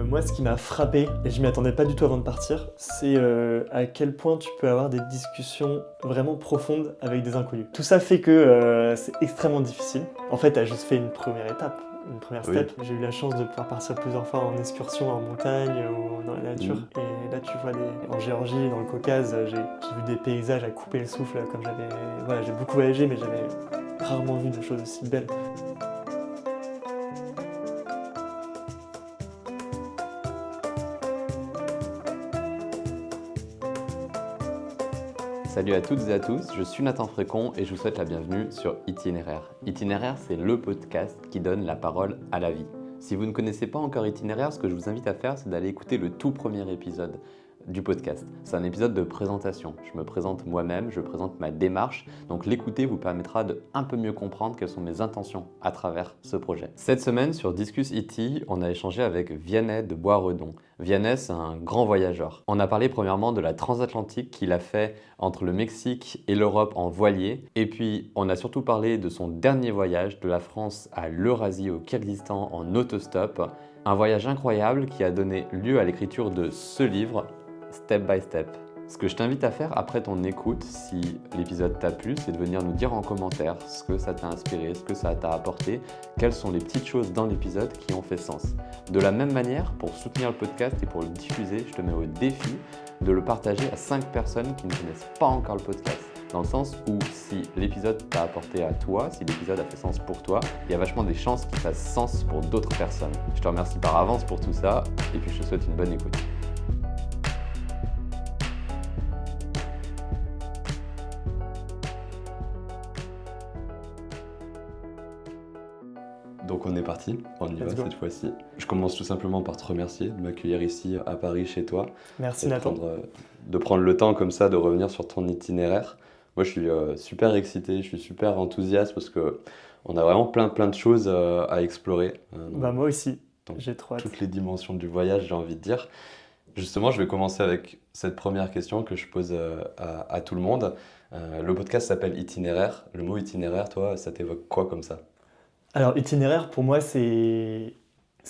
Moi, ce qui m'a frappé, et je m'y attendais pas du tout avant de partir, c'est à quel point tu peux avoir des discussions vraiment profondes avec des inconnus. Tout ça fait que c'est extrêmement difficile. En fait, tu as juste fait une première étape, une première step. J'ai eu la chance de pouvoir partir plusieurs fois en excursion en montagne ou dans la nature. Et là, tu vois, en Géorgie, dans le Caucase, j'ai vu des paysages à couper le souffle, comme j'ai beaucoup voyagé, mais j'avais rarement vu de choses aussi belles. Salut à toutes et à tous, je suis Nathan Frécon et je vous souhaite la bienvenue sur Itinéraire. Itinéraire, c'est le podcast qui donne la parole à la vie. Si vous ne connaissez pas encore Itinéraire, ce que je vous invite à faire, c'est d'aller écouter le tout premier épisode du podcast. C'est un épisode de présentation. Je me présente moi-même, je présente ma démarche. Donc l'écouter vous permettra de un peu mieux comprendre quelles sont mes intentions à travers ce projet. Cette semaine sur Discuss IT, on a échangé avec Vianney de Boisredon. Vianney, c'est un grand voyageur. On a parlé premièrement de la transatlantique qu'il a fait entre le Mexique et l'Europe en voilier. Et puis, on a surtout parlé de son dernier voyage de la France à l'Eurasie au Kyrgyzstan en autostop. Un voyage incroyable qui a donné lieu à l'écriture de ce livre, Step by Step. Ce que je t'invite à faire après ton écoute, si l'épisode t'a plu, c'est de venir nous dire en commentaire ce que ça t'a inspiré, ce que ça t'a apporté, quelles sont les petites choses dans l'épisode qui ont fait sens. De la même manière, pour soutenir le podcast et pour le diffuser, je te mets au défi de le partager à 5 personnes qui ne connaissent pas encore le podcast. Dans le sens où si l'épisode t'a apporté à toi, si l'épisode a fait sens pour toi, il y a vachement des chances qu'il fasse sens pour d'autres personnes. Je te remercie par avance pour tout ça et puis je te souhaite une bonne écoute. Donc on est parti, on y va cette fois-ci. Je commence tout simplement par te remercier de m'accueillir ici à Paris chez toi. Merci Nathan. De prendre le temps comme ça de revenir sur ton itinéraire. Moi je suis super excité, je suis super enthousiaste parce qu'on a vraiment plein de choses à explorer. Moi aussi, j'ai trop hâte. Toutes les dimensions du voyage, j'ai envie de dire. Justement, je vais commencer avec cette première question que je pose à tout le monde. Le podcast s'appelle Itinéraire. Le mot itinéraire, toi, ça t'évoque quoi comme ça ? Alors, itinéraire, pour moi, c'est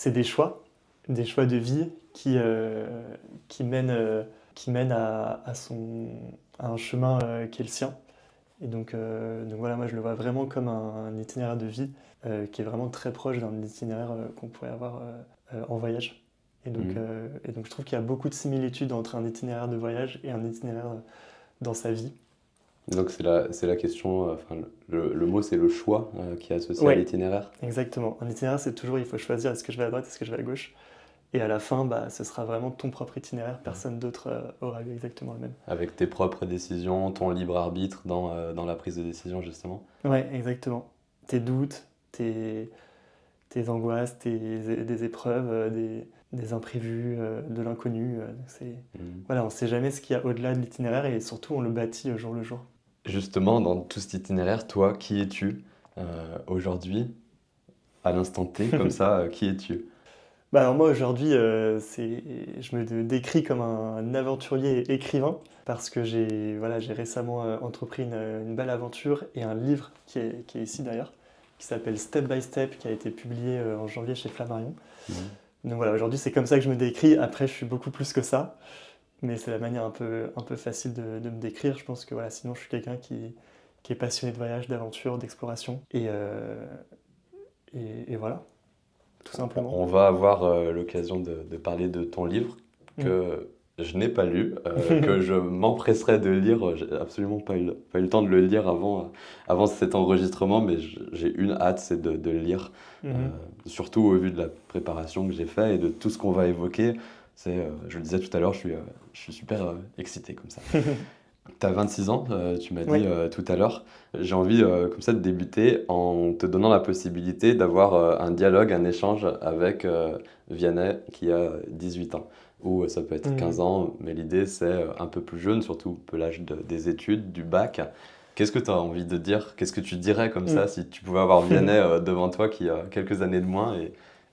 des choix de vie qui mènent à un chemin qui est le sien. Et donc voilà, moi je le vois vraiment comme un itinéraire de vie qui est vraiment très proche d'un itinéraire qu'on pourrait avoir en voyage. Et donc je trouve qu'il y a beaucoup de similitudes entre un itinéraire de voyage et un itinéraire dans sa vie. Donc c'est la question, le mot c'est le choix qui est associé à l'itinéraire. Exactement. Un itinéraire c'est toujours il faut choisir est-ce que je vais à droite, est-ce que je vais à gauche. Et à la fin, ce sera vraiment ton propre itinéraire, personne d'autre aura eu exactement le même. Avec tes propres décisions, ton libre arbitre dans la prise de décision justement. Ouais, exactement. Tes doutes, tes angoisses, des épreuves, des imprévus, de l'inconnu. Voilà, on ne sait jamais ce qu'il y a au-delà de l'itinéraire et surtout on le bâtit au jour le jour. Justement, dans tout cet itinéraire, toi, qui es-tu aujourd'hui, à l'instant T, comme ça, qui es-tu ? Alors moi aujourd'hui, je me décris comme un aventurier et écrivain parce que j'ai récemment entrepris une belle aventure et un livre qui est ici d'ailleurs, qui s'appelle Step by Step, qui a été publié en janvier chez Flammarion. Donc voilà, aujourd'hui c'est comme ça que je me décris. Après je suis beaucoup plus que ça, mais c'est la manière un peu facile de me décrire. Je pense que voilà, sinon je suis quelqu'un qui est passionné de voyage, d'aventure, d'exploration et voilà. Tout simplement. On va avoir l'occasion de parler de ton livre que je n'ai pas lu, que je m'empresserai de lire. J'ai absolument pas eu le temps de le lire avant cet enregistrement, mais j'ai une hâte, c'est de le lire. Surtout au vu de la préparation que j'ai faite et de tout ce qu'on va évoquer. Je le disais tout à l'heure, je suis super excité comme ça. Tu as 26 ans, tu m'as dit tout à l'heure. J'ai envie comme ça de débuter en te donnant la possibilité d'avoir un dialogue, un échange avec Vianney qui a 18 ans. Ou ça peut être 15 ans, mais l'idée c'est un peu plus jeune, surtout un peu l'âge des études, du bac. Qu'est-ce que tu as envie de dire ? Qu'est-ce que tu dirais comme ça si tu pouvais avoir Vianney devant toi qui a quelques années de moins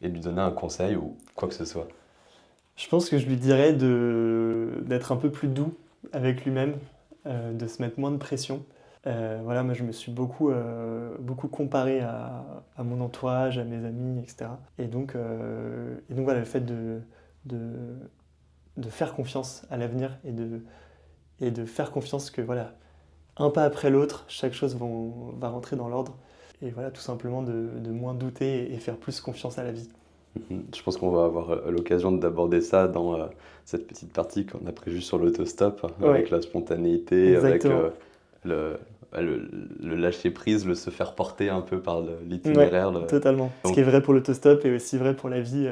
et lui donner un conseil ou quoi que ce soit ? Je pense que je lui dirais d'être un peu plus doux avec lui-même, de se mettre moins de pression. Voilà, moi je me suis beaucoup comparé à mon entourage, à mes amis, etc. Et donc voilà, le fait de faire confiance à l'avenir et de faire confiance que voilà, un pas après l'autre, chaque chose va rentrer dans l'ordre. Et voilà, tout simplement de moins douter et faire plus confiance à la vie. Je pense qu'on va avoir l'occasion d'aborder ça dans cette petite partie qu'on a prévue sur l'autostop, Ouais, avec la spontanéité, avec exactement. le, le lâcher prise, le se faire porter un peu par Ouais, l'itinéraire. totalement. Ce qui Donc, est vrai pour l'autostop est aussi vrai pour la vie.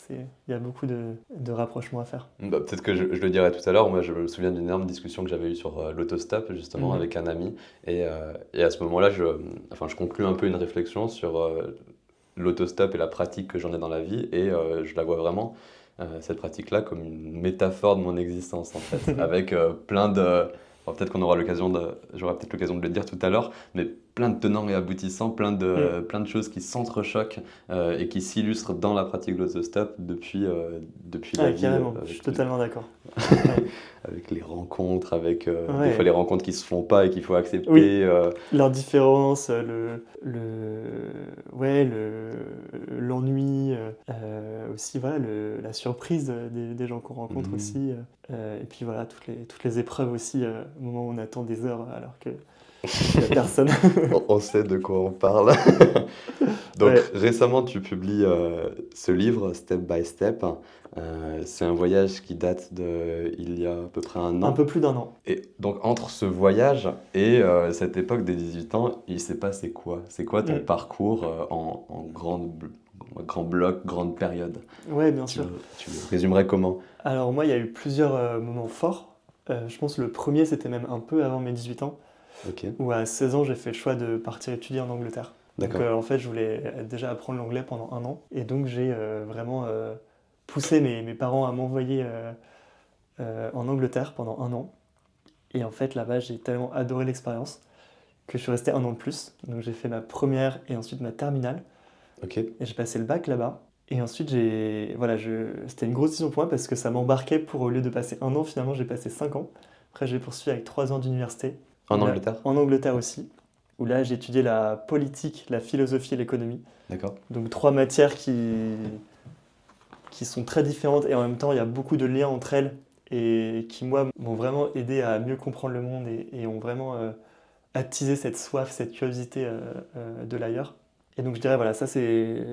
Il y a beaucoup de rapprochements à faire. bah, peut-être que je le dirai tout à l'heure. Moi, je me souviens d'une énorme discussion que j'avais eue sur l'autostop, justement, Mhm. avec un ami. Et à ce moment-là, je conclus un peu une réflexion sur l'autostop et la pratique que j'en ai dans la vie. Et je la vois vraiment, cette pratique-là, comme une métaphore de mon existence, en fait. Avec plein de. Bon, peut-être qu'on aura j'aurai peut-être l'occasion de le dire tout à l'heure, mais plein de tenants et aboutissants, Mm. plein de choses qui s'entrechoquent et qui s'illustrent dans la pratique de l'autostop depuis la Ouais, vie, carrément, je suis totalement d'accord. Ouais. avec les rencontres, avec des fois Ouais. les rencontres qui se font pas et qu'il faut Oui, accepter. l'indifférence, ouais, l'ennui, aussi voilà, la surprise des gens qu'on rencontre Mhm. aussi. Et puis voilà, toutes les épreuves aussi, au moment où on attend des heures alors qu'il n'y a personne. On sait de quoi on parle. Donc Ouais, récemment, tu publies ce livre, Step by Step. C'est un voyage qui date de il y a à peu près un un an. peu plus d'un an. Et donc entre ce voyage et cette époque des 18 ans, il s'est passé quoi? C'est quoi ton Mm. parcours en grand bloc, grande période? Ouais, bien sûr. Tu le résumerais comment? Alors moi, il y a eu plusieurs moments forts. Je pense que le premier, c'était même un peu avant mes 18 ans, Ok, où à 16 ans, j'ai fait le choix de partir étudier en Angleterre. Donc d'accord. en fait, je voulais déjà apprendre l'anglais pendant un an. Et donc j'ai vraiment poussé mes parents à m'envoyer en Angleterre pendant un an. Et en fait, là-bas, j'ai tellement adoré l'expérience que je suis resté un an de plus. Donc j'ai fait ma première et ensuite ma terminale. Ok. Et j'ai passé le bac là-bas. Et ensuite, c'était une grosse décision pour moi parce que ça m'embarquait pour, au lieu de passer un an, finalement, j'ai passé 5 ans. Après, j'ai poursuivi avec 3 ans d'université, En où là, Angleterre? en Angleterre aussi, où là, j'ai étudié la politique, la philosophie et l'économie. D'accord. Donc, trois matières qui sont très différentes et en même temps, il y a beaucoup de liens entre elles et qui, moi, m'ont vraiment aidé à mieux comprendre le monde et ont vraiment attisé cette soif, cette curiosité de l'ailleurs. Et donc je dirais, voilà, ça c'est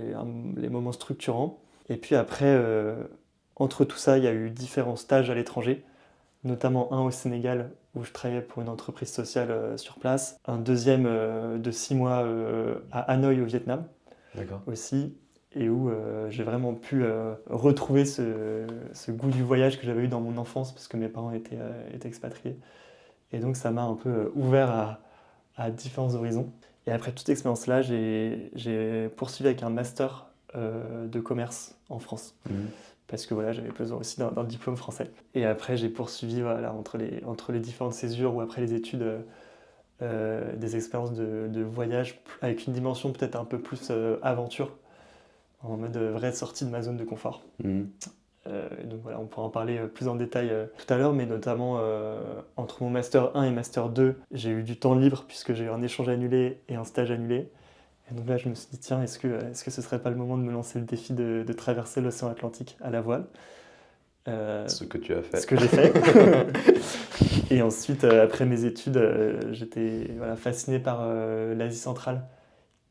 les moments structurants. Et puis après, entre tout ça, il y a eu différents stages à l'étranger, notamment un au Sénégal où je travaillais pour une entreprise sociale sur place, un deuxième de 6 mois à Hanoï au Vietnam D'accord. aussi, et où j'ai vraiment pu retrouver ce goût du voyage que j'avais eu dans mon enfance parce que mes parents étaient expatriés. Et donc ça m'a un peu ouvert à différents horizons. Et après toute expérience-là, j'ai poursuivi avec un master de commerce en France. Mhm. Parce que voilà, j'avais besoin aussi d'un diplôme français. Et après, j'ai poursuivi voilà, entre les différentes césures ou après les études, des expériences de voyage avec une dimension peut-être un peu plus aventure, en mode vraie sortie de ma zone de confort. Mhm. Et donc voilà, on pourra en parler plus en détail tout à l'heure, mais notamment entre mon Master 1 et Master 2, j'ai eu du temps libre puisque j'ai eu un échange annulé et un stage annulé. Et donc là, je me suis dit, tiens, est-ce que ce serait pas le moment de me lancer le défi de traverser l'océan Atlantique à la voile? Ce que tu as Ce fait. que j'ai fait. Et ensuite, après mes études, j'étais voilà, fasciné par l'Asie centrale,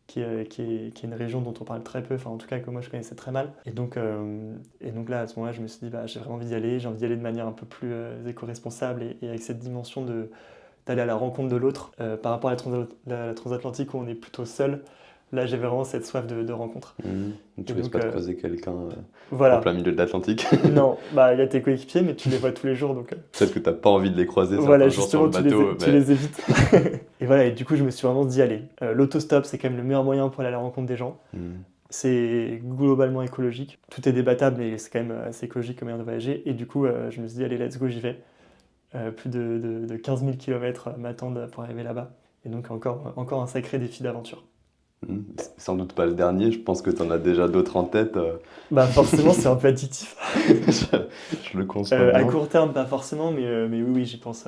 qui est une région dont on parle très peu, enfin en tout cas que moi je connaissais très mal. Et donc là, à ce moment-là, je me suis dit, bah, j'ai vraiment envie d'y aller, j'ai envie d'y aller de manière un peu plus éco-responsable et avec cette dimension d'aller à la rencontre de l'autre. Par rapport à la transatlantique où on est plutôt seul, là j'avais vraiment cette soif de rencontre. Mhm. Tu Et risques donc pas de croiser quelqu'un en plein voilà, milieu de l'Atlantique. non, bah il y a tes coéquipiers, mais tu les vois tous les jours, donc Peut-être que t'as pas envie de les croiser voilà, certains jours sur justement, le bateau, tu mais les évites. Et voilà, et du coup, je me suis vraiment dit, allez, l'autostop, c'est quand même le meilleur moyen pour aller à la rencontre des gens. Mhm. C'est globalement écologique. Tout est débattable, mais c'est quand même assez écologique comme moyen de voyager. Et du coup, je me suis dit, allez, let's go, j'y vais. Plus de 15 000 km m'attendent pour arriver là-bas. Et donc, encore un sacré défi d'aventure. Mhm. C'est sans doute pas le dernier, je pense que t'en as déjà d'autres en tête. Bah, forcément, c'est un peu additif. Je le conçois À bien. court terme, pas forcément, mais oui, oui, j'y pense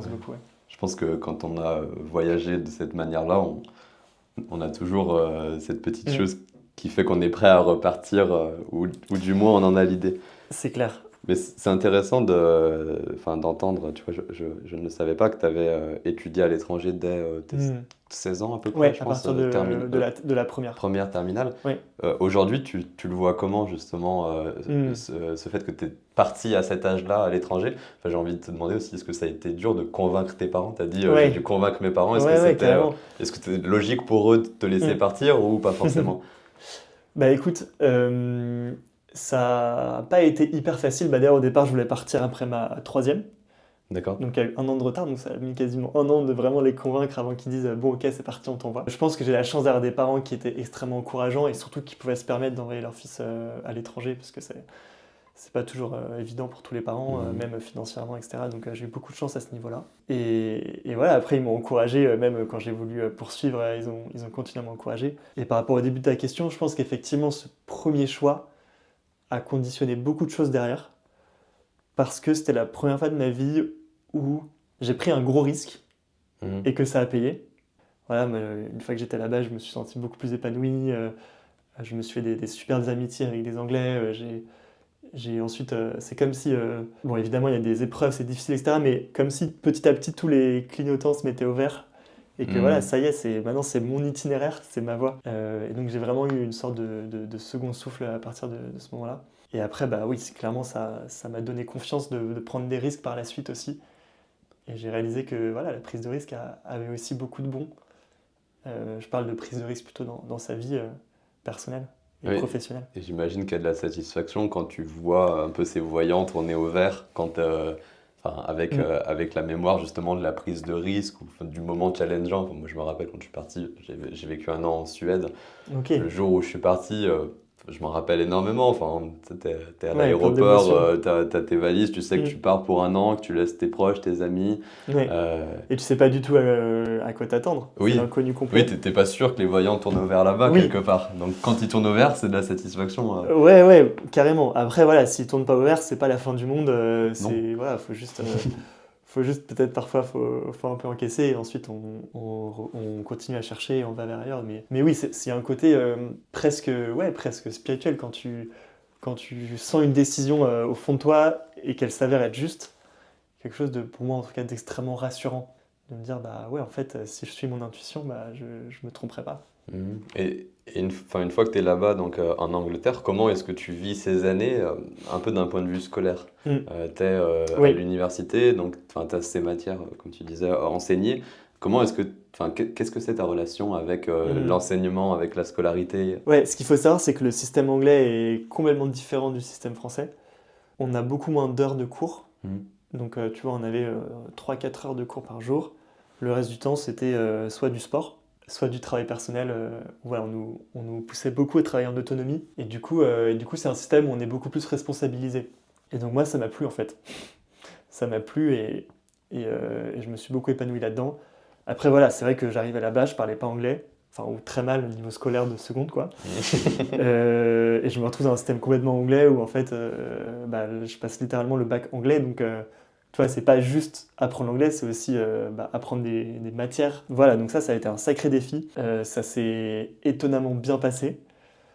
beaucoup. Ouais. Je pense que quand on a voyagé de cette manière-là, on a toujours cette petite Mm. chose qui fait qu'on est prêt à repartir, ou du moins on en a l'idée. c'est clair. Mais c'est intéressant d'entendre, tu vois, je ne le savais pas que tu avais étudié à l'étranger dès tes Hmm. 16 ans à peu près, Ouais, je à pense, partir de la première. première terminale. Ouais. Aujourd'hui, tu le vois comment justement, Hmm. ce fait que tu es parti à cet âge-là à l'étranger? Enfin, j'ai envie de te demander aussi, est-ce que ça a été dur de convaincre tes parents? Tu as dit, j'ai dû Ouais, convaincre mes parents, ouais, ouais, carrément. est-ce que c'était logique pour eux de te laisser Hmm. partir ou pas forcément? Bah écoute, ça n'a pas été hyper facile. Bah, d'ailleurs, au départ, je voulais partir après ma troisième. D'accord? Donc il y a eu un an de retard, donc ça a mis quasiment un an de vraiment les convaincre avant qu'ils disent bon ok c'est parti on t'envoie. Je pense que j'ai la chance d'avoir des parents qui étaient extrêmement encourageants et surtout qui pouvaient se permettre d'envoyer leur fils à l'étranger parce que c'est pas toujours évident pour tous les parents, Mhm. même financièrement etc. Donc j'ai eu beaucoup de chance à ce niveau-là. Et voilà après ils m'ont encouragé même quand j'ai voulu poursuivre, ils ont continué à m'encourager. Et par rapport au début de ta question, je pense qu'effectivement ce premier choix a conditionné beaucoup de choses derrière parce que c'était la première fois de ma vie où j'ai pris un gros risque Mhm. et que ça a payé. Voilà, une fois que j'étais là-bas, je me suis senti beaucoup plus épanoui. Je me suis fait des superbes amitiés avec des Anglais. J'ai ensuite, c'est comme si, bon évidemment il y a des épreuves, c'est difficile, etc. Mais comme si petit à petit tous les clignotants se mettaient au vert et que voilà, Mhm. ça y est, maintenant c'est mon itinéraire, c'est ma voie. Et donc j'ai vraiment eu une sorte de second souffle à partir de ce moment-là. Et après, bah oui, clairement ça m'a donné confiance de prendre des risques par la suite aussi. Et j'ai réalisé que voilà, la prise de risque avait aussi beaucoup de bons. Je parle de prise de risque plutôt dans sa vie personnelle et Oui. professionnelle. Et j'imagine qu'il y a de la satisfaction quand tu vois un peu ces voyants tourner au vert, Mm. avec la mémoire justement de la prise de risque ou du moment challengeant. Enfin, moi je me rappelle quand je suis parti, j'ai vécu un an en Suède. Ok, Le jour où je suis parti, je m'en rappelle énormément. Enfin, t'es à ouais, plein l'aéroport, d'émotions. t'as tes valises, tu sais que tu Mm. pars pour un an, que tu laisses tes proches, tes amis. Ouais. Euh, Et tu sais pas du tout à quoi t'attendre. C'est oui, l'inconnu oui, complet. t'es pas sûr que les voyants tournent au vert là-bas quelque Oui, part. Donc quand ils tournent au vert, c'est de la satisfaction. ouais, ouais, carrément. Après, voilà, s'il tourne pas au vert, c'est pas la fin du monde. Non. Voilà, faut juste peut-être parfois, faut un peu encaisser et ensuite on continue à chercher et on va vers ailleurs. Mais oui, c'est un côté presque spirituel quand tu sens une décision au fond de toi et qu'elle s'avère être juste. Quelque chose pour moi en tout cas, d'extrêmement rassurant. De me dire, bah ouais, en fait, si je suis mon intuition, bah je me tromperai pas. Mhm. Et une fois que tu es là-bas, donc en Angleterre, comment est-ce que tu vis ces années, un peu d'un point de vue scolaire? Mm. Tu es à Oui. l'université, donc tu as ces matières, comme tu disais, à enseigner. Comment est-ce que, qu'est-ce que c'est ta relation avec Mm. l'enseignement, avec la scolarité? Ouais, ce qu'il faut savoir, c'est que le système anglais est complètement différent du système français. On a beaucoup moins d'heures de cours. Mhm. Donc, tu vois, on avait 3-4 heures de cours par jour. Le reste du temps, c'était soit du sport, soit du travail personnel. Voilà, on nous poussait beaucoup à travailler en autonomie. Et du coup, c'est un système où on est beaucoup plus responsabilisé. Et donc, moi, ça m'a plu, en fait. Ça m'a plu et je me suis beaucoup épanoui là-dedans. Après, voilà, c'est vrai que j'arrivais là-bas, je parlais pas anglais. Enfin, ou très mal au niveau scolaire de seconde, quoi. Et je me retrouve dans un système complètement anglais où en fait bah, je passe littéralement le bac anglais donc tu vois c'est pas juste apprendre l'anglais c'est aussi apprendre des matières voilà donc ça a été un sacré défi. Ça s'est étonnamment bien passé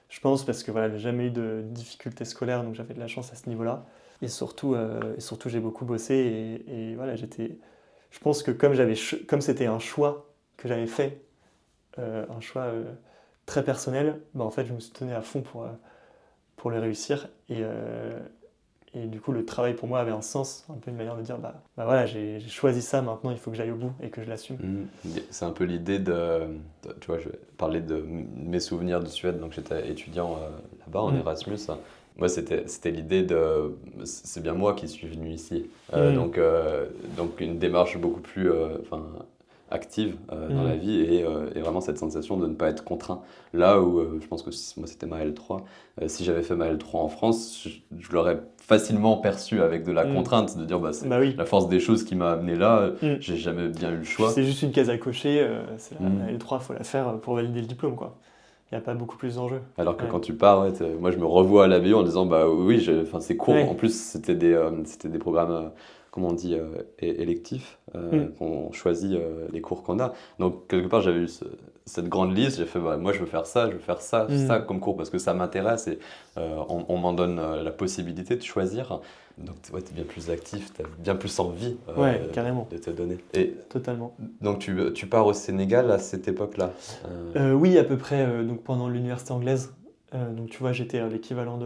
je pense parce que voilà j'ai jamais eu de difficultés scolaires donc j'avais de la chance à ce niveau-là et surtout j'ai beaucoup bossé et voilà je pense que comme c'était un choix que j'avais fait un choix très personnel, bah, en fait, je me suis tenu à fond pour le réussir. Et du coup, le travail pour moi avait un sens, un peu une manière de dire, bah voilà, j'ai choisi ça, maintenant il faut que j'aille au bout et que je l'assume. Mhm. C'est un peu l'idée tu vois, je vais parler de mes souvenirs de Suède, donc j'étais étudiant là-bas en Mm. Erasmus. Moi, c'était l'idée c'est bien moi qui suis venu ici. Mm. Donc une démarche beaucoup plus active dans la Mm. vie et vraiment cette sensation de ne pas être contraint. Là où je pense que moi c'était ma L3, si j'avais fait ma L3 en France, je l'aurais facilement perçu avec de la Mm. contrainte, de dire bah, c'est Bah oui. la force des choses qui m'a amené là, Mm. j'ai jamais bien eu le Puis choix. c'est juste une case à cocher, c'est la Mm. L3, il faut la faire pour valider le diplôme, quoi. Il n'y a pas beaucoup plus d'enjeux. Alors que Ouais. quand tu pars, ouais, moi je me revois à la BU en disant bah oui, enfin c'est court. En Ouais. plus, c'était des programmes comment on dit, électifs, Mm. qu'on choisit les cours qu'on a. Donc, quelque part, j'avais eu cette grande liste, j'ai fait, bah, moi, je veux faire ça, ça Mm. comme cours, parce que ça m'intéresse et on m'en donne la possibilité de choisir. Donc, ouais, tu es bien plus actif, tu as bien plus envie Ouais, carrément, de te donner. Et totalement. donc, tu pars au Sénégal à cette époque-là. Oui, à peu près, donc pendant l'université anglaise. Donc tu vois, j'étais l'équivalent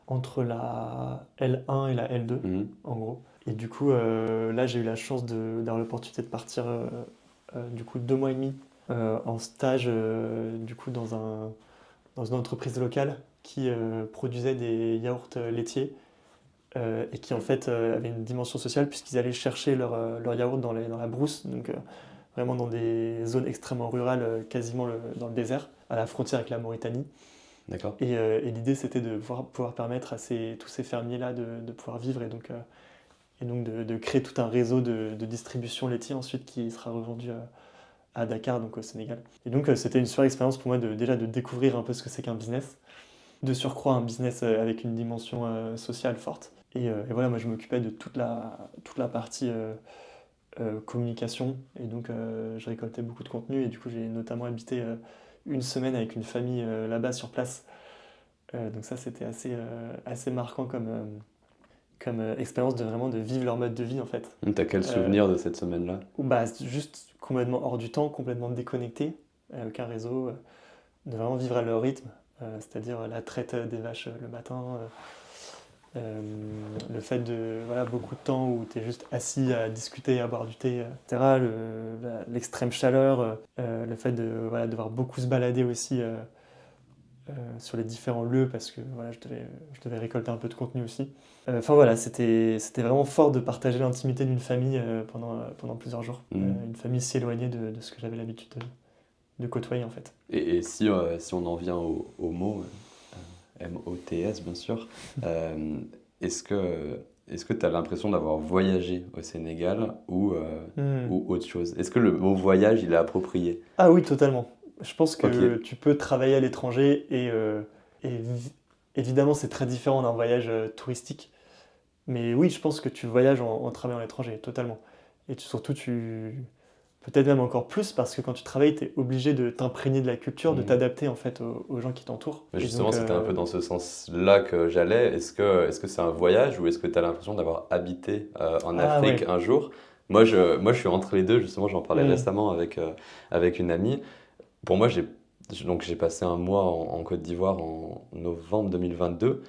entre la L1 et la L2, Mhm. en gros. Et du coup, là, j'ai eu la chance d'avoir l'opportunité de partir du coup 2 mois et demi en stage du coup dans une entreprise locale qui produisait des yaourts laitiers et qui en fait avait une dimension sociale puisqu'ils allaient chercher leur yaourt dans la brousse, donc vraiment dans des zones extrêmement rurales, quasiment dans le désert, à la frontière avec la Mauritanie. D'accord. Et l'idée, c'était de pouvoir permettre à tous ces fermiers-là de pouvoir vivre et donc de créer tout un réseau de distribution laitier ensuite qui sera revendu à Dakar, donc au Sénégal. Et donc, c'était une super expérience pour moi déjà de découvrir un peu ce que c'est qu'un business, de surcroît un business avec une dimension sociale forte. Et voilà, moi, je m'occupais de toute la partie communication, et donc je récoltais beaucoup de contenu, et du coup, j'ai notamment habité une semaine avec une famille là-bas sur place. Donc ça, c'était assez marquant comme expérience de vraiment de vivre leur mode de vie en fait. T'as quel Euh, souvenir de cette semaine-là? Ou bah, juste complètement hors du temps, complètement déconnecté, aucun réseau, de vraiment vivre à leur rythme, c'est-à-dire la traite des vaches le matin, euh, le fait de voilà, beaucoup de temps où tu es juste assis à discuter, à boire du thé, etc. L'extrême chaleur, le fait de voilà, devoir beaucoup se balader aussi sur les différents lieux parce que voilà, je devais récolter un peu de contenu aussi. Enfin voilà, c'était vraiment fort de partager l'intimité d'une famille pendant plusieurs jours. Mhm. Une famille si éloignée de ce que j'avais l'habitude de côtoyer en fait. Et si on en vient au mot, MOTS bien sûr, euh, est-ce que est-ce que tu as l'impression d'avoir voyagé au Sénégal Hmm. ou autre chose? Est-ce que le mot voyage, il est approprié? Ah oui, totalement. Je pense Ok. que tu peux travailler à l'étranger et évidemment c'est très différent d'un voyage touristique. Mais oui, je pense que tu voyages en travaillant à l'étranger, totalement. Et surtout, peut-être même encore plus, parce que quand tu travailles, tu es obligé de t'imprégner de la culture, de Mhm. t'adapter en fait aux gens qui t'entourent. Mais Et justement, donc, c'était un peu dans ce sens-là que j'allais. Est-ce que c'est un voyage ou est-ce que tu as l'impression d'avoir habité en ah Afrique ouais. un jour? Moi, je suis entre les deux. Justement, j'en parlais Hmm. récemment avec une amie. Pour moi, donc j'ai passé un mois en Côte d'Ivoire en novembre 2022.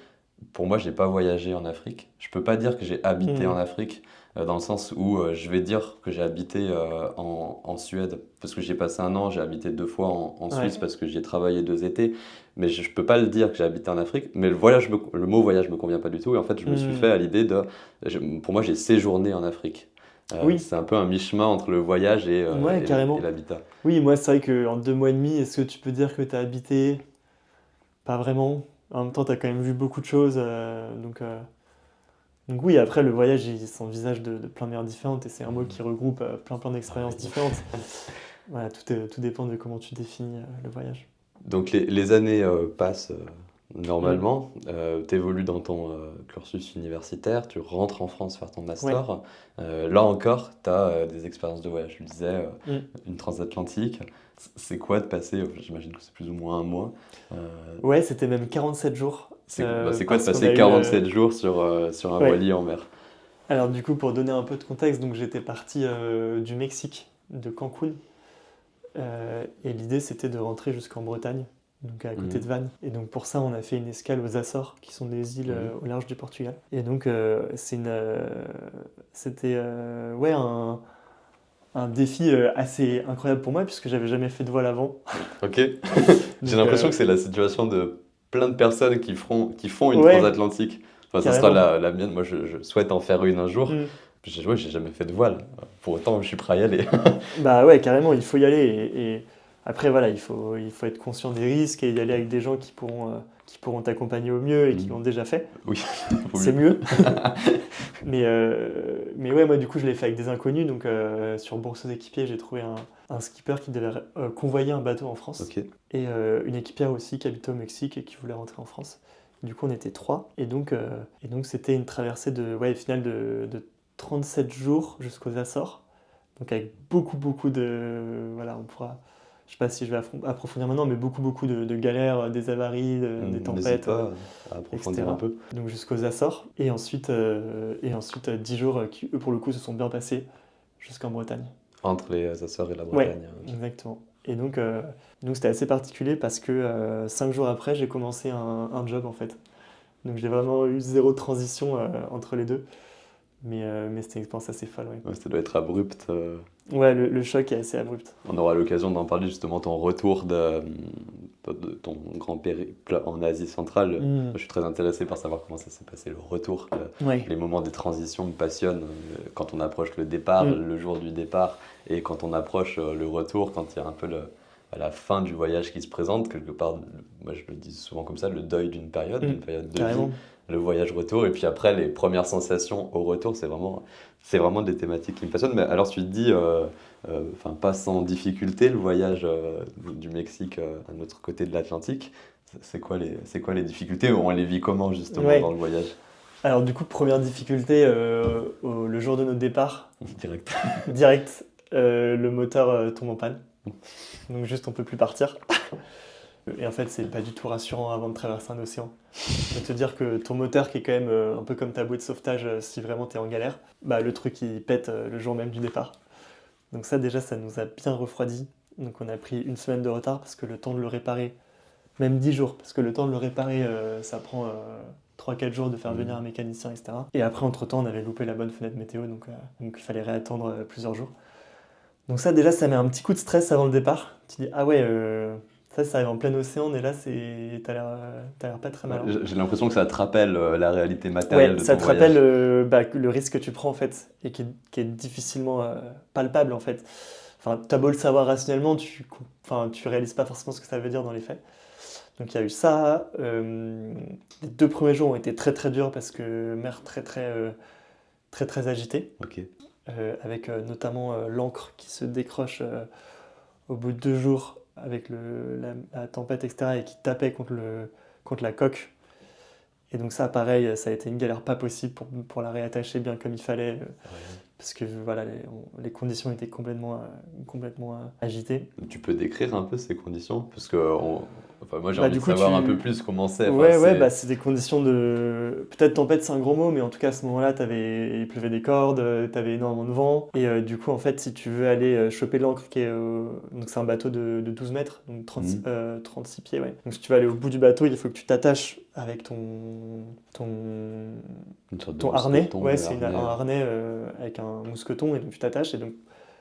Pour moi, j'ai pas voyagé en Afrique. Je peux pas dire que j'ai habité en Hmm. Afrique dans le sens où je vais dire que j'ai habité en Suède parce que j'ai passé un an. J'ai habité 2 fois en Suisse Ouais. parce que j'y ai travaillé 2 étés. Mais je peux pas le dire que j'ai habité en Afrique. Mais le mot voyage me convient pas du tout. Et en fait, je me suis Hmm. fait à l'idée pour moi, j'ai séjourné en Afrique. Oui, C'est un peu un mi-chemin entre le voyage ouais, et carrément. l'habitat. Oui, moi, c'est vrai qu'en 2 mois et demi, est-ce que tu peux dire que tu as habité? Pas vraiment. En même temps, tu as quand même vu beaucoup de choses. Donc oui, après, le voyage, il s'envisage de plein de manières différentes et c'est un mot qui regroupe plein d'expériences différentes. Voilà, tout dépend de comment tu définis le voyage. Donc les années passent Hmm. normalement, tu évolues dans ton cursus universitaire, tu rentres en France faire ton Ouais. master. Là encore, tu as des expériences de voyage. Je le disais, Hmm. une transatlantique. C'est quoi de passer, j'imagine que c'est plus ou moins un mois. euh, Ouais, c'était même 47 jours c'est quoi de parce qu'on a passer eu... 47 jours sur un Ouais. voilier en mer? Alors du coup, pour donner un peu de contexte, donc j'étais parti du Mexique, de Cancun, et l'idée c'était de rentrer jusqu'en Bretagne, donc à côté de Mhm, Vannes. Et donc pour ça, on a fait une escale aux Açores, qui sont des îles mhm. au large du Portugal. Et donc c'était ouais, un défi assez incroyable pour moi, puisque j'avais jamais fait de voile avant. Ok. J'ai Donc l'impression que c'est la situation de plein de personnes qui font une ouais, transatlantique. Enfin, ça sera carrément. la mienne. Moi, je souhaite en faire une un jour. Hmm. Ouais, j'ai jamais fait de voile. Pour autant, je suis prêt à y aller. Bah ouais, carrément, il faut y aller. Et après, voilà, il faut être conscient des risques et y aller avec des gens qui pourront t'accompagner au mieux et qui l'ont Hmm. déjà fait. Oui, vaut C'est mieux. mieux. Mais ouais, moi, du coup, je l'ai fait avec des inconnus. Donc, sur Bourse aux équipiers, j'ai trouvé un skipper qui devait convoyer un bateau en France. Ok. Et une équipière aussi qui habitait au Mexique et qui voulait rentrer en France. Du coup, on était trois. Et donc c'était une traversée ouais, finale de 37 jours jusqu'aux Açores. Donc avec beaucoup de... Voilà, on pourra... Je sais pas si je vais approfondir maintenant, mais beaucoup de galères, des avaries, des N'hésite tempêtes, pas à approfondir un etc. peu. Donc jusqu'aux Açores. Et ensuite 10 jours qui, eux, pour le coup, se sont bien passés jusqu'en Bretagne. Entre les Açores et la Ouais, Bretagne. Ok. exactement. Et donc c'était assez particulier parce que 5 jours après, j'ai commencé un job en fait. Donc j'ai vraiment eu zéro transition entre les deux. Mais c'était une expérience assez folle, ouais. Ouais, ça doit être abrupt. Ouais, le choc est assez abrupt. On aura l'occasion d'en parler justement, ton retour de ton grand périple en Asie centrale. Moi, je suis très intéressé par savoir comment ça s'est passé, le retour. Ouais. Les moments des transitions me passionnent. Quand on approche le départ, Mm. le jour du départ, et quand on approche le retour, quand il y a un peu à la fin du voyage qui se présente, quelque part, moi je le dis souvent comme ça, le deuil d'une période de vie, Carrément. le voyage retour, et puis après les premières sensations au retour, c'est vraiment des thématiques qui me passionnent. Mais alors tu te dis, enfin pas sans difficulté, le voyage du Mexique à l'autre côté de l'Atlantique, c'est quoi les difficultés? On les vit comment justement Ouais. dans le voyage? Alors du coup, première difficulté, le jour de notre départ, Direct. direct, le moteur tombe en panne. Donc juste on peut plus partir. Et en fait, c'est pas du tout rassurant avant de traverser un océan. De te dire que ton moteur, qui est quand même un peu comme ta bouée de sauvetage si vraiment t'es en galère, bah le truc il pète le jour même du départ. Donc ça déjà, ça nous a bien refroidi. Donc on a pris une semaine de retard parce que le temps de le réparer, même 10 jours, parce que le temps de le réparer, ça prend 3-4 jours de faire venir un mécanicien, etc. Et après, entre-temps, on avait loupé la bonne fenêtre météo, donc il fallait réattendre plusieurs jours. Donc ça déjà, ça met un petit coup de stress avant le départ. Tu dis, ah ouais, ça arrive en plein océan, et là, t'as l'air pas très malin. J'ai l'impression que ça te rappelle la réalité matérielle Ouais, de ça ton te voyage. rappelle le risque que tu prends en fait, et qui est difficilement palpable en fait. Enfin, t'as beau le savoir rationnellement, tu réalises pas forcément ce que ça veut dire dans les faits. Donc il y a eu ça. Les 2 premiers jours ont été très durs parce que mer très agitée, Ok. avec notamment l'ancre qui se décroche au bout de 2 jours avec la tempête, etc., et qui tapait contre la coque. Et donc ça, pareil, ça a été une galère pas possible pour la réattacher bien comme il fallait, Ouais. parce que voilà, les conditions étaient complètement agitées. Tu peux décrire un peu ces conditions? Parce que enfin, moi j'ai Bah envie du de coup, savoir un peu plus comment c'est. Enfin, ouais, bah c'est des conditions de... Peut-être tempête, c'est un gros mot, mais en tout cas, à ce moment-là, il pleuvait des cordes, t'avais énormément de vent. Et du coup, en fait, si tu veux aller choper l'ancre, donc c'est un bateau de 12 mètres, donc 36 pieds, ouais. Donc si tu veux aller au bout du bateau, il faut que tu t'attaches avec ton une sorte de ton harnais. mousqueton, Ouais, de c'est harnais. un harnais avec un mousqueton, et donc tu t'attaches. Et donc,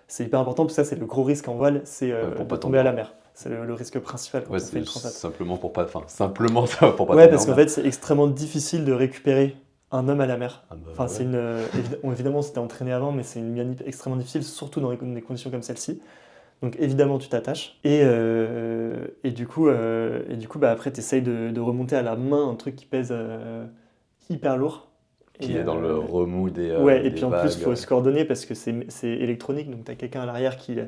c'est hyper important, parce que ça, c'est le gros risque en voile, c'est Pour de pas tomber à tomber. la mer. C'est le risque principal quand Ouais, on fait c'est une transat. simplement pour pas, enfin, simplement ça, pour pas Ouais, tomber parce en qu'en mer. fait, c'est extrêmement difficile de récupérer un homme à la mer. Ah bah Enfin, ouais. évidemment, c'était entraîné avant, mais c'est une manip extrêmement difficile, surtout dans des conditions comme celle-ci. Donc, évidemment, tu t'attaches. Et du coup, bah, après, tu essayes de remonter à la main un truc qui pèse hyper lourd. Qui Et, est dans le remous ouais, et des puis en plus, il vagues. faut se coordonner parce que c'est électronique, donc tu as quelqu'un à l'arrière qui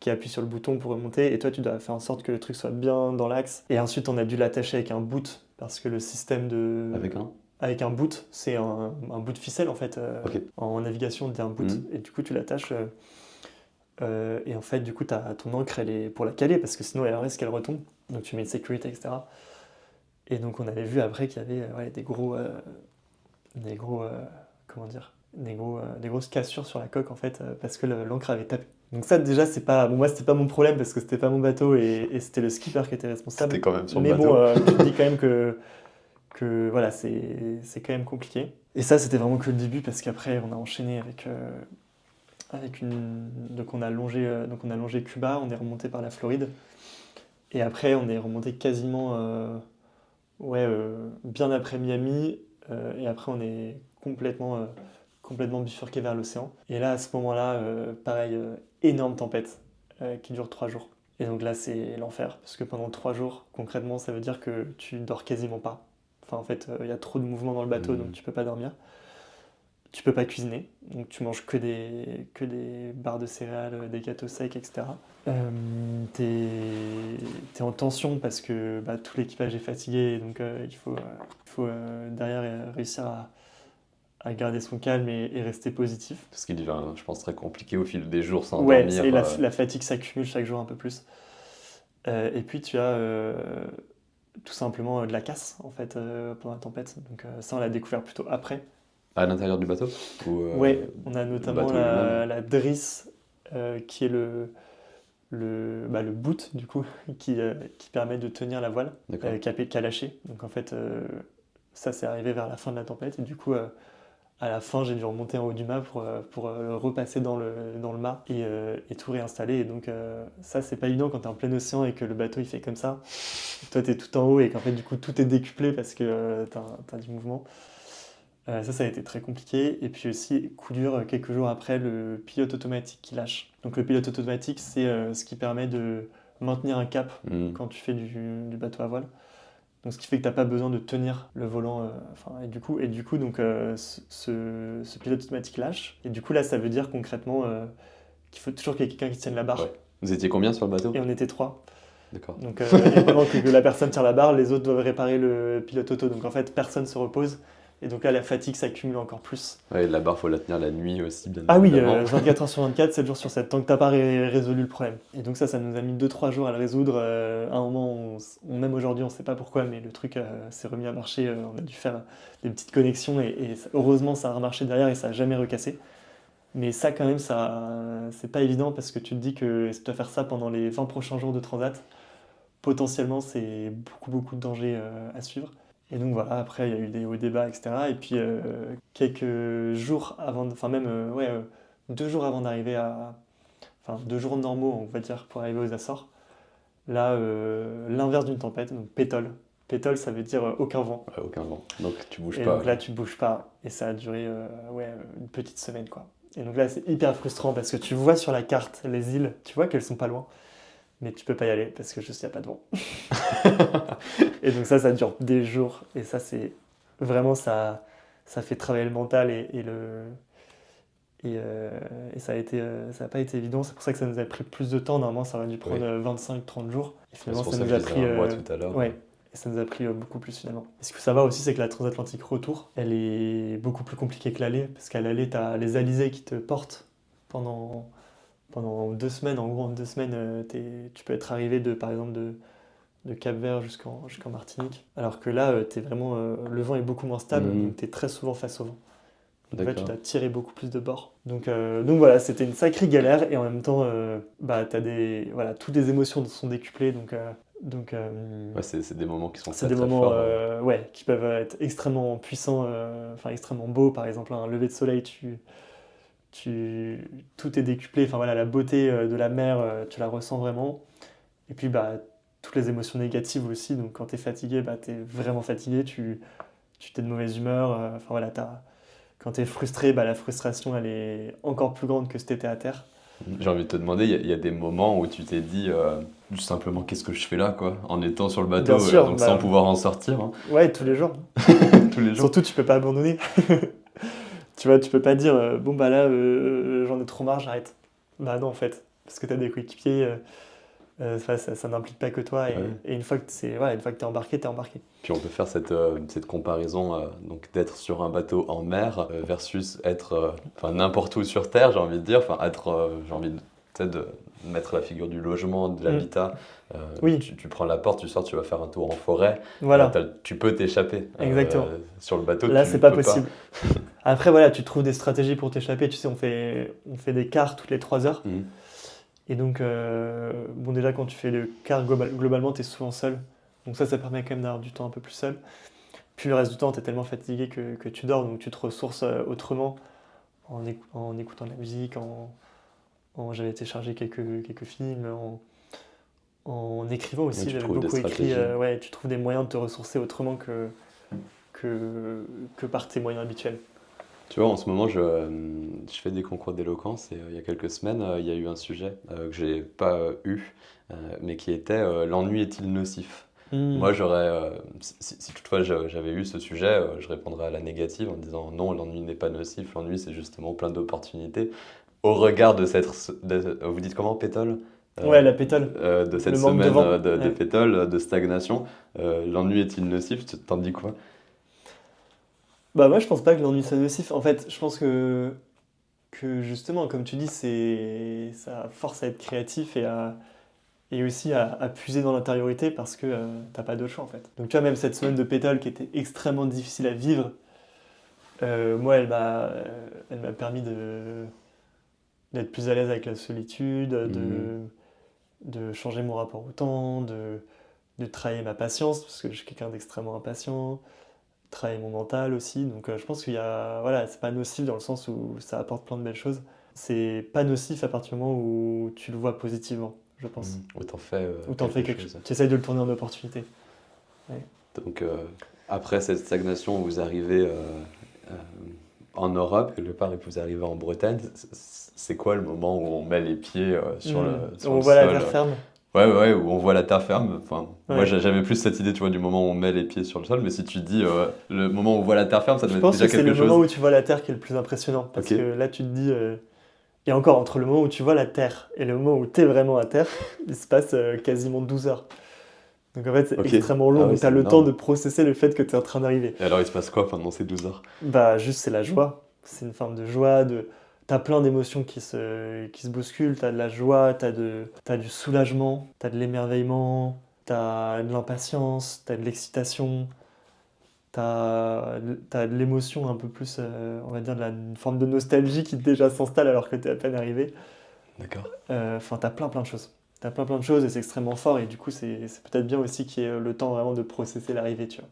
appuie sur le bouton pour remonter, et toi, tu dois faire en sorte que le truc soit bien dans l'axe. Et ensuite, on a dû l'attacher avec un boot, parce que le système de... Avec un? Avec un boot, c'est un bout de ficelle en fait. Ok. En navigation, on dit un boot, et du coup, tu l'attaches. Et en fait, du coup, ton ancre, elle est pour la caler, parce que sinon, il y a un risque qu'elle retombe. Donc, tu mets une sécurité, etc. Et donc, on avait vu après qu'il y avait ouais, des gros, comment dire, des grosses cassures sur la coque en fait, parce que l'ancre avait tapé. Donc ça déjà c'est pas, bon, moi c'était pas mon problème parce que c'était pas mon bateau et c'était le skipper qui était responsable. C'était quand même sur le Mais bon, bateau. tu te dis quand même que voilà, c'est quand même compliqué. Et ça c'était vraiment que le début parce qu'après on a enchaîné avec une, donc on a longé Cuba, on est remonté par la Floride et après on est remonté quasiment bien après Miami, et après on est complètement bifurqué vers l'océan. Et là, à ce moment-là, pareil, énorme tempête qui dure 3 jours. Et donc là, c'est l'enfer, parce que pendant 3 jours, concrètement, ça veut dire que tu dors quasiment pas. Enfin, en fait, il y a trop de mouvements dans le bateau, donc tu peux pas dormir. Tu peux pas cuisiner, donc tu manges que des barres de céréales, des gâteaux secs, etc. T'es en tension parce que bah, tout l'équipage est fatigué, donc il faut derrière réussir à garder son calme et rester positif. Ce qui devient, je pense, très compliqué au fil des jours sans Ouais, dormir. et la fatigue s'accumule chaque jour un peu plus. Et puis tu as tout simplement de la casse en fait pendant la tempête. Donc ça on l'a découvert plutôt après. À l'intérieur du bateau ou, Ouais, on a le notamment bateau lui-même. la drisse qui est le boot du coup qui permet de tenir la voile D'accord. qui a lâché. Donc en fait ça c'est arrivé vers la fin de la tempête et du coup à la fin j'ai dû remonter en haut du mât pour repasser dans le mât et tout réinstaller. Et donc ça c'est pas évident quand t'es en plein océan et que le bateau il fait comme ça. Toi t'es tout en haut et qu'en fait du coup tout est décuplé parce que t'as du mouvement. Ça a été très compliqué. Et puis aussi, coup dur, quelques jours après, le pilote automatique qui lâche. Donc le pilote automatique, c'est ce qui permet de maintenir un cap Hmm. quand tu fais du bateau à voile. Donc ce qui fait que tu n'as pas besoin de tenir le volant. Et du coup donc, ce pilote automatique lâche. Et du coup là, ça veut dire concrètement qu'il faut toujours qu'il y ait quelqu'un qui tienne la barre. Ouais. Vous étiez combien sur le bateau? Et on était 3. D'accord. Donc et pendant que la personne tire la barre, les autres doivent réparer le pilote auto. Donc en fait, personne se repose. Et donc là, la fatigue s'accumule encore plus. Ouais, la barre, faut la tenir la nuit aussi, bien Ah oui, évidemment. 24 heures sur 24, 7 jours sur 7, tant que t'as pas résolu le problème. Et donc ça nous a mis 2-3 jours à le résoudre. À un moment, même aujourd'hui, on sait pas pourquoi, mais le truc s'est remis à marcher. On a dû faire des petites connexions et heureusement, ça a remarché derrière et ça a jamais recassé. Mais ça, quand même, c'est pas évident parce que tu te dis que si tu dois faire ça pendant les 20 prochains jours de transat, potentiellement, c'est beaucoup de dangers à suivre. Et donc voilà, après il y a eu des hauts débats, etc. Et puis quelques jours avant, enfin même 2 jours avant d'arriver enfin 2 jours normaux on va dire pour arriver aux Açores, là l'inverse d'une tempête, donc pétole. Pétole ça veut dire aucun vent. Ouais, aucun vent. Donc tu bouges Et pas. donc là tu bouges pas et ça a duré une petite semaine quoi. Et donc là c'est hyper frustrant parce que tu vois sur la carte les îles, tu vois qu'elles sont pas loin. Mais tu peux pas y aller parce que juste il n'y a pas de vent. Et donc ça dure des jours. Et ça, c'est vraiment ça fait travailler le mental et ça n'a pas été évident. C'est pour ça que ça nous a pris plus de temps. Normalement, ça aurait dû prendre 25-30 jours. Et C'est finalement, pour ça ça nous que a je disais pris. un mois tout à l'heure. Ouais. Et ça nous a pris beaucoup plus finalement. Et ce que ça va aussi, c'est que la transatlantique retour, elle est beaucoup plus compliquée que l'aller. Parce qu'à l'aller, tu as les alizés qui te portent pendant 2 semaines. En gros, en 2 semaines, tu peux être arrivé par exemple de Cap-Vert jusqu'en Martinique. Alors que là, le vent est beaucoup moins stable, donc tu es très souvent face au vent. Donc en fait, tu dois tirer beaucoup plus de bord. Donc voilà, c'était une sacrée galère et en même temps, toutes les émotions sont décuplées. Ouais, c'est des moments qui sont c'est très des très moments forts. qui peuvent être extrêmement puissants, extrêmement beaux. Par exemple, un lever de soleil, tout est décuplé. Enfin voilà, la beauté de la mer, tu la ressens vraiment. Et puis toutes les émotions négatives aussi. Donc quand tu es fatigué, tu es vraiment fatigué, tu es de mauvaise humeur. Enfin voilà, quand tu es frustré, la frustration elle est encore plus grande que si tu étais à terre. J'ai envie de te demander, il y a des moments où tu t'es dit tout simplement qu'est-ce que je fais là quoi, en étant sur le bateau, Bien sûr, donc sans pouvoir en sortir hein, Ouais, tous les jours. tous les jours. Surtout, tu peux pas abandonner. Tu vois, tu peux pas dire bon bah là j'en ai trop marre, j'arrête. Bah non en fait, parce que tu as des coéquipiers. Ça n'implique pas que toi et une fois que t'es embarqué, t'es embarqué. Puis on peut faire cette comparaison donc d'être sur un bateau en mer versus être n'importe où sur terre, j'ai envie de dire, j'ai envie peut-être de mettre la figure du logement, de l'habitat. Oui. Tu prends la porte, tu sors, tu vas faire un tour en forêt. Voilà. Tu peux t'échapper. Exactement. Sur le bateau, là, tu c'est pas peux possible. Après, voilà, tu trouves des stratégies pour t'échapper. Tu sais, on fait des quarts toutes les 3 heures. Mhm. Et donc, déjà, quand tu fais le quart, globalement, tu es souvent seul. Donc ça permet quand même d'avoir du temps un peu plus seul. Puis le reste du temps, tu es tellement fatigué que tu dors, donc tu te ressources autrement en écoutant de la musique, j'avais téléchargé quelques films, en écrivant aussi. Tu J'avais trouves des beaucoup écrit. stratégies. Tu trouves des moyens de te ressourcer autrement que par tes moyens habituels. Tu vois, en ce moment, je fais des concours d'éloquence et il y a quelques semaines, il y a eu un sujet que j'ai pas eu, mais qui était l'ennui est-il nocif? Moi, si toutefois j'avais eu ce sujet, je répondrais à la négative en disant non, l'ennui n'est pas nocif, l'ennui c'est justement plein d'opportunités. Au regard vous dites comment, pétole? Ouais, la pétole. De cette Le manque de semaine vent. de Ouais. pétole, de stagnation, l'ennui est-il nocif? Tu t'en dis quoi? Pétole, de pétole, de stagnation, l'ennui est-il nocif? Tu t'en dis quoi? Pétole, de pétole, de stagnation, l'ennui est-il nocif? Tu t'en dis quoi? Pétole, de pétole, de stagnation, l'ennui est-il nocif? Tu t'en dis quoi? Bah moi je pense pas que l'ennui soit nocif. En fait, je pense que justement, comme tu dis, ça force à être créatif et aussi à puiser dans l'intériorité parce que t'as pas d'autre choix en fait. Donc tu vois, même cette semaine de pétole qui était extrêmement difficile à vivre, moi elle m'a permis d'être plus à l'aise avec la solitude, Mhm. de changer mon rapport au temps, de travailler ma patience parce que je suis quelqu'un d'extrêmement impatient, travailler mon mental aussi. Donc je pense qu'il y a, voilà, c'est pas nocif dans le sens où ça apporte plein de belles choses. C'est pas nocif à partir du moment où tu le vois positivement, je pense. Où t'en fais Ou t'en fais quelque quelque chose. chose. Tu essayes de le tourner en opportunité. Ouais. Donc, après cette stagnation, vous arrivez euh, en Europe, quelque part, et vous arrivez en Bretagne. C'est quoi le moment où on met les pieds sur On le voit la sol? terre ferme. Ouais, ouais, où on voit la terre ferme. Enfin, moi, Ouais. j'avais plus cette idée, tu vois, du moment où on met les pieds sur le sol. Mais si tu dis le moment où on voit la terre ferme, ça Je doit être pense que déjà c'est quelque le moment chose. où tu vois la terre qui est le plus impressionnant. Parce Ok, que là, tu te dis. Et encore, entre le moment où tu vois la terre et le moment où tu es vraiment à terre, il se passe quasiment 12 heures. Donc en fait, c'est ok. extrêmement long. Ah ouais, Donc tu as c'est le temps de énorme. processer le fait que tu es en train d'arriver. Et alors, il se passe quoi pendant ces 12 heures? Bah, juste, c'est la joie. C'est une forme de joie. T'as plein d'émotions qui se bousculent. T'as de la joie, t'as du soulagement, t'as de l'émerveillement, t'as de l'impatience, t'as de l'excitation, t'as de l'émotion un peu plus, on va dire, une forme de nostalgie qui déjà s'installe alors que t'es à peine arrivé. D'accord. Enfin, t'as plein de choses. T'as plein de choses et c'est extrêmement fort. Et du coup, c'est peut-être bien aussi qu'il y ait le temps vraiment de processer l'arrivée, tu vois.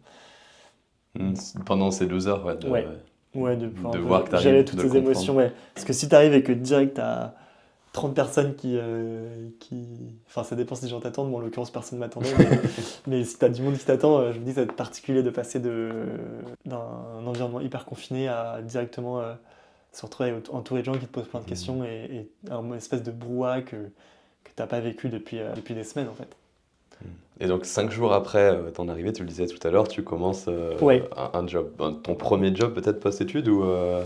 Pendant ces 12 heures, ouais, Ouais. Ouais, de pouvoir de un peu voir que tu gérer arrives, toutes de le ces comprendre. émotions, ouais. Parce que si t'arrives et que direct t'as 30 personnes qui... Enfin, ça dépend si les gens t'attendent, moi en l'occurrence personne m'attendait, mais si t'as du monde qui t'attend, je me dis que ça va être particulier de passer d'un environnement hyper confiné à directement se retrouver entouré de gens qui te posent plein de Mhm. questions et une espèce de brouhaha que t'as pas vécu depuis des semaines en fait. Et donc 5 jours après ton arrivée, tu le disais tout à l'heure, tu commences Ouais, un job. Ton premier job peut-être post-études ou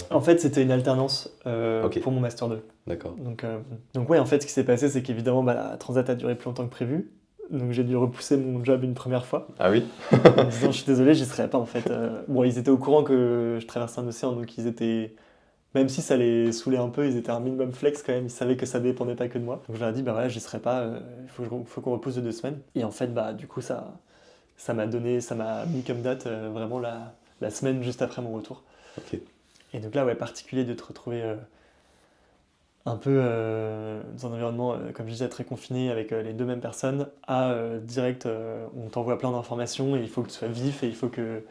en fait c'était une alternance Ok, pour mon Master 2. d'accord. Donc ouais, en fait, ce qui s'est passé, c'est qu'évidemment, bah, la transat a duré plus longtemps que prévu. Donc j'ai dû repousser mon job une première fois, Ah oui? en me disant, je suis désolé, j'y serai pas en fait. Bon, ils étaient au courant que je traversais un océan, donc ils étaient... Même si ça les saoulait un peu, ils étaient un minimum flex quand même, ils savaient que ça dépendait pas que de moi. Donc je leur ai dit, bah voilà, j'y serai pas, faut qu'on repousse de 2 semaines. Et en fait, bah du coup, ça m'a mis comme date vraiment la semaine juste après mon retour. Ok. Et donc là, ouais, particulier de te retrouver un peu dans un environnement, comme je disais, très confiné avec les deux mêmes personnes, à direct, on t'envoie plein d'informations et il faut que tu sois vif et que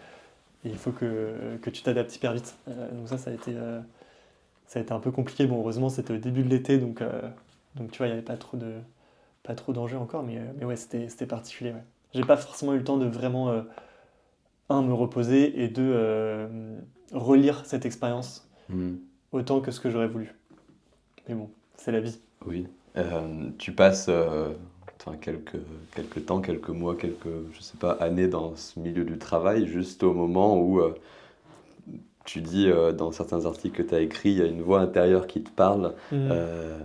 tu t'adaptes hyper vite. Donc ça a été un peu compliqué. Bon, heureusement, c'était au début de l'été, donc tu vois, il n'y avait pas trop d'enjeux encore, mais ouais, c'était particulier. Ouais. J'ai pas forcément eu le temps de vraiment, me reposer et deux, relire cette expérience Hmm. autant que ce que j'aurais voulu. Mais bon, c'est la vie. Oui. Tu passes enfin, quelques temps, quelques mois, je sais pas, années dans ce milieu du travail, juste au moment où tu dis dans certains articles que tu as écrits, il y a une voix intérieure qui te parle. Mm. euh,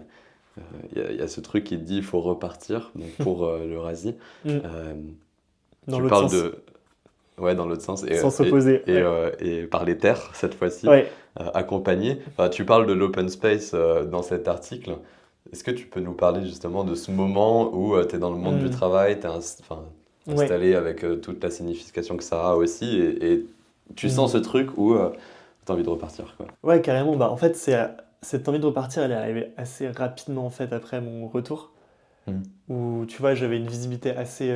il y a ce truc qui te dit il faut repartir, donc pour l'Eurasie. Mm. Euh, Dans tu l'autre parles sens, de, ouais, dans l'autre sens, sans s'opposer. Ouais. et par les terres, cette fois-ci, Ouais. accompagné. Enfin, tu parles de l'open space dans cet article. Est-ce que tu peux nous parler justement de ce moment où tu es dans le monde du Mm. travail, tu es enfin, Ouais. installé avec toute la signification que ça a aussi, et tu sens Mm. ce truc où tu as envie de repartir, quoi. Ouais, carrément. Bah, en fait, cette envie de repartir, elle est arrivée assez rapidement en fait après mon retour. Mm. Où tu vois, j'avais une visibilité assez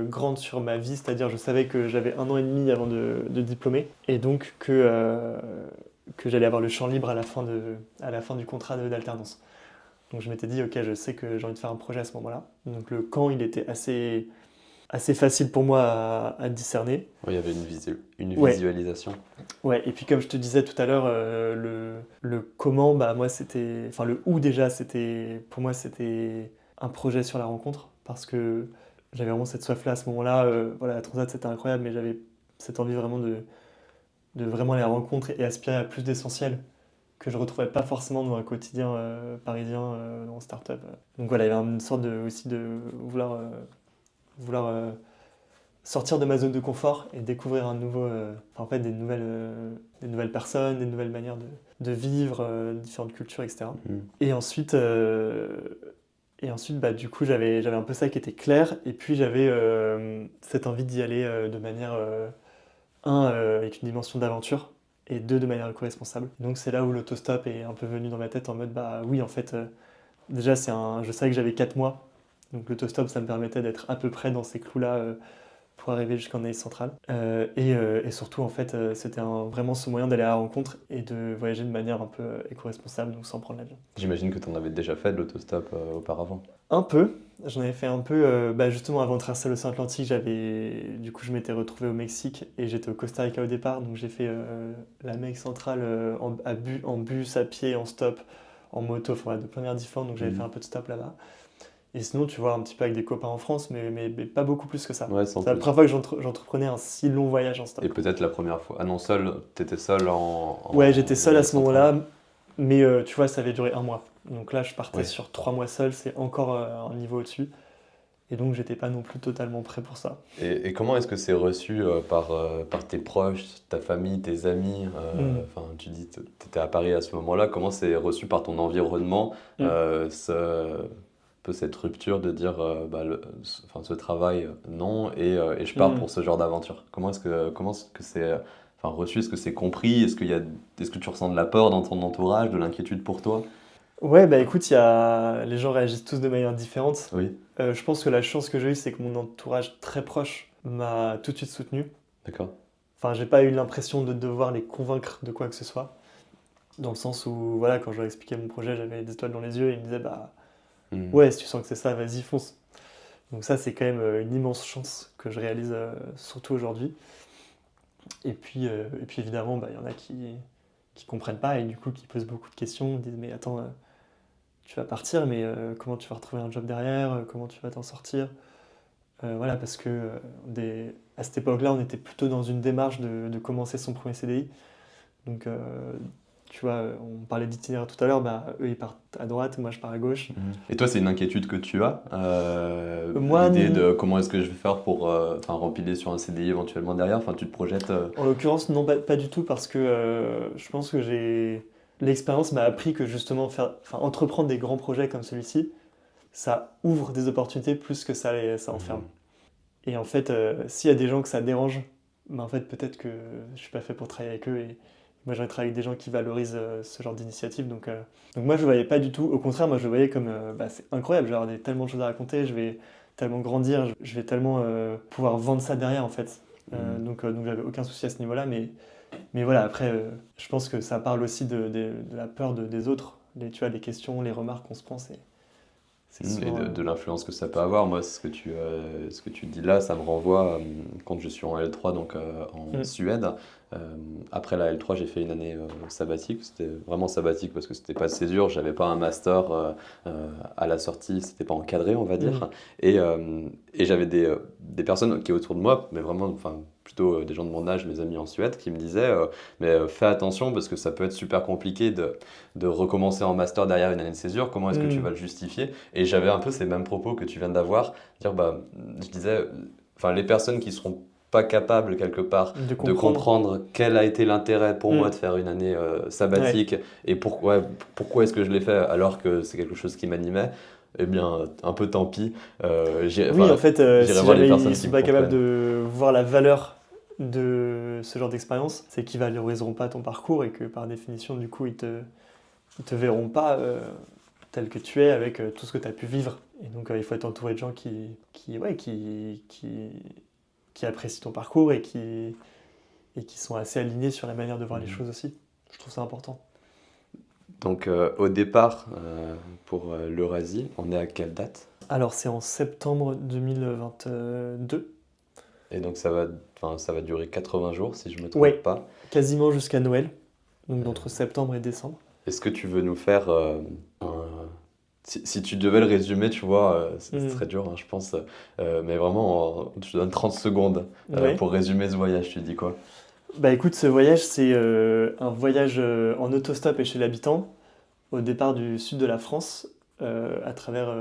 grande sur ma vie, c'est-à-dire je savais que j'avais 1 an et demi avant de diplômer, et donc que j'allais avoir le champ libre à la fin du contrat d'alternance. Donc je m'étais dit, ok, je sais que j'ai envie de faire un projet à ce moment-là. Donc le quand, il était assez facile pour moi à discerner. Ouais, il y avait une Ouais, visualisation. ouais. Et puis comme je te disais tout à l'heure, le comment, bah moi c'était, enfin le où déjà, pour moi c'était un projet sur la rencontre parce que j'avais vraiment cette soif-là à ce moment-là. Voilà, la transat c'était incroyable, mais j'avais cette envie vraiment de vraiment aller à la rencontre et aspirer à plus d'essentiel que je retrouvais pas forcément dans un quotidien parisien en start-up. Donc voilà, il y avait une sorte aussi de vouloir sortir de ma zone de confort et découvrir en fait, des nouvelles personnes, des nouvelles manières de vivre, différentes cultures, etc. Mm. Et ensuite, bah, du coup, j'avais un peu ça qui était clair. Et puis, j'avais cette envie d'y aller de manière, avec une dimension d'aventure, et deux, de manière éco-responsable. Donc, c'est là où l'autostop est un peu venu dans ma tête en mode, bah oui, en fait, déjà, je savais que j'avais 4 mois. Donc, l'autostop, ça me permettait d'être à peu près dans ces clous-là pour arriver jusqu'en Asie centrale. Et surtout, en fait, c'était vraiment ce moyen d'aller à la rencontre et de voyager de manière un peu éco-responsable, donc sans prendre l'avion. J'imagine que tu en avais déjà fait de l'autostop auparavant. Un peu, j'en avais fait un peu, bah, justement avant de traverser l'océan Atlantique, du coup je m'étais retrouvé au Mexique et j'étais au Costa Rica au départ, donc j'ai fait l'Amérique centrale en bus, à pied, en stop, en moto, enfin voilà, de plein d'air différents, donc j'avais fait un peu de stop là-bas. Et sinon, tu vois, un petit peu avec des copains en France, mais pas beaucoup plus que ça. Ouais, sans C'est la plus. première fois que j'entreprenais un si long voyage en stop. Et peut-être la première fois. Ah non, seul, t'étais seul Ouais, j'étais seul à Amérique ce centrale. moment-là, mais tu vois, ça avait duré un mois. Donc là, je partais Ouais. sur 3 mois seul, c'est encore un niveau au-dessus. Et donc, j'étais pas non plus totalement prêt pour ça. Et comment est-ce que c'est reçu par tes proches, ta famille, tes amis Mm. Enfin, tu dis que tu étais à Paris à ce moment-là. Comment c'est reçu par ton environnement Mm. un peu cette rupture de dire bah, enfin, ce travail, non, et je pars Mm. pour ce genre d'aventure? Comment est-ce que c'est reçu? Est-ce que c'est compris? Est-ce que tu ressens de la peur dans ton entourage, de l'inquiétude pour toi? Ouais, bah écoute, les gens réagissent tous de manière différente. Oui, Je pense que la chance que j'ai eue, c'est que mon entourage très proche m'a tout de suite soutenu. d'accord. Enfin, j'ai pas eu l'impression de devoir les convaincre de quoi que ce soit. Dans le sens où, voilà, quand je leur expliquais mon projet, j'avais des étoiles dans les yeux et ils me disaient, bah Hmm. ouais, si tu sens que c'est ça, vas-y, fonce. Donc ça, c'est quand même une immense chance que je réalise, surtout aujourd'hui. Et puis évidemment, bah, il y en a qui comprennent pas et du coup qui posent beaucoup de questions, disent, mais attends, tu vas partir, mais comment tu vas retrouver un job derrière, comment tu vas t'en sortir? Voilà, parce que à cette époque-là, on était plutôt dans une démarche de commencer son premier CDI. Donc, tu vois, on parlait d'itinéraire tout à l'heure, bah, eux ils partent à droite, moi je pars à gauche. Mhm. Et toi, c'est une inquiétude que tu as, Moi, l'idée de comment est-ce que je vais faire pour rempiler sur un CDI éventuellement derrière, enfin tu te projettes. en l'occurrence, non, pas du tout, parce que je pense que l'expérience m'a appris que justement entreprendre des grands projets comme celui-ci, ça ouvre des opportunités plus que ça enferme. Mhm. Et en fait, s'il y a des gens que ça dérange, bah en fait, peut-être que je suis pas fait pour travailler avec eux. Et moi, j'aimerais travailler avec des gens qui valorisent ce genre d'initiative. Donc moi, je ne voyais pas du tout. Au contraire, moi, je le voyais comme bah, c'est incroyable. J'ai tellement de choses à raconter. Je vais tellement grandir. Je vais tellement pouvoir vendre ça derrière, en fait. Mhm. Donc j'avais aucun souci à ce niveau-là. Mais voilà, après, je pense que ça parle aussi de la peur des autres. Tu vois, les questions, les remarques qu'on se prend, c'est Et souvent. de l'influence que ça peut avoir. Moi, ce que tu dis là, ça me renvoie quand je suis en L3, donc en Mm. Suède. Euh, Après la L3, j'ai fait une année sabbatique. C'était vraiment sabbatique parce que c'était pas césure, j'avais pas un master à la sortie, c'était pas encadré, on va Mm. dire. Et j'avais des personnes qui autour de moi, mais vraiment, enfin, plutôt des gens de mon âge, mes amis en Suède, qui me disaient mais fais attention parce que ça peut être super compliqué de recommencer en master derrière une année de césure. Comment est-ce que tu Mm. vas le justifier? Et j'avais un peu ces mêmes propos que tu viens d'avoir, dire bah, je disais, enfin, les personnes qui seront pas capables quelque part De de comprendre. comprendre quel a été l'intérêt pour moi Mm. de faire une année Ouais. sabbatique et pourquoi est-ce que je l'ai fait alors que c'est quelque chose qui m'animait, eh bien, un peu tant pis. Oui, en fait, J'irai si voir les jamais ils personnes qui sont me pas capables comprennent. de voir la valeur de ce genre d'expérience, c'est qu'ils valoriseront pas ton parcours et que par définition, du coup, ils te verront pas tel que tu es avec tout ce que tu as pu vivre. Et donc, il faut être entouré de gens qui apprécient ton parcours et qui sont assez alignés sur la manière de voir les Mhm. choses aussi. Je trouve ça important. Donc, au départ, pour l'Eurasie, on est à quelle date? Alors, c'est en septembre 2022. Et donc, ça va durer 80 jours, si je me trompe Ouais, pas. quasiment jusqu'à Noël, donc Euh, d'entre septembre et décembre. Est-ce que tu veux nous faire si tu devais le résumer, tu vois, c'est Hmm. très dur, hein, je pense, mais vraiment, je te donne 30 secondes Ouais. pour résumer ce voyage, tu dis quoi? Bah écoute, ce voyage, c'est un voyage en autostop et chez l'habitant, au départ du sud de la France, à travers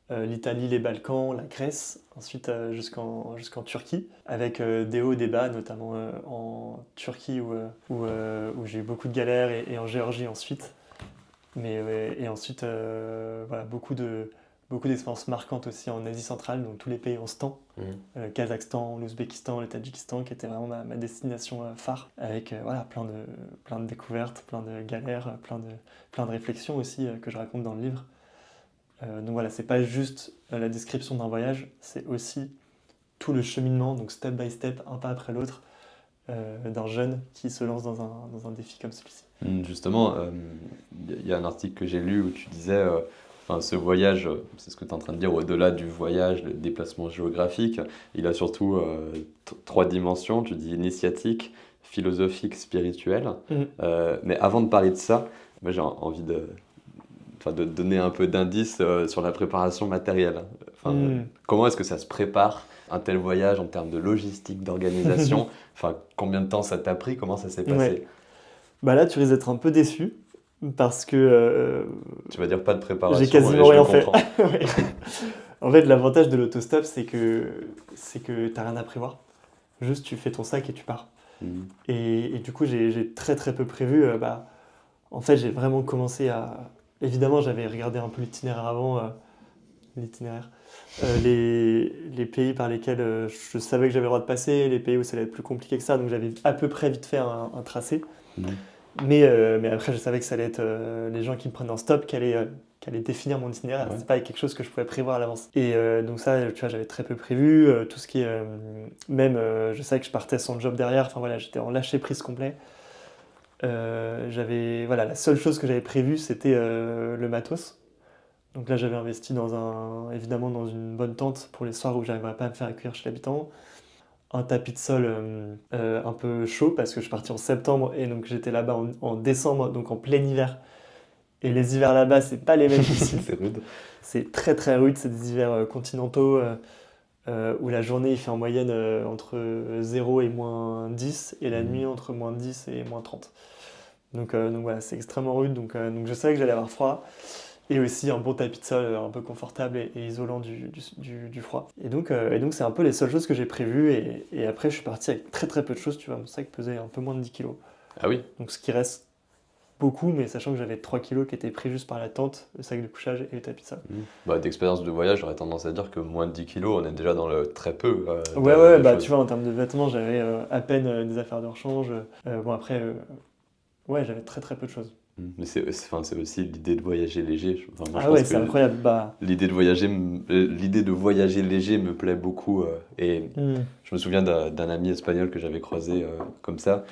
l'Italie, les Balkans, la Grèce, ensuite jusqu'en Turquie, avec des hauts et des bas, notamment en Turquie où j'ai eu beaucoup de galères et en Géorgie ensuite. Et ensuite, voilà, beaucoup d'expériences marquantes aussi en Asie centrale, donc tous les pays en stan, Kazakhstan, l'Ouzbékistan, le Tadjikistan, qui était vraiment ma destination phare, avec voilà, plein de découvertes, plein de galères, plein de réflexions aussi que je raconte dans le livre. Donc voilà, c'est pas juste la description d'un voyage, c'est aussi tout le cheminement, donc step by step, un pas après l'autre, d'un jeune qui se lance dans un défi comme celui-ci. Justement, y a un article que j'ai lu où tu disais, enfin, ce voyage, c'est ce que tu es en train de dire, au-delà du voyage, le déplacement géographique, il a surtout 3 dimensions, tu dis initiatique, philosophique, spirituelle. Mais avant de parler de ça, moi j'ai envie de donner un peu d'indices sur la préparation matérielle. Enfin, comment est-ce que ça se prépare un tel voyage en termes de logistique, d'organisation? Enfin, combien de temps ça t'a pris? Comment ça s'est passé? Ouais. Bah là, tu risques d'être un peu déçu parce que Tu vas dire pas de préparation, j'ai quasiment et je rien le fait. comprends. Ouais. En fait, l'avantage de l'autostop, c'est que t'as rien à prévoir. Juste, tu fais ton sac et tu pars. Et du coup, j'ai très très peu prévu. En fait, j'ai vraiment commencé à... Évidemment, j'avais regardé un peu l'itinéraire avant, les pays par lesquels je savais que j'avais le droit de passer, les pays où ça allait être plus compliqué que ça, donc j'avais à peu près vite fait un tracé. Mais après, je savais que ça allait être les gens qui me prennent en stop qui allaient définir mon itinéraire. Ouais. C'est pas quelque chose que je pouvais prévoir à l'avance. Et donc ça, tu vois, j'avais très peu prévu. Tout ce qui est... je savais que je partais sans job derrière. Enfin voilà, j'étais en lâcher-prise complet. Voilà, la seule chose que j'avais prévue, c'était le matos. Donc là, j'avais investi évidemment dans une bonne tente pour les soirs où j'arriverais pas à me faire accueillir chez l'habitant. Un tapis de sol un peu chaud parce que je suis parti en septembre et donc j'étais là-bas en décembre, donc en plein hiver. Et les hivers là-bas, c'est pas les mêmes qu'ici. C'est rude. C'est très très rude, c'est des hivers continentaux où la journée il fait en moyenne entre 0 et moins 10 et la nuit entre moins 10 et moins 30. Donc voilà, c'est extrêmement rude, donc je savais que j'allais avoir froid. Et aussi un bon tapis de sol un peu confortable et isolant du froid. Et donc c'est un peu les seules choses que j'ai prévues. Et après, je suis parti avec très très peu de choses. Tu vois, mon sac pesait un peu moins de 10 kilos. Ah oui. Donc ce qui reste beaucoup, mais sachant que j'avais 3 kilos qui étaient pris juste par la tente, le sac de couchage et le tapis de sol. D'expérience de voyage, j'aurais tendance à dire que moins de 10 kilos, on est déjà dans le très peu. Ouais, choses. tu vois, en termes de vêtements, j'avais à peine des affaires de rechange. Ouais, j'avais très très peu de choses. Mais c'est aussi l'idée de voyager léger. Enfin, moi, je Ah pense ouais, c'est que incroyable. l'idée de voyager léger me plaît beaucoup. Et je me souviens d'un ami espagnol que j'avais croisé comme ça.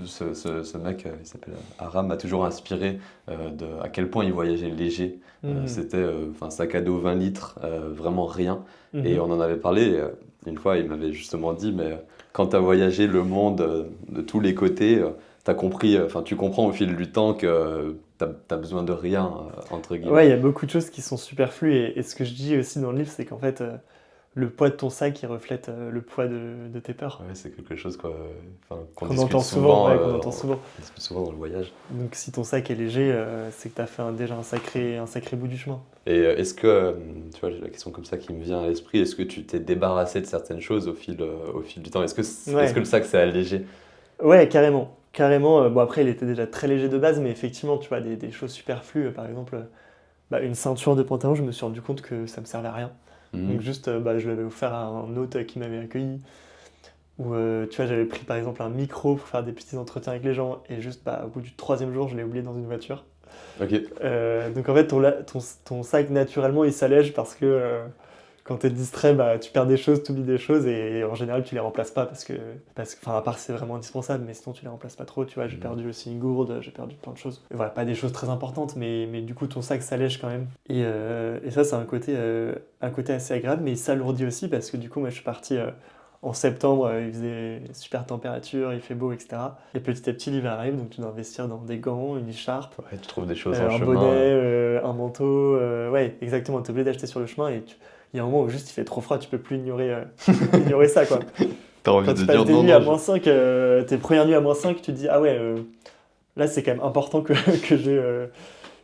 Ce mec, il s'appelle Aram, m'a toujours inspiré à quel point il voyageait léger. C'était un sac à dos 20 litres, vraiment rien. Et on en avait parlé. Une fois, il m'avait justement dit, mais quand tu as voyagé le monde de tous les côtés, tu comprends au fil du temps que t'as besoin de rien, entre guillemets. Ouais, il y a beaucoup de choses qui sont superflues. Et ce que je dis aussi dans le livre, c'est qu'en fait, le poids de ton sac, il reflète le poids de tes peurs. Ouais, c'est quelque chose qu'on Qu'on discute entend souvent. souvent, Qu'on entend souvent. on discute souvent dans le voyage. Donc si ton sac est léger, c'est que tu as fait déjà un sacré bout du chemin. Et est-ce que, tu vois, j'ai la question comme ça qui me vient à l'esprit, est-ce que tu t'es débarrassé de certaines choses au fil du temps? Est-ce que le sac s'est allégé? Ouais, carrément. Carrément. Bon, après, il était déjà très léger de base, mais effectivement, tu vois, des choses superflues. Par exemple, une ceinture de pantalon, je me suis rendu compte que ça me servait à rien. Donc juste, je l'avais offert à un hôte qui m'avait accueilli. Ou tu vois, j'avais pris par exemple un micro pour faire des petits entretiens avec les gens. Et juste, au bout du 3e jour, je l'ai oublié dans une voiture. Ok. Donc en fait, ton sac, naturellement, il s'allège parce que quand tu es distrait, tu perds des choses, tu oublies des choses. Et en général, tu les remplaces pas parce que à part c'est vraiment indispensable, mais sinon tu les remplaces pas trop. Tu vois, j'ai perdu aussi une gourde, j'ai perdu plein de choses. Et voilà, pas des choses très importantes, mais du coup, ton sac s'allège quand même. Et ça, c'est un côté assez agréable, mais il s'alourdit aussi parce que du coup, moi, je suis parti... en septembre, il faisait super température, il fait beau, etc. Et petit à petit, l'hiver arrive, donc tu dois investir dans des gants, une écharpe, Ouais, tu trouves des choses en un chemin. bonnet, un manteau. Ouais, exactement, tu es obligé d'acheter sur le chemin et il y a un moment où juste il fait trop froid, tu peux plus ignorer ça, quoi. T'as envie Quand de tu dire passes des non, nuits à non. moins 5, tes premières nuits à moins 5, tu te dis, ah ouais, là c'est quand même important que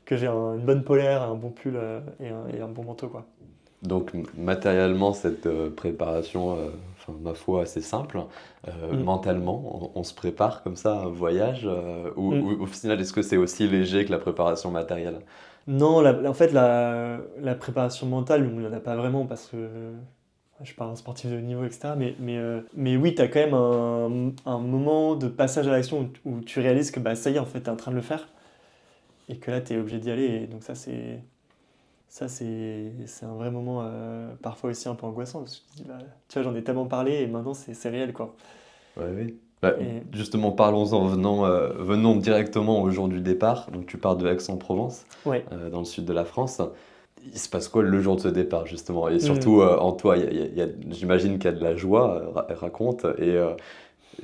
que j'ai une bonne polaire, un bon pull et un bon manteau, quoi. Donc matériellement, cette préparation, ma foi, assez simple. Mm. Mentalement, on se prépare comme ça à un voyage Mm. ou au final, est-ce que c'est aussi léger que la préparation matérielle? Non, en fait, la préparation mentale, il n'y en a pas vraiment parce que je suis pas un sportif de haut niveau, etc. Mais oui, tu as quand même un moment de passage à l'action où tu réalises que bah, ça y est, en fait, tu es en train de le faire et que là, tu es obligé d'y aller. Et donc c'est un vrai moment, parfois aussi un peu angoissant. Parce que tu te dis, bah, tu vois, j'en ai tellement parlé et maintenant, c'est réel, quoi. Ouais, oui. Bah, Et justement, parlons-en, venons directement au jour du départ. Donc tu pars de Aix-en-Provence, ouais. dans le sud de la France. Il se passe quoi le jour de ce départ, justement? Et Hmm. surtout, en toi, j'imagine qu'il y a de la joie, raconte,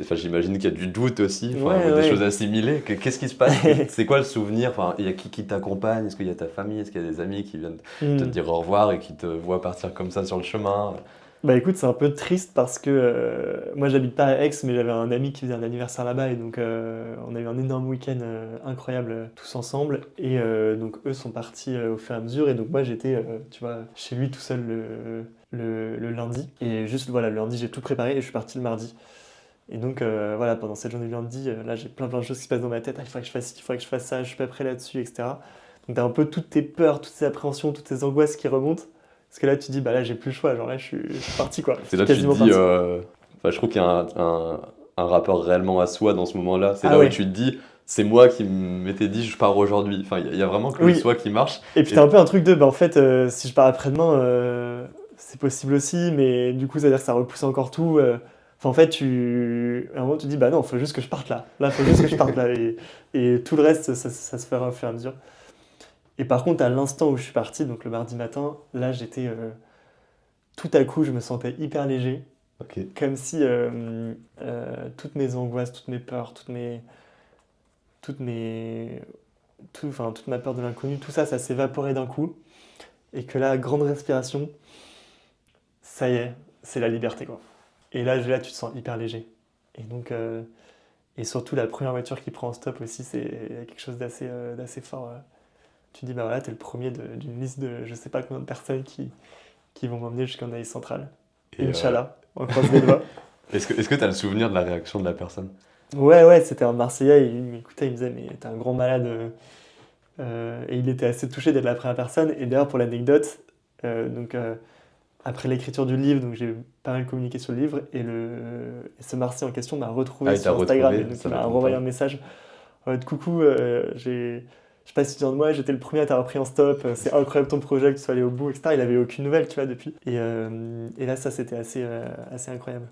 enfin, j'imagine qu'il y a du doute aussi, enfin, Ouais, des choses ouais. assimilées. Qu'est-ce qui se passe? C'est quoi le souvenir? Enfin, il y a qui t'accompagne? Est-ce qu'il y a ta famille? Est-ce qu'il y a des amis qui viennent te Hmm. dire au revoir et qui te voient partir comme ça sur le chemin? Bah écoute, c'est un peu triste parce que moi j'habite pas à Aix, mais j'avais un ami qui faisait un anniversaire là-bas et donc on a eu un énorme week-end incroyable tous ensemble et donc eux sont partis au fur et à mesure et donc moi j'étais tu vois chez lui tout seul le lundi et juste voilà le lundi j'ai tout préparé et je suis parti le mardi et donc voilà pendant cette journée du lundi là j'ai plein de choses qui se passent dans ma tête. Ah, il faudrait que je fasse ci, il faudrait que je fasse ça, je suis pas prêt là-dessus, etc. Donc t'as un peu toutes tes peurs, toutes tes appréhensions, toutes tes angoisses qui remontent. Parce que là, tu dis, bah là, j'ai plus le choix. Genre là, je suis parti, quoi. Je C'est suis là que tu te quasiment dis, parti. enfin, je trouve qu'il y a un rapport réellement à soi dans ce moment-là. C'est Ah là où ouais, tu te dis, c'est moi qui m'étais dit, je pars aujourd'hui. Enfin, il y a vraiment que le oui. soi qui marche. Et puis t'as Et un peu un truc de, bah en fait, si je pars après-demain, c'est possible aussi, mais du coup, ça veut dire que ça repousse encore tout. Enfin, en fait, à un moment, tu te dis, bah non, faut juste que je parte là. Là, faut juste que je parte là. Et tout le reste, ça se fera au fur et à mesure. Et par contre, à l'instant où je suis parti, donc le mardi matin, là, j'étais. Tout à coup, je me sentais hyper léger. ok. Comme si toutes mes angoisses, toutes mes peurs, toutes mes, enfin, toute ma peur de l'inconnu, tout ça, ça s'évaporait d'un coup. Et que là, grande respiration, ça y est, c'est la liberté, quoi. Et là, tu te sens hyper léger. Et donc, et surtout, la première voiture qui prend en stop aussi, c'est quelque chose d'assez fort. Tu te dis, bah voilà, t'es le premier d'une liste de je sais pas combien de personnes qui vont m'emmener jusqu'en Aïe Centrale. Et Inch'Allah, on croise les doigts. est-ce que tu as le souvenir de la réaction de la personne? Ouais, ouais, c'était un Marseillais, il m'écoutait, il me disait, mais t'es un grand malade. Et il était assez touché d'être la première personne. Et d'ailleurs, pour l'anecdote, donc après l'écriture du livre, donc j'ai pas mal communiqué sur le livre, et ce Marseillais en question m'a Ah, retrouvé il t'a sur Instagram, et retrouvé, donc ça il m'a m'étonne renvoyé un pas. message en mode coucou, je sais pas si tu te souviens de moi, j'étais le premier à t'avoir pris en stop, c'est incroyable ton projet, que tu sois allé au bout, etc. Il avait aucune nouvelle, tu vois, depuis. Et là, ça, c'était assez incroyable.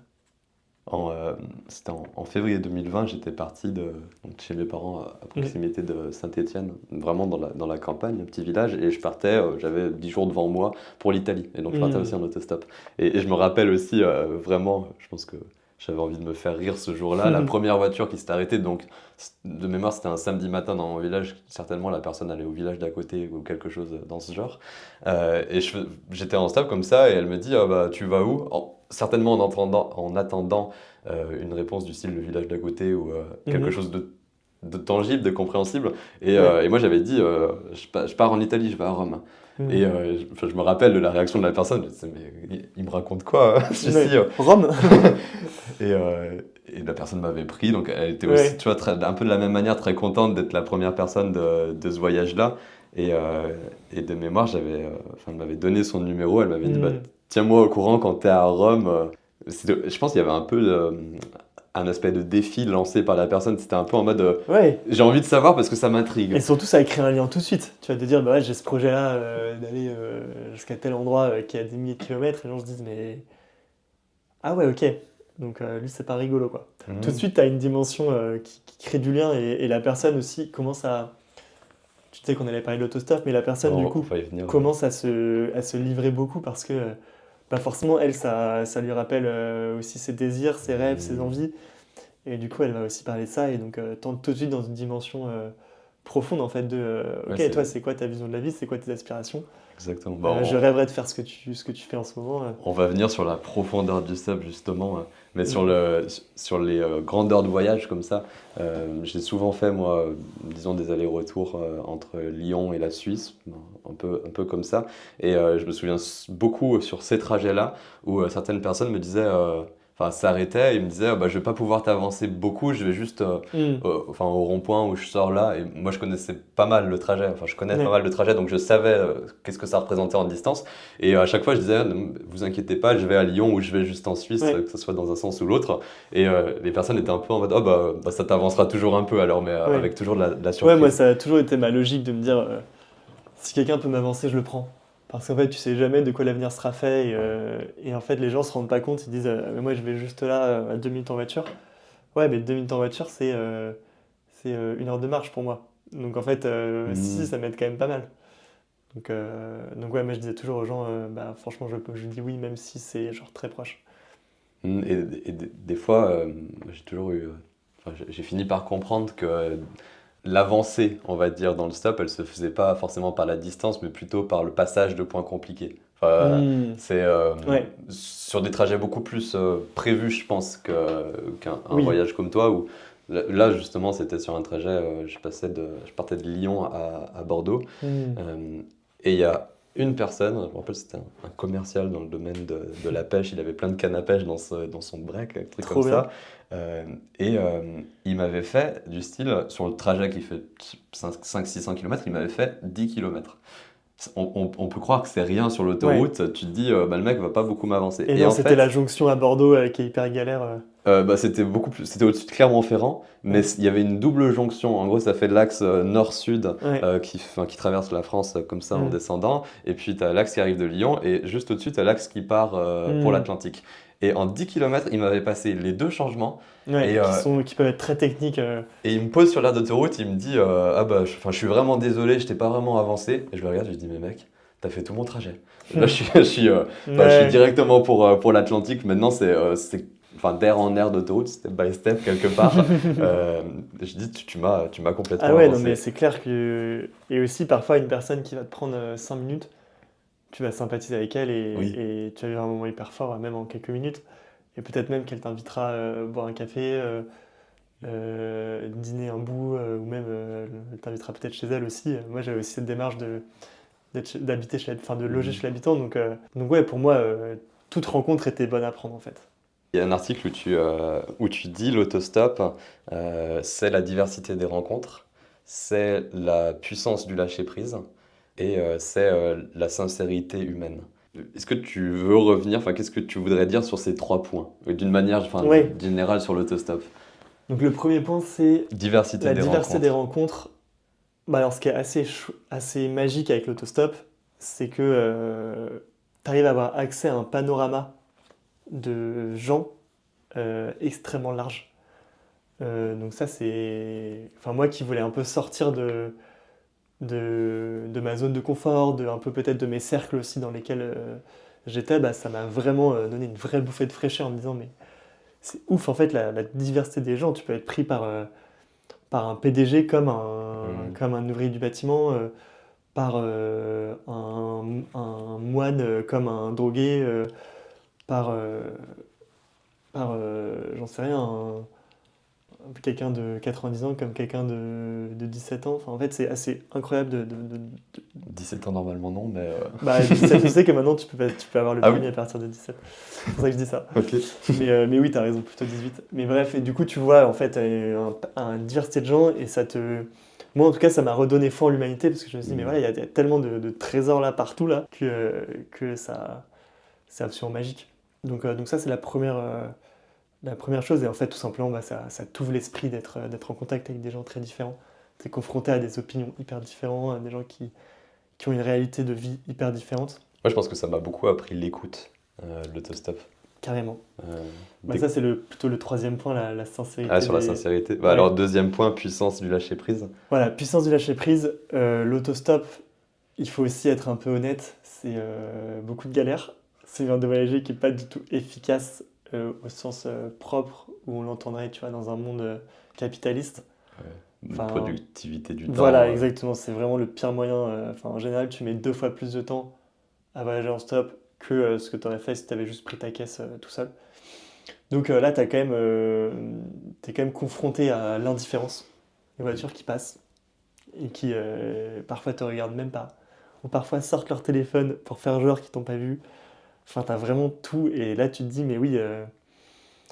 En, euh, C'était en février 2020, j'étais parti donc chez mes parents à Mm. proximité de Saint-Étienne, vraiment dans la campagne, un petit village, et je partais, j'avais 10 jours devant moi pour l'Italie, et donc je partais aussi Mm. en autostop. Et je me rappelle aussi, vraiment, je pense que j'avais envie de me faire rire ce jour-là, la première voiture qui s'est arrêtée, donc de mémoire c'était un samedi matin dans mon village, certainement la personne allait au village d'à côté ou quelque chose dans ce genre. Et j'étais en stop comme ça, et elle me dit, ah bah tu vas où? Certainement en attendant une réponse du style le village d'à côté ou quelque Mhm. chose de tangible, de compréhensible. Ouais. Et moi j'avais dit je pars en Italie, je vais à Rome. Et Mhm. enfin, je me rappelle de la réaction de la personne, je disais mais il me raconte quoi si, Ouais. si, Rome? et la personne m'avait pris, donc elle était aussi, Ouais. tu vois, un peu de la même manière, très contente d'être la première personne de ce voyage-là. Et de mémoire, enfin, elle m'avait donné son numéro, elle m'avait dit bah, Mm. tiens-moi au courant quand t'es à Rome. Je pense qu'il y avait un peu un aspect de défi lancé par la personne. C'était un peu en mode Ouais. j'ai envie de savoir parce que ça Et m'intrigue. surtout, ça a créé un lien tout de suite. Tu vas te dire, bah ouais, j'ai ce projet-là d'aller jusqu'à tel endroit qui est à des milliers de kilomètres, et les gens se disent, mais ah ouais, ok. Donc lui, c'est pas rigolo, quoi. Tout de Mhm. suite, tu as une dimension qui crée du lien, et la personne aussi commence à. Tu sais qu'on allait parler de l'autostop, mais la personne, du On coup, va y venir. commence à se livrer beaucoup parce que bah forcément, elle, ça lui rappelle aussi ses désirs, ses rêves, ses Mhm. envies. Et du coup, elle va aussi parler de ça, et donc tente tout de suite dans une dimension profonde en fait ok, Ouais, toi c'est quoi ta vision de la vie, c'est quoi tes aspirations? exactement. Bon, Je rêverais de faire ce que tu fais en ce moment. on va venir sur la profondeur du sub justement, mais sur Mm. sur les grandeurs de voyage comme ça, j'ai souvent fait moi, disons des allers-retours entre Lyon et la Suisse, bon, un peu comme ça, et je me souviens beaucoup sur ces trajets-là où certaines personnes me disaient, enfin s'arrêtaient et me disaient, bah, je vais pas pouvoir t'avancer beaucoup, je vais juste, Mm. enfin au rond-point où je sors là, et moi je connaissais pas mal le trajet, enfin je connais pas Ouais. mal le trajet, donc je savais qu'est-ce que ça représentait en distance. Et à chaque fois, je disais, ne vous inquiétez pas, je vais à Lyon ou je vais juste en Suisse, Ouais. que ce soit dans un sens ou l'autre. Et les personnes étaient un peu en mode, oh bah, ça t'avancera toujours un peu alors, mais Ouais. avec toujours de la Ouais, moi surprise. ça a toujours été ma logique de me dire si quelqu'un peut m'avancer, je le prends. Parce qu'en fait, tu sais jamais de quoi l'avenir sera fait et en fait, les gens se rendent pas compte, ils disent mais moi je vais juste là à 2 minutes en voiture. Ouais, mais 2 minutes en voiture, c'est 1 heure de marche pour moi. Donc en fait, si, Mm. ça m'aide quand même pas mal. Donc ouais, moi je disais toujours aux gens, bah franchement, je dis oui, même si c'est genre très proche. Mm. Et des fois, j'ai toujours eu. Enfin, j'ai fini par comprendre que l'avancée, on va dire, dans le stop, elle se faisait pas forcément par la distance, mais plutôt par le passage de points compliqués. Enfin, Hmm. c'est Ouais, sur des trajets beaucoup plus prévus, je pense, qu'un un oui. voyage comme toi, où là, justement, c'était sur un trajet, je partais de Lyon à Bordeaux, Hmm. euh, et il y a une personne, je me rappelle, c'était un commercial dans le domaine de la pêche, il avait plein de cannes à pêche dans son break, un truc comme Trop bien. ça. Euh, il m'avait fait du style, sur le trajet qui fait 500-600 km, il m'avait fait 10 km. On peut croire que c'est rien sur Ouais. l'autoroute, tu te dis, bah, le mec va pas beaucoup m'avancer. Et Et non, en c'était la fait, jonction à Bordeaux qui est hyper galère. bah, c'était beaucoup plus, c'était au-dessus de Clermont-Ferrand, mais Ouais. il y avait une double jonction. En gros, ça fait l'axe nord-sud Ouais. qui traverse la France comme ça en Hmm. descendant. Et puis, tu as l'axe qui arrive de Lyon, et juste au-dessus, tu as l'axe qui part pour Hmm. l'Atlantique. Et en 10 km, il m'avait passé les deux changements. Ouais, Et, qui peuvent être très techniques. et il me pose sur l'aire d'autoroute, il me dit ah bah, je suis vraiment désolé, je t'ai pas vraiment avancé. Et je le regarde, je lui dis mais mec, t'as fait tout mon trajet. Là, je suis Ouais. directement pour l'Atlantique. Maintenant, c'est enfin, d'air en air d'autoroute, step by step, quelque part. Je dis tu m'as Ah complètement ouais, non, mais avancé. c'est clair que. Et aussi, parfois, une personne qui va te prendre 5 minutes, tu vas sympathiser avec elle Oui. et tu vas vivre un moment hyper fort, même en quelques minutes. Et peut-être même qu'elle t'invitera boire un café, dîner un bout, ou même elle t'invitera peut-être chez elle aussi. Moi, j'avais aussi cette démarche d'habiter enfin, de loger Mhm. chez l'habitant. Donc ouais, pour moi, toute rencontre était bonne à prendre en fait. Il y a un article où tu dis l'autostop, c'est la diversité des rencontres, c'est la puissance du lâcher-prise et c'est la sincérité humaine. Est-ce que tu veux revenir, enfin, qu'est-ce que tu voudrais dire sur ces trois points, d'une manière enfin, Ouais, générale sur l'autostop? donc le premier point, c'est Diversité la des diversité des rencontres. rencontres. Bah alors, ce qui est assez magique avec l'autostop, c'est que tu arrives à avoir accès à un panorama de gens extrêmement large. Donc ça, c'est... Enfin, moi qui voulais un peu sortir de ma zone de confort, un peu peut-être de mes cercles aussi dans lesquels j'étais, bah, ça m'a vraiment donné une vraie bouffée de fraîcheur en me disant, mais c'est ouf en fait la diversité des gens. Tu peux être pris par un PDG Hmm. comme un ouvrier du bâtiment, par un moine comme un drogué, par, euh, j'en sais rien, quelqu'un de 90 ans comme quelqu'un de 17 ans. Enfin, en fait, c'est assez incroyable 17 ans normalement non, mais... Bah, 17, tu sais que maintenant tu peux avoir le Ah oui? permis à partir de 17. C'est pour ça que je dis ça. Ok. Mais oui, t'as raison, plutôt 18. Mais bref, et du coup, tu vois en fait une diversité de gens et ça te. Moi, en tout cas, ça m'a redonné foi en l'humanité parce que je me suis dit, mais Hmm. voilà, il y a tellement de trésors là partout là que c'est absolument magique. Donc ça, c'est la première chose. Et en fait, tout simplement, bah, ça t'ouvre l'esprit d'être en contact avec des gens très différents. T'es confronté à des opinions hyper différentes, à des gens qui ont une réalité de vie hyper différente, Moi, je pense que ça m'a beaucoup appris l'écoute, l'autostop. carrément. Euh, Bah, des- ça, c'est plutôt le troisième point, la Ah, sincérité sur la des. sincérité. Bah, Ouais. alors, deuxième point, puissance du lâcher-prise. Voilà, puissance du lâcher prise, l'autostop, il faut aussi être un peu honnête, c'est beaucoup de galères. C'est une manière de voyager qui n'est pas du tout efficace au sens propre où on l'entendrait, tu vois, dans un monde capitaliste. Enfin, productivité du temps. voilà, exactement, c'est vraiment le pire moyen. Enfin, en général, tu mets 2 fois plus de temps à voyager en stop que ce que tu aurais fait si tu avais juste pris ta caisse tout seul. Donc là, t'es quand même confronté à l'indifférence. Les voitures qui passent et qui parfois te regardent même pas, ou parfois sortent leur téléphone pour faire genre qu'ils t'ont pas vu. Enfin, t'as vraiment tout, et là tu te dis, mais oui,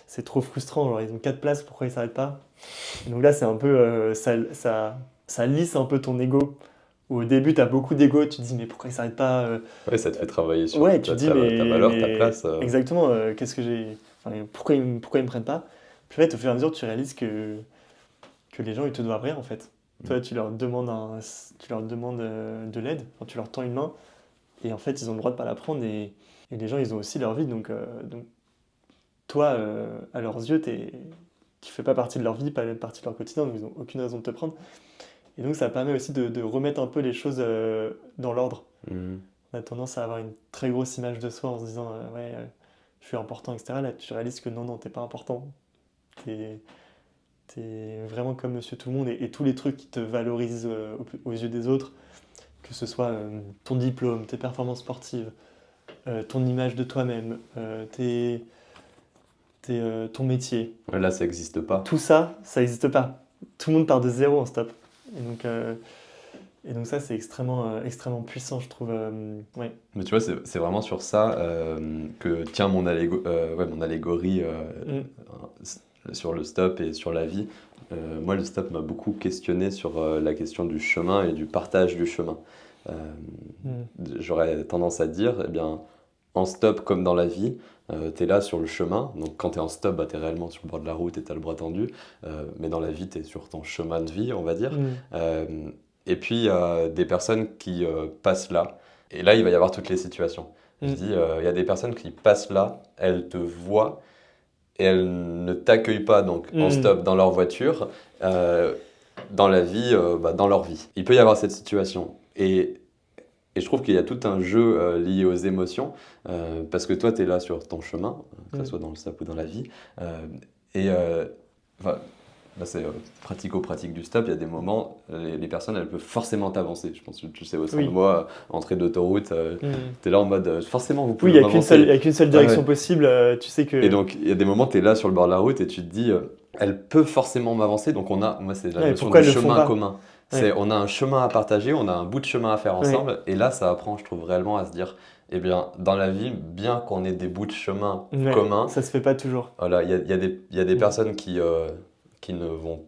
c'est trop frustrant, genre ils ont 4 places, pourquoi ils s'arrêtent pas? Et donc là, c'est un peu, ça lisse un peu ton ego. Où au début, t'as beaucoup d'ego, tu te dis, mais pourquoi ils s'arrêtent pas? Ouais, ça te fait travailler sur Ouais, tu te dis, ta valeur, ta place. exactement, qu'est-ce que j'ai. Enfin, pourquoi ils me prennent pas? Puis en fait, au fur et à mesure, tu réalises que les gens, ils te doivent rien en fait. Toi, tu leur demandes de l'aide, enfin, tu leur tends une main, et en fait, ils ont le droit de pas la prendre, et les gens, ils ont aussi leur vie, donc toi, à leurs yeux, tu fais pas partie de leur vie, pas partie de leur quotidien, donc ils ont aucune raison de te prendre. Et donc, ça permet aussi de remettre un peu les choses dans l'ordre. Mhm. On a tendance à avoir une très grosse image de soi en se disant, ouais, je suis important, etc. Là, tu réalises que non, non, t'es pas important. T'es, t'es vraiment comme monsieur tout le monde, et tous les trucs qui te valorisent aux yeux des autres, que ce soit ton diplôme, tes performances sportives, ton image de toi-même, ton métier. Ouais, là, ça n'existe pas. Tout ça, ça n'existe pas. Tout le monde part de zéro en stop. Et donc ça, c'est extrêmement puissant, je trouve. Ouais. Mais tu vois, c'est vraiment sur ça que tient mon allégorie Mm, sur le stop et sur la vie. Moi, le stop m'a beaucoup questionné sur la question du chemin et du partage du chemin. Euh, mm, J'aurais tendance à dire, eh bien, en stop comme dans la vie, tu es là sur le chemin. Donc quand tu es en stop, bah, tu es réellement sur le bord de la route et tu as le bras tendu. Mais dans la vie, tu es sur ton chemin de vie, on va dire. mm, Euh, et puis, il y a des personnes qui passent là. Et là, il va y avoir toutes les situations. Je mm, dis, il y a des personnes qui passent là, elles te voient et elles ne t'accueillent pas donc en mm, stop dans leur voiture, euh, dans la vie, bah, dans leur vie. Il peut y avoir cette situation. Et je trouve qu'il y a tout un jeu lié aux émotions, parce que toi, tu es là sur ton chemin, que ce mm. soit dans le stop ou dans la vie. euh, et enfin, là, c'est pratico-pratique du stop. Il y a des moments, les personnes, elles peuvent forcément t'avancer. Je pense que tu sais au sein de Oui. moi, entrée d'autoroute, Mm. tu es là en mode, forcément, vous Oui, pouvez m'avancer. il y a qu'une seule Ouais, ouais. direction possible. Tu sais Et que. donc, il y a des moments, tu es là sur le bord de la route et tu te dis, elles peuvent forcément m'avancer. Donc, moi, c'est la Ouais, notion pourquoi du elles le font chemin pas? commun. Ouais, On a un chemin à partager, on a un bout de chemin à faire ouais, ensemble. Et là, ça apprend, je trouve, réellement à se dire, eh bien, dans la vie, bien qu'on ait des bouts de chemin ouais. communs, Ça se fait pas toujours. voilà, il y a des Mm, personnes qui ne vont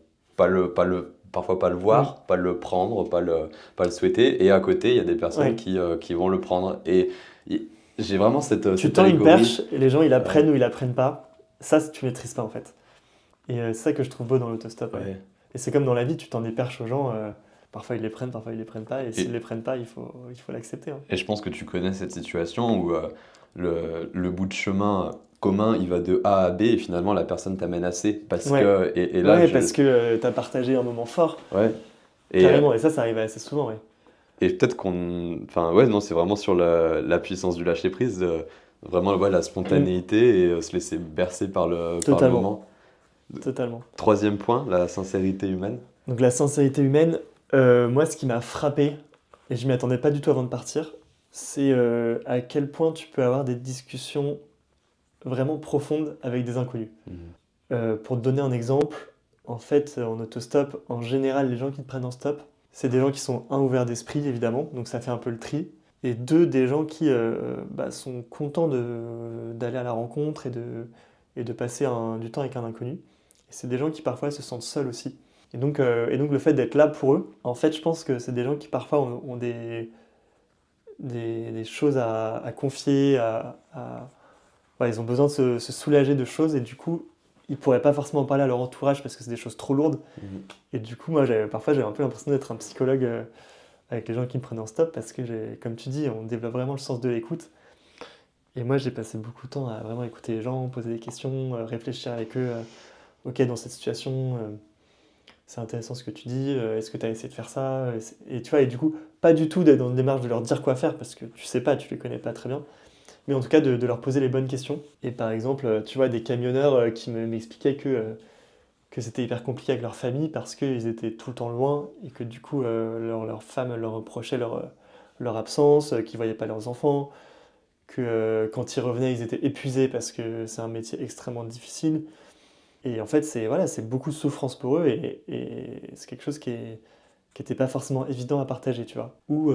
parfois pas le mm. voir, pas le prendre, pas le souhaiter. Et à côté, il y a des personnes Ouais. qui vont le prendre. Et j'ai vraiment Tu cette tends une allégorie. perche et les gens ils la Ouais, prennent ou ils la prennent pas. Ça, tu maîtrises pas en fait. Et c'est ça que je trouve beau dans l'autostop. Ouais. ouais. Et c'est comme dans la vie, tu tends des perches aux gens. Parfois ils les prennent, parfois ils les prennent pas. Et s'ils Et, les prennent pas, il faut l'accepter, hein. Et je pense que tu connais cette situation où le bout de chemin commun, il va de A à B et finalement la personne t'amène à C. Parce Ouais. que, et là, Ouais, parce que tu as partagé un moment fort. ouais. Et, Carrément. Et ça arrive assez souvent, ouais. et peut-être qu'on. Enfin, ouais, non, c'est vraiment sur la puissance du lâcher prise, vraiment ouais, la Mm. spontanéité et se laisser bercer par le Totalement. moment. Totalement. Troisième point, la sincérité humaine. Donc la sincérité humaine, moi ce qui m'a frappé, et je m'y attendais pas du tout avant de partir, c'est à quel point tu peux avoir des discussions vraiment profondes avec des inconnus. Mhm. Pour te donner un exemple, en fait en autostop, en général les gens qui te prennent en stop, c'est des gens qui sont ouverts d'esprit évidemment, donc ça fait un peu le tri, et des gens qui sont contents d'aller à la rencontre et de passer du temps avec un inconnu. Et c'est des gens qui parfois se sentent seuls aussi. Et donc le fait d'être là pour eux, en fait, je pense que c'est des gens qui parfois ont des choses à confier, ouais, ils ont besoin de se soulager de choses, et du coup, ils pourraient pas forcément en parler à leur entourage parce que c'est des choses trop lourdes. Mhm. Et du coup, moi, parfois, j'ai un peu l'impression d'être un psychologue avec les gens qui me prennent en stop, parce que, comme tu dis, on développe vraiment le sens de l'écoute. Et moi, j'ai passé beaucoup de temps à vraiment écouter les gens, poser des questions, réfléchir avec eux. Ok, dans cette situation, c'est intéressant ce que tu dis, est-ce que tu as essayé de faire ça? Et tu vois, et du coup, pas du tout d'être dans une démarche de leur dire quoi faire, parce que tu sais pas, tu les connais pas très bien, mais en tout cas de leur poser les bonnes questions. Et par exemple, tu vois, des camionneurs qui m'expliquaient que que c'était hyper compliqué avec leur famille parce qu'ils étaient tout le temps loin et que du coup leur femme leur reprochait leur absence, qu'ils voyaient pas leurs enfants, que quand ils revenaient ils étaient épuisés parce que c'est un métier extrêmement difficile. Et en fait c'est beaucoup de souffrance pour eux et c'est quelque chose qui était pas forcément évident à partager, tu vois. Ou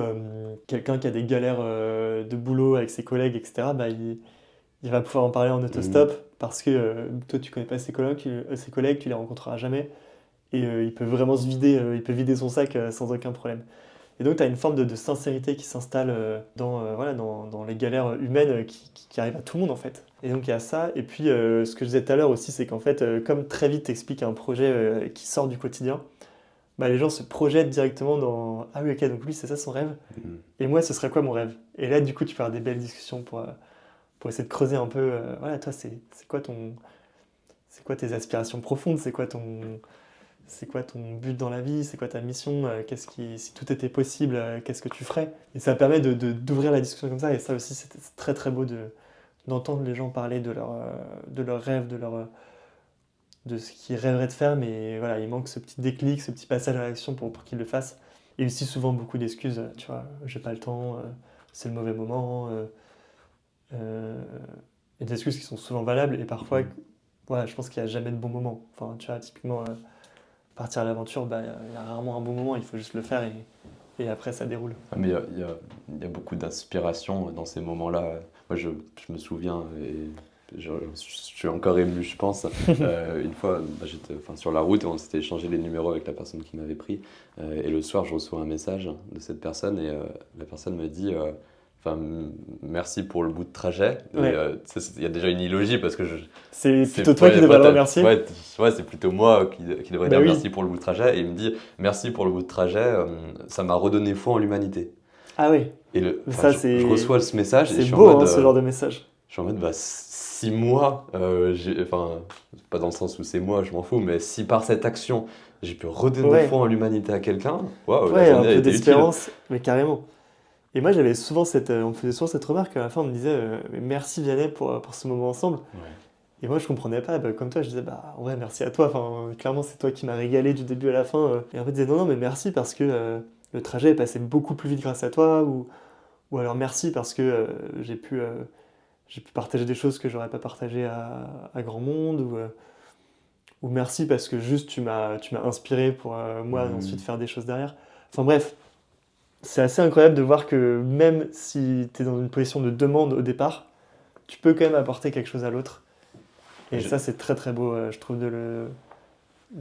quelqu'un qui a des galères de boulot avec ses collègues, etc., bah, il va pouvoir en parler en Mhm. autostop parce que toi tu connais pas ses collègues, tu les rencontreras jamais et il peut vraiment il peut vider son sac sans aucun problème. Et donc tu as une forme de sincérité qui s'installe voilà, dans les galères humaines qui arrivent à tout le monde en fait. Et donc il y a ça, et puis ce que je disais tout à l'heure aussi, c'est qu'en fait, comme très vite t'expliques un projet qui sort du quotidien, bah, les gens se projettent directement dans ah oui, ok, donc lui c'est ça son rêve, Mhm. et moi ce serait quoi mon rêve? Et là du coup tu peux avoir des belles discussions pour essayer de creuser un peu, voilà, toi c'est quoi c'est quoi tes aspirations profondes, c'est quoi ton but dans la vie, c'est quoi ta mission, si tout était possible, qu'est-ce que tu ferais? Et ça permet d'ouvrir la discussion comme ça, et ça aussi c'est très très beau d'entendre les gens parler de leurs rêves, de ce qu'ils rêveraient de faire, mais voilà, il manque ce petit déclic, ce petit passage à l'action pour qu'ils le fassent. Et aussi souvent beaucoup d'excuses, tu vois, j'ai pas le temps, c'est le mauvais moment, euh, et des excuses qui sont souvent valables, et parfois, Mhm. voilà, je pense qu'il n'y a jamais de bon moment. Enfin, tu vois, typiquement, partir à l'aventure, bah, y a rarement un bon moment, il faut juste le faire, et après ça déroule. Ah, mais il y a beaucoup d'inspiration dans ces moments-là. Moi, je me souviens, et je suis encore ému, je pense. Une fois, bah, j'étais enfin, sur la route et on s'était échangé les numéros avec la personne qui m'avait pris. Et le soir, je reçois un message de cette personne et la personne me dit enfin, merci pour le bout de trajet. Et, Ouais, il y a déjà une illogie parce que c'est c'est plutôt toi qui devrais le remercier. ouais, c'est plutôt moi qui devrais Bah dire oui, merci pour le bout de trajet. Et il me dit merci pour le bout de trajet, ça m'a redonné foi en l'humanité. ah oui, Et mais enfin, ça je reçois ce message et c'est beau, hein, ce genre de message. je suis en mode bah, si moi, enfin, pas dans le sens où c'est moi, je m'en fous, mais si par cette action, j'ai pu redonner foi Ouais, en l'humanité à quelqu'un, waouh, la ouais, un journée a peu été utile. d'espérance, mais carrément. Et moi, on me faisait souvent cette remarque, à la fin, on me disait mais merci Vianney pour ce moment ensemble. Ouais. Et moi, je comprenais pas, bah, comme toi, je disais bah ouais, merci à toi, enfin, clairement, c'est toi qui m'as régalé du début à la fin. Et en fait, ils disaient non, non, mais merci parce que le trajet est passé beaucoup plus vite grâce à toi, ou alors merci parce que j'ai pu partager des choses que j'aurais pas partagées à grand monde, ou merci parce que juste tu m'as inspiré pour moi ensuite Hmm. faire des choses derrière. Enfin bref, c'est assez incroyable de voir que même si tu es dans une position de demande au départ, tu peux quand même apporter quelque chose à l'autre. Et Je- ça, c'est très très beau, je trouve, de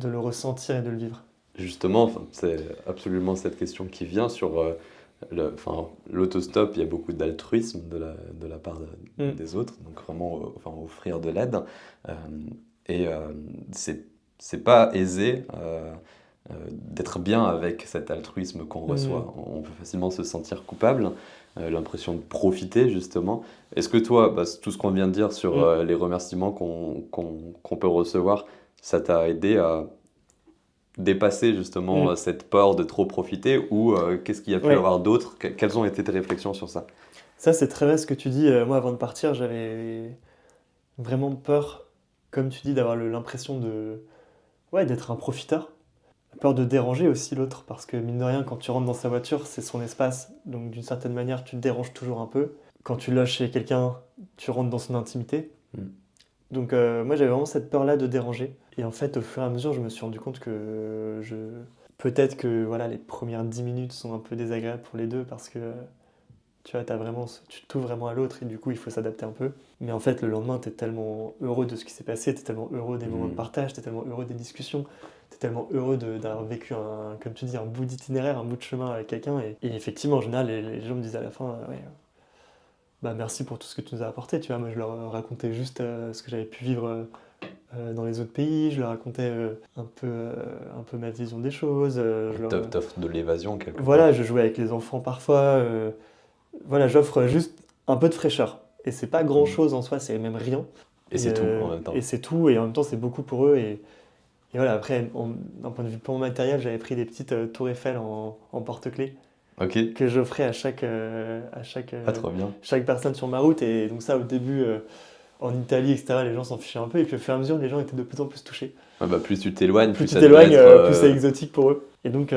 le ressentir et de le vivre. Justement, enfin, c'est absolument cette question qui vient sur enfin, l'autostop, il y a beaucoup d'altruisme de la part Mm. des autres, donc vraiment enfin, offrir de l'aide. Euh, et c'est c'est pas aisé d'être bien avec cet altruisme qu'on Mm. reçoit. On peut facilement se sentir coupable, l'impression de profiter justement. Est-ce que toi, bah, tout ce qu'on vient de dire sur Mm. les remerciements qu'on peut recevoir, ça t'a aidé à dépasser justement Mm. cette peur de trop profiter ou qu'est-ce qu'il y a pu Ouais, avoir d'autre? Quelles ont été tes réflexions sur ça? ça c'est très vrai ce que tu dis. Moi, avant de partir, j'avais vraiment peur, comme tu dis, d'avoir l'impression ouais, d'être un profiteur. Peur de déranger aussi l'autre, parce que mine de rien, quand tu rentres dans sa voiture, c'est son espace, donc d'une certaine manière, tu te déranges toujours un peu. Quand tu loges chez quelqu'un, tu rentres dans son intimité. Mm. Donc moi, j'avais vraiment cette peur-là de déranger. Et en fait, au fur et à mesure, je me suis rendu compte que peut-être que voilà, les premières 10 minutes sont un peu désagréables pour les deux, parce que tu vois, tu t'ouvres vraiment à l'autre, et du coup, il faut s'adapter un peu. Mais en fait, le lendemain, tu es tellement heureux de ce qui s'est passé, tu es tellement heureux des moments de Mm. partage, tu es tellement heureux des discussions, tu es tellement heureux d'avoir vécu, comme tu dis, un bout d'itinéraire, un bout de chemin avec quelqu'un. Et effectivement, en général, les gens me disent à la fin, ouais, bah merci pour tout ce que tu nous as apporté. Tu vois, moi, je leur racontais juste ce que j'avais pu vivre dans les autres pays, je leur racontais un peu ma vision des choses. T'offres de l'évasion quelque part. Voilà, je jouais avec les enfants parfois. Voilà, j'offre juste un peu de fraîcheur. Et c'est pas grand Mm. chose en soi, c'est même rien. Et c'est tout en même Et temps. c'est tout, et en même temps, c'est beaucoup pour eux. Et voilà, après, d'un point de vue purement matériel, j'avais pris des petites tours Eiffel en porte-clés Ok. que j'offrais à Ah, trop bien. chaque personne sur ma route. Et donc, ça, au début, en Italie, etc., les gens s'en fichaient un peu, et puis au fur et à mesure, les gens étaient de plus en plus touchés. Ah bah, plus tu t'éloignes, Plus tu ça doit t'éloignes, être, plus c'est exotique pour eux. Et donc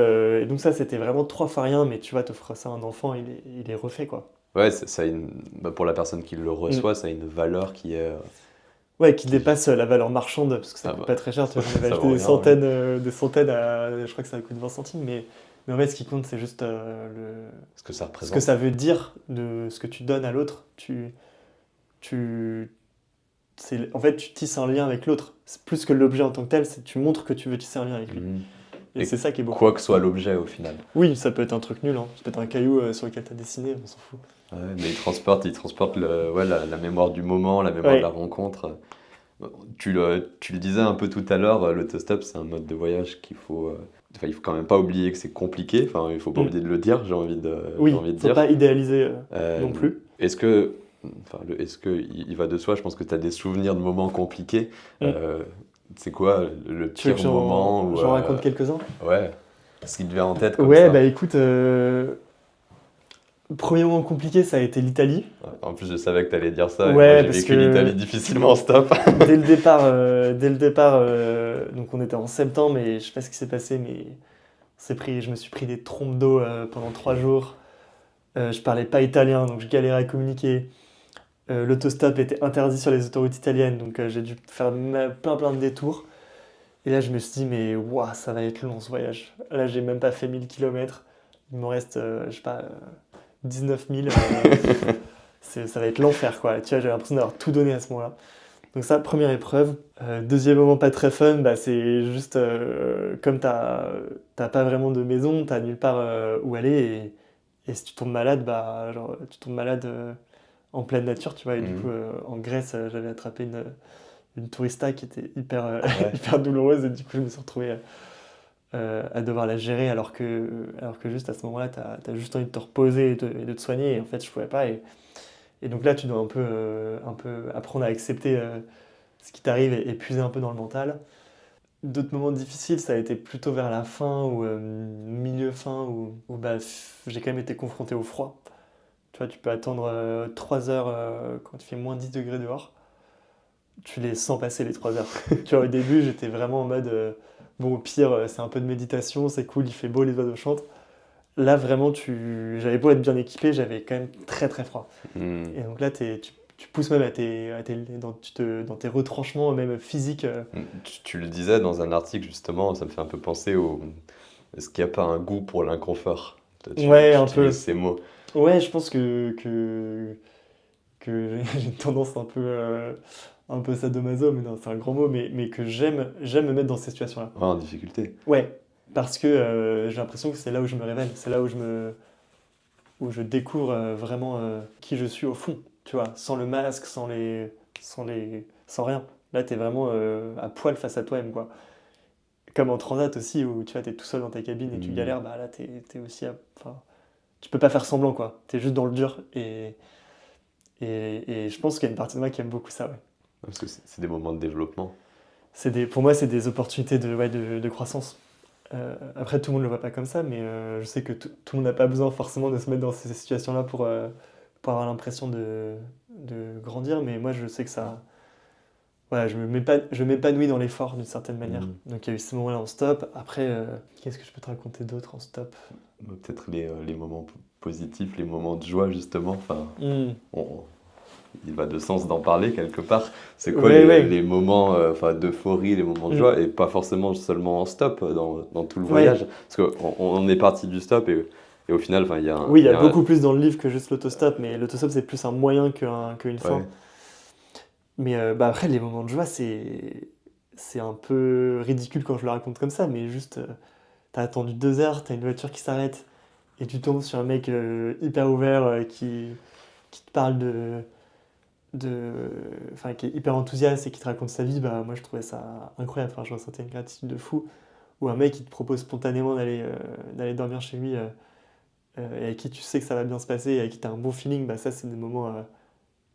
ça, c'était vraiment 3 fois rien, mais tu vois, t'offres ça à un enfant, il est refait, quoi. Ouais, ça a pour la personne qui le Mm. reçoit, ça a une valeur qui est. Ouais, qui Qui... dépasse la valeur marchande, parce que ça Ah coûte bah, pas très cher, tu vois, j'en avais ça acheté vaut rien, ouais. des centaines je crois que ça coûte 20 centimes, mais en fait, ce qui compte, c'est juste Ce que ça ce que représente. ça veut dire de ce que tu donnes à l'autre. Tu, en fait, tu tisses un lien avec l'autre. C'est plus que l'objet en tant que tel, c'est tu montres que tu veux tisser un lien avec lui. Mhm. Et Et c'est ça qui est beau. quoi que soit l'objet au final. Oui, ça peut être un truc nul, hein. Ça peut être un caillou sur lequel tu as dessiné, on s'en fout. Ouais, mais il transporte la mémoire du moment, la mémoire de la Ouais. rencontre. Tu le disais un peu tout à l'heure, l'autostop, c'est un mode de voyage enfin, il faut quand même pas oublier que c'est compliqué. Enfin, il faut pas Mm. oublier de le dire, j'ai Oui, envie de faut dire. pas idéaliser Euh, non plus. est-ce que, est-ce que il va de soi, je pense que tu as des souvenirs de moments compliqués. Mm. Euh, c'est quoi le Tu veux que pire moment où, j'en raconte quelques-uns? ouais, ce qui te vient en tête comme Ouais, ça? bah écoute, le premier moment compliqué, ça a été l'Italie. En plus, je savais que tu allais dire ça, et moi Ouais, j'ai parce vécu l'Italie que difficilement en stop. dès le départ, donc on était en septembre et je sais pas ce qui s'est passé, mais je me suis pris des trompes d'eau pendant 3 jours. Je parlais pas italien, donc je galérais à communiquer. L'autostop était interdit sur les autoroutes italiennes, donc j'ai dû faire plein de détours. Et là, je me suis dit, mais waouh, ça va être long ce voyage. Là, j'ai même pas fait 1000 km. Il m'en reste, je sais pas, 19 000. Ça va être l'enfer, quoi. Tu vois, j'avais l'impression d'avoir tout donné à ce moment-là. Donc ça, première épreuve. Deuxième moment pas très fun, bah, c'est juste comme t'as pas vraiment de maison, t'as nulle part où aller, et si tu tombes malade, bah, genre, tu tombes malade en pleine nature, tu vois. Et du coup, Mhm. en Grèce, j'avais attrapé une tourista qui était hyper, Ah ouais. hyper douloureuse, et du coup, je me suis retrouvé à devoir la gérer, alors que juste à ce moment-là, t'as juste envie de te reposer et de te soigner, et en fait, je pouvais pas. Et donc là, tu dois un peu apprendre à accepter ce qui t'arrive et puiser un peu dans le mental. D'autres moments difficiles, ça a été plutôt vers la fin ou milieu fin où bah, j'ai quand même été confronté au froid. Tu vois, tu peux attendre 3 heures quand il fait moins 10 degrés dehors. Tu les sens passer les 3 heures. Tu vois, au début, j'étais vraiment en mode bon, au pire, c'est un peu de méditation, c'est cool, il fait beau, les oiseaux chantent. Là, vraiment, j'avais beau être bien équipé, j'avais quand même très très froid. Mhm. Et donc là, tu pousses même dans tes retranchements, même physiques. Tu le disais dans un article justement, ça me fait un peu penser au. Est-ce qu'il n'y a pas un goût pour l'inconfort? Toi, Ouais, tu un utilises peu. ces mots. Ouais, je pense que j'ai une tendance un peu sadomaso, mais non, c'est un grand mot, mais que j'aime me mettre dans ces situations-là. Ouais, en difficulté. Ouais, parce que j'ai l'impression que c'est là où je me révèle, c'est là où je découvre vraiment qui je suis au fond, tu vois, sans le masque, sans rien. Là, t'es vraiment à poil face à toi-même, quoi. Comme en transat aussi, où tu vois, t'es tout seul dans ta cabine et tu Mhm. galères, bah là, t'es aussi enfin, tu peux pas faire semblant, quoi. T'es juste dans le dur, et je pense qu'il y a une partie de moi qui aime beaucoup ça, ouais. Parce que c'est des moments de développement. Pour moi, c'est des opportunités ouais, de croissance. Après, tout le monde ne le voit pas comme ça, mais je sais que tout le monde n'a pas besoin forcément de se mettre dans ces situations-là pour avoir l'impression de grandir, mais moi, je sais que ça. Voilà, je m'épanouis dans l'effort d'une certaine manière. Mhm. Donc, il y a eu ce moment-là en stop. Après, qu'est-ce que je peux te raconter d'autre en stop? Peut-être les moments positifs, les moments de joie justement. Enfin, Hmm. on- il va de sens d'en parler quelque part. C'est quoi Ouais, ouais. les moments enfin, d'euphorie, les moments de Hmm. joie, et pas forcément seulement en stop dans tout le Ouais. voyage. Parce qu'on est parti du stop et au final, enfin, Oui, il y il y a a un- beaucoup plus dans le livre que juste l'autostop, mais l'autostop, c'est plus un moyen qu'une fin. ouais. Mais bah, après, les moments de joie, c'est un peu ridicule quand je le raconte comme ça, mais juste, t'as attendu 2 heures, t'as une voiture qui s'arrête, et tu tombes sur un mec hyper ouvert qui te parle de, enfin, qui est hyper enthousiaste et qui te raconte sa vie. Bah, moi, je trouvais ça incroyable. Enfin, je ressentais une gratitude de fou. Ou un mec qui te propose spontanément d'aller dormir chez lui, et avec qui tu sais que ça va bien se passer, et avec qui t'as un bon feeling, bah, ça, c'est des moments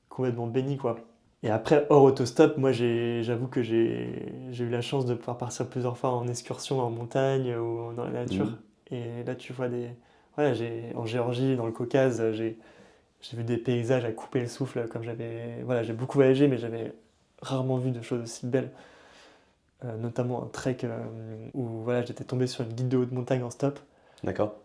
complètement bénis, quoi. Et après, hors autostop, moi, j'avoue que j'ai eu la chance de pouvoir partir plusieurs fois en excursion en montagne ou dans la nature. Mhm. Et là, tu vois en Géorgie, dans le Caucase, J'ai vu des paysages à couper le souffle, comme voilà, j'ai beaucoup voyagé, mais j'avais rarement vu de choses aussi belles. Notamment un trek où voilà, j'étais tombé sur une guide de haute montagne en stop, D'accord,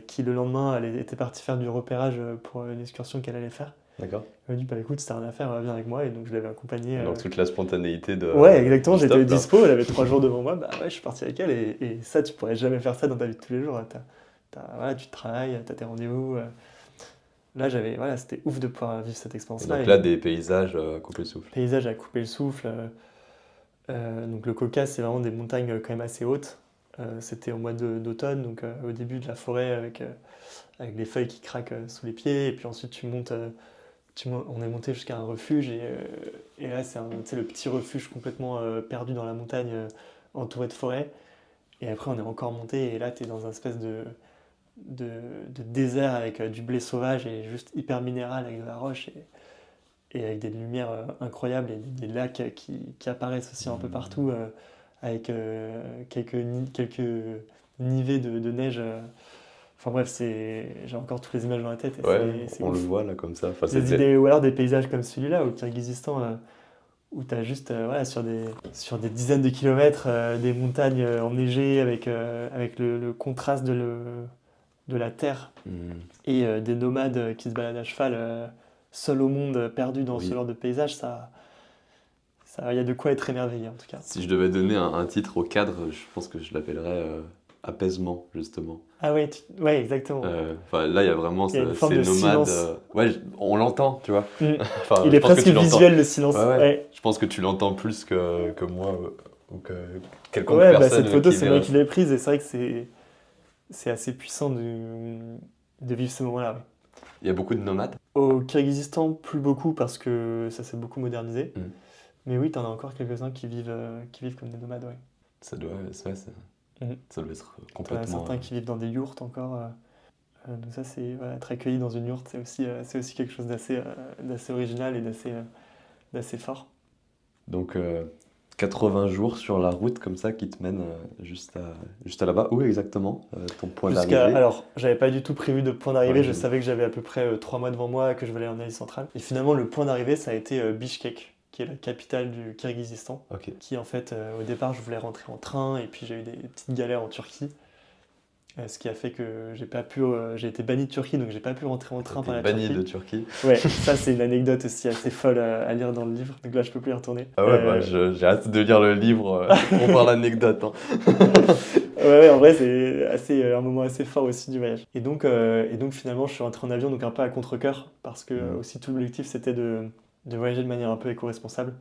qui le lendemain était partie faire du repérage pour une excursion qu'elle allait faire. d'accord. Elle m'a dit, bah écoute, si t'as rien à faire, viens avec moi, et donc je l'avais accompagnée. Donc toute la spontanéité Ouais, exactement, du j'étais stop, là. dispo, elle avait 3 jours devant moi, bah ouais, je suis parti avec elle, et ça, tu pourrais jamais faire ça dans ta vie de tous les jours. Voilà, tu travailles, t'as tes rendez-vous. Là, voilà, c'était ouf de pouvoir vivre cette Et expérience-là. donc Et là, des paysages à couper le souffle. paysage à couper le souffle. Donc le Caucase, c'est vraiment des montagnes quand même assez hautes. C'était au mois d'automne, donc au début de la forêt avec les feuilles qui craquent sous les pieds. Et puis ensuite, on est monté jusqu'à un refuge. Et là, c'est tu sais, le petit refuge complètement perdu dans la montagne, entouré de forêt. Et après, on est encore monté. Et là, tu es dans un espèce de, de désert avec du blé sauvage et juste hyper minéral avec de la roche. Et avec des lumières incroyables et des lacs qui apparaissent aussi un peu partout avec quelques nivets de neige. Enfin bref, j'ai encore toutes les images dans la tête et Ouais, c'est on le ouf. voit là comme ça. Enfin, Des idées, ou alors des paysages comme celui-là au Kirghizistan où tu as juste voilà, sur des dizaines de kilomètres des montagnes enneigées avec le contraste de la terre et des nomades qui se baladent à cheval seuls au monde, perdus dans ce Oui. genre de paysage, il y a de quoi être émerveillé en tout cas. Si je devais donner un titre au cadre, je pense que je l'appellerais apaisement, justement. Ah ouais, ouais, exactement. Enfin, là, il y a vraiment Il y a une forme ces de nomades. silence. Ouais, on l'entend, tu vois. Mm. Enfin, Il je est pense que presque tu l'entends. visuel le silence. Ouais, ouais. Ouais, Je pense que tu l'entends plus que moi ou que quelconque ouais, bah, personne cette photo, qui c'est moi verrait qui ça. l'ai prise et c'est vrai que c'est assez puissant de vivre ce moment-là. Ouais. Il y a beaucoup de nomades. Au Kirghizistan, plus beaucoup parce que ça s'est beaucoup modernisé. Mm. Mais oui, t'en as encore quelques-uns qui vivent comme des nomades, ouais. Ça doit, ouais, Mhm. ça doit être T'en as complètement. certains qui vivent dans des yourtes encore. Donc ça, c'est voilà, être accueilli dans une yourte, c'est aussi quelque chose d'assez original et d'assez fort. Donc 80 jours sur la route comme ça qui te mènent juste à là-bas. Où exactement ton point d'arrivée? Alors, j'avais pas du tout prévu de point d'arrivée, Ouais, je je- savais que j'avais à peu près 3 mois devant moi, que je voulais aller en Asie centrale. Et finalement, le point d'arrivée, ça a été Bishkek, qui est la capitale du Kirghizistan. Ok. Qui en fait, au départ, je voulais rentrer en train, et puis j'ai eu des petites galères en Turquie. Ce qui a fait que j'ai été banni de Turquie, donc j'ai pas pu rentrer en train par T'es la banni Turquie. de Turquie. Ouais, ça c'est une anecdote aussi assez folle à lire dans le livre, donc là je peux plus y retourner. Ah ouais, bah, j'ai hâte de lire le livre pour voir l'anecdote, hein. Ouais, en vrai c'est un moment assez fort aussi du voyage. Et donc finalement je suis rentré en avion, donc un peu à contre-cœur, parce que aussi tout l'objectif c'était de voyager de manière un peu éco-responsable.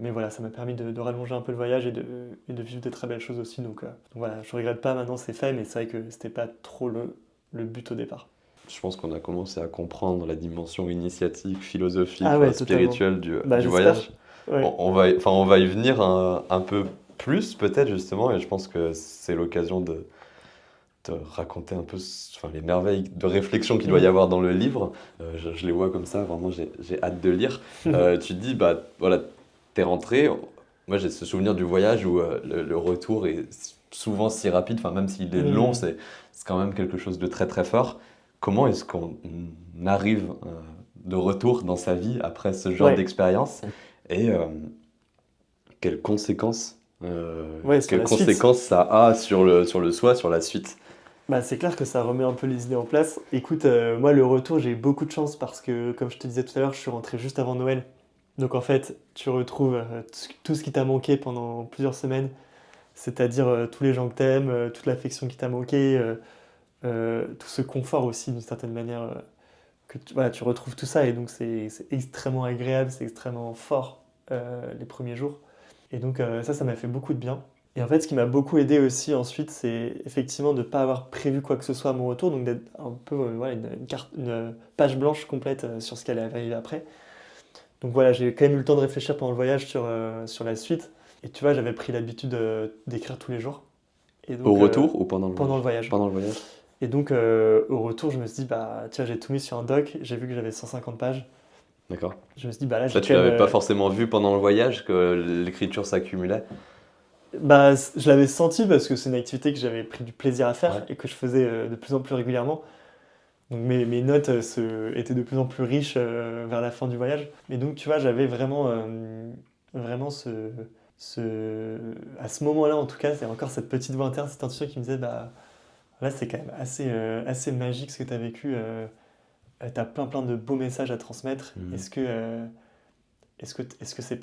Mais voilà, ça m'a permis de rallonger un peu le voyage et de vivre des très belles choses aussi. Donc voilà, je regrette pas, maintenant c'est fait, mais c'est vrai que c'était pas trop le but au départ. Je pense qu'on a commencé à comprendre la dimension initiatique, philosophique, Ah ouais, enfin, spirituelle du Bah, du j'espère. voyage. Ouais. On va y venir un peu plus peut-être justement, et je pense que c'est l'occasion de raconter un peu enfin, les merveilles de réflexion qu'il doit y avoir dans le livre. Je les vois comme ça, vraiment j'ai hâte de lire. Tu te dis, bah voilà, t'es rentré. Moi j'ai ce souvenir du voyage où le retour est souvent si rapide, enfin, même s'il est long, c'est quand même quelque chose de très très fort. Comment est-ce qu'on arrive de retour dans sa vie après ce genre Ouais. d'expérience et quelles conséquences, Ouais, sur quelles la suite. conséquences ça a sur le soi, sur la suite? Bah, c'est clair que ça remet un peu les idées en place. Écoute, moi, le retour, j'ai eu beaucoup de chance parce que, comme je te disais tout à l'heure, je suis rentré juste avant Noël. Donc, en fait, tu retrouves tout ce qui t'a manqué pendant plusieurs semaines, c'est-à-dire tous les gens que t'aimes, toute l'affection qui t'a manqué, tout ce confort aussi, d'une certaine manière, voilà, tu retrouves tout ça et donc c'est extrêmement agréable, c'est extrêmement fort les premiers jours. Et donc, ça m'a fait beaucoup de bien. Et en fait, ce qui m'a beaucoup aidé aussi ensuite, c'est effectivement de ne pas avoir prévu quoi que ce soit à mon retour, donc d'être un peu voilà, une page blanche complète sur ce qui allait arriver après. Donc voilà, j'ai quand même eu le temps de réfléchir pendant le voyage sur la suite. Et tu vois, j'avais pris l'habitude d'écrire tous les jours. Et donc, Au retour ou pendant pendant le voyage. Pendant le voyage. Et donc, au retour, je me suis dit, bah tiens, j'ai tout mis sur un doc, j'ai vu que j'avais 150 pages. D'accord. Je me suis dit, bah là, j'ai Ça, tu quand même, l'avais pas forcément vu pendant le voyage que l'écriture s'accumulait? bah, je l'avais senti parce que c'est une activité que j'avais pris du plaisir à faire Ouais. et que je faisais de plus en plus régulièrement. Donc mes notes étaient de plus en plus riches vers la fin du voyage. Et donc, tu vois, j'avais vraiment à ce moment-là, en tout cas, c'est encore cette petite voix interne, cette intuition qui me disait, bah, là, c'est quand même assez magique ce que tu as vécu. Tu as plein de beaux messages à transmettre. Mhm. Est-ce que c'est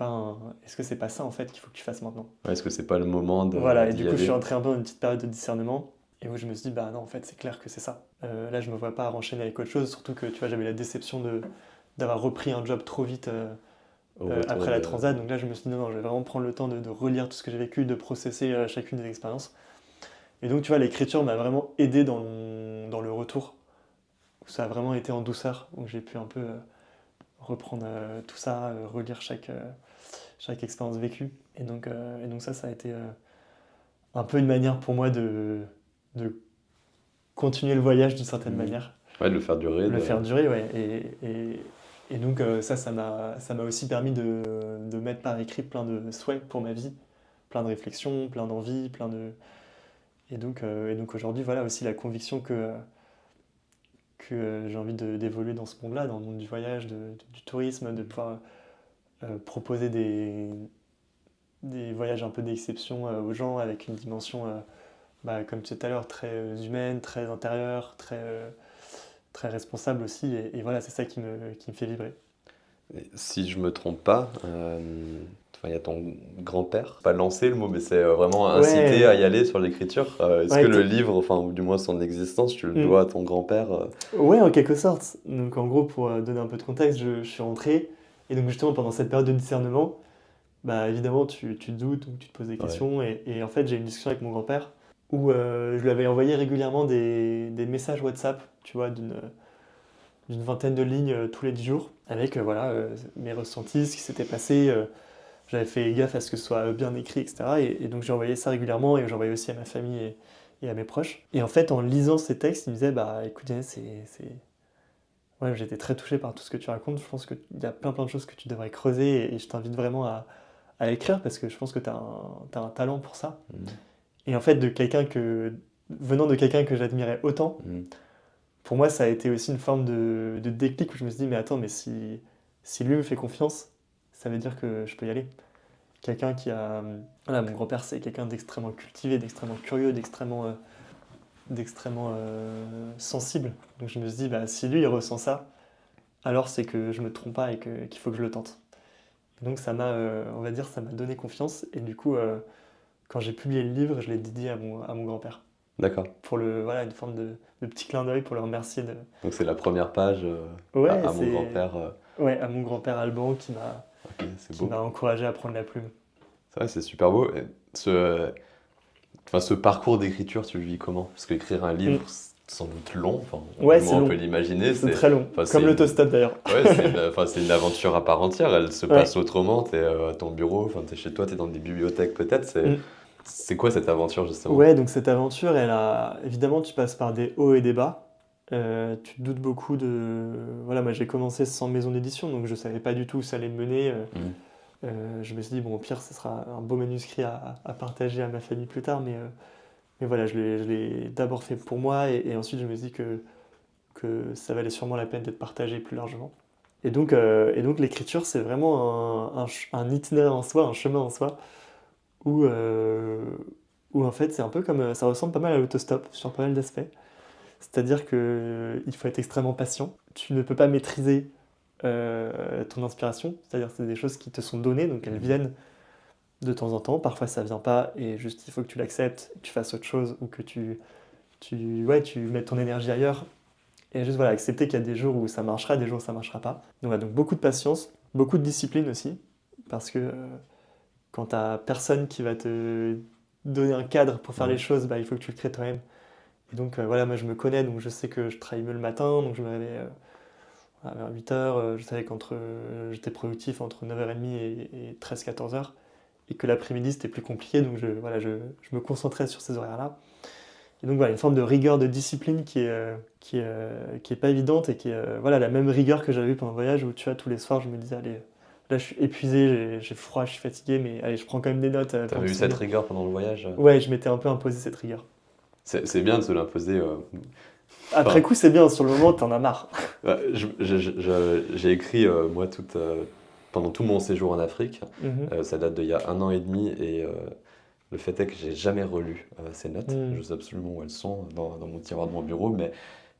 pas ça, en fait, qu'il faut que tu fasses maintenant? Ouais, est-ce que c'est pas le moment Voilà, et d'y du coup, je suis aller? entré un peu dans une petite période de discernement. Et où je me suis dit, bah non, en fait, c'est clair que c'est ça. Là, je me vois pas enchaîner avec autre chose, surtout que, tu vois, j'avais la déception d'avoir repris un job trop vite Au retour après la de... transat. Donc là, je me suis dit, non, je vais vraiment prendre le temps de relire tout ce que j'ai vécu, de processer chacune des expériences. Et donc, tu vois, l'écriture m'a vraiment aidé dans le retour, où ça a vraiment été en douceur, où j'ai pu un peu reprendre tout ça, relire chaque expérience vécue. Et donc ça a été un peu une manière pour moi de continuer le voyage d'une certaine Mhm. manière, Ouais, de le faire durer. le faire durer, ouais. Et donc ça m'a aussi permis de mettre par écrit plein de souhaits pour ma vie, plein de réflexions, plein d'envies, et donc aujourd'hui, voilà aussi la conviction que j'ai envie d'évoluer dans ce monde-là, dans le monde du voyage, du tourisme, de pouvoir proposer des voyages un peu d'exception aux gens avec une dimension, bah, comme tu disais tout à l'heure, très humaine, très intérieure, très responsable aussi. Et voilà, c'est ça qui me fait vibrer. Et si je me trompe pas, enfin, il y a ton grand-père, pas lancé le mot, mais c'est vraiment incité à Ouais, y aller sur l'écriture. Est-ce que ouais, le livre, enfin, ou du moins son existence, tu le mm. dois à ton grand-père? Ouais, en quelque sorte. Donc en gros, pour donner un peu de contexte, je suis rentré. Et donc justement, pendant cette période de discernement, bah évidemment, tu doutes, donc tu te poses des Ouais. questions. Et en fait, j'ai eu une discussion avec mon grand-père où je lui avais envoyé régulièrement des messages WhatsApp, tu vois, d'une vingtaine de lignes tous les 10 jours, avec voilà, mes ressentis, ce qui s'était passé. J'avais fait gaffe à ce que ce soit bien écrit, etc. Et donc j'ai envoyé ça régulièrement et j'envoyais aussi à ma famille et à mes proches. Et en fait, en lisant ces textes, il me disait, bah écoute, Yannis, Ouais, j'ai été très touché par tout ce que tu racontes. Je pense qu'il y a plein de choses que tu devrais creuser et je t'invite vraiment à écrire parce que je pense que t'as un talent pour ça. Mhm. Et en fait, venant de quelqu'un que j'admirais autant, Mhm. pour moi, ça a été aussi une forme de déclic où je me suis dit, mais attends, mais si lui me fait confiance, ça veut dire que je peux y aller. Quelqu'un qui a. Voilà, mon grand-père, c'est quelqu'un d'extrêmement cultivé, d'extrêmement curieux, d'extrêmement sensible. Donc je me suis dit, bah, si lui, il ressent ça, alors c'est que je me trompe pas et qu'il faut que je le tente. Et donc on va dire, ça m'a donné confiance. Et du coup, quand j'ai publié le livre, je l'ai dédié à mon grand-père. D'accord. Voilà, une forme de petit clin d'œil pour le remercier de. Donc c'est la première page Ouais, à mon grand-père. ouais, à mon grand-père Alban Ok, c'est qui beau. m'a encouragé à prendre la plume. C'est vrai, c'est super beau. Et enfin, ce parcours d'écriture, tu le vis comment? Parce qu'écrire un livre, Mm. c'est sans doute long. Enfin, Ouais, du c'est moins, on peut long. l'imaginer. C'est très long. Enfin, Comme l'autostop d'ailleurs. ouais, enfin, c'est une aventure à part entière. Elle se passe Ouais. autrement. Tu es à ton bureau, enfin, tu es chez toi, tu es dans des bibliothèques peut-être. Mm. C'est quoi cette aventure justement? Ouais, donc cette aventure, évidemment, tu passes par des hauts et des bas. Tu te doutes beaucoup de. Voilà, moi j'ai commencé sans maison d'édition, donc je savais pas du tout où ça allait me mener. Mhm. Je me suis dit, bon, au pire, ce sera un beau manuscrit à partager à ma famille plus tard, mais voilà, je l'ai d'abord fait pour moi, et ensuite je me suis dit que ça valait sûrement la peine d'être partagé plus largement. Et donc l'écriture, c'est vraiment un itinéraire en soi, un chemin en soi, où, euh, où en fait, c'est un peu comme. Ça ressemble pas mal à l'autostop sur pas mal d'aspects. C'est-à-dire qu'il faut être extrêmement patient. Tu ne peux pas maîtriser ton inspiration, c'est-à-dire que c'est des choses qui te sont données, donc elles Mhm. viennent de temps en temps. Parfois ça vient pas et juste il faut que tu l'acceptes, que tu fasses autre chose ou que tu mettes ton énergie ailleurs. Et juste voilà, accepter qu'il y a des jours où ça marchera, des jours où ça marchera pas. Donc, voilà, donc beaucoup de patience, beaucoup de discipline aussi, parce que quand t'as personne qui va te donner un cadre pour faire les Ouais. choses, bah, il faut que tu le crées toi-même. Et donc voilà, moi je me connais, donc je sais que je travaille mieux le matin, donc je me réveille vers 8h. Je savais j'étais productif entre 9h30 et 13-14h, et que l'après-midi c'était plus compliqué, donc voilà, je me concentrais sur ces horaires-là. Et donc voilà, une forme de rigueur, de discipline qui est pas évidente et qui est voilà, la même rigueur que j'avais eu pendant le voyage où tu vois, tous les soirs je me disais, allez, là je suis épuisé, j'ai froid, je suis fatigué, mais allez, je prends quand même des notes pour me T'avais eu cette souvenir. rigueur pendant le voyage? Ouais, je m'étais un peu imposé cette rigueur. C'est bien de se l'imposer. Après coup, c'est bien, sur le moment, t'en as marre. Ouais, j'ai écrit, moi, pendant tout mon séjour en Afrique. Mhm. Ça date d'il y a 1 an et demi et le fait est que j'ai jamais relu ces notes. Mm. Je sais absolument où elles sont dans mon tiroir de mon bureau, mais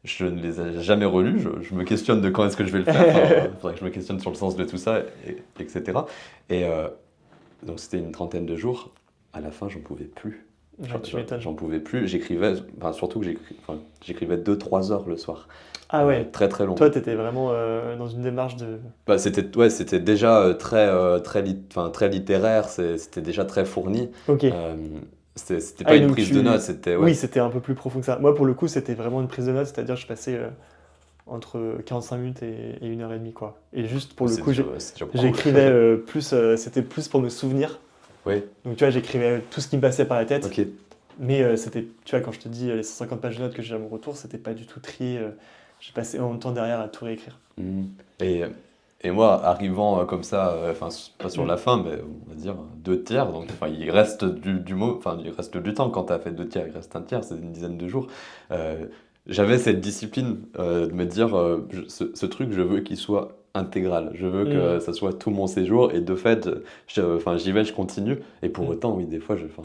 je ne les ai jamais relues. Je me questionne de quand est-ce que je vais le faire. Il faudrait que je me questionne sur le sens de tout ça, etc. Et donc c'était une trentaine de jours. À la fin, j'en pouvais plus. Ouais, tu m'étonnes. J'en pouvais plus. J'écrivais, enfin, surtout que j'écrivais 2-3 heures le soir. Ah ouais, Très très long. toi, t'étais vraiment dans une démarche de... Bah, c'était déjà très littéraire, c'était déjà très fourni. Ok. Euh, c'était Ah, pas et une donc prise de notes, c'était Oui, ouais. c'était un peu plus profond que ça. Moi, pour le coup, c'était vraiment une prise de notes, c'est-à-dire je passais entre 45 minutes et 1 heure et demie, quoi. Et juste pour le coup, C'est déjà beaucoup. j'écrivais plus, c'était plus pour me souvenir. Oui, Donc tu vois, j'écrivais tout ce qui me passait par la tête. ok. Mais c'était, tu vois, quand je te dis les 150 pages de notes que j'ai à mon retour, c'était pas du tout trié. J'ai passé énormément de temps derrière à tout réécrire. Mhm. Et, et moi, arrivant comme ça, enfin, pas sur Mm. la fin, mais on va dire 2 tiers, donc enfin, il reste il reste du temps quand tu as fait 2 tiers, il reste un tiers, c'est une dizaine de jours. Euh, J'avais cette discipline de me dire, ce truc, je veux qu'il soit intégral, je veux Mm. que ça soit tout mon séjour, et de fait, enfin, j'y vais, je continue, et pour Mm. autant, oui, des fois, enfin,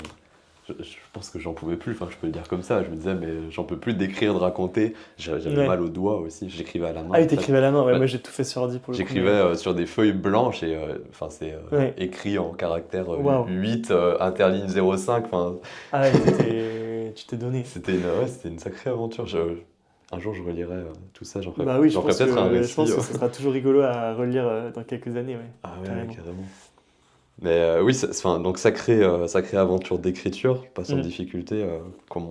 je pense que j'en pouvais plus, enfin, je peux le dire comme ça, je me disais, mais j'en peux plus d'écrire, de raconter, j'avais Ouais. mal aux doigts aussi, j'écrivais à la main. Ah oui, En fait. t'écrivais à la main. Ouais, Ouais. moi, j'ai tout fait sur ordi pour le coup. J'écrivais sur des feuilles blanches et enfin c'est Ouais. écrit en caractère Waouh. 8, interligne 0,5. Enfin, Ah ouais, tu t'es donné. c'était une sacrée aventure. Un jour je relirai tout ça, Bah oui, j'en ferai peut-être un je récit. pense que ce sera toujours rigolo à relire dans quelques années, ouais. Ah ouais, Carrément. carrément. Mais oui, enfin, donc sacrée aventure d'écriture, pas sans Mm. difficulté, comme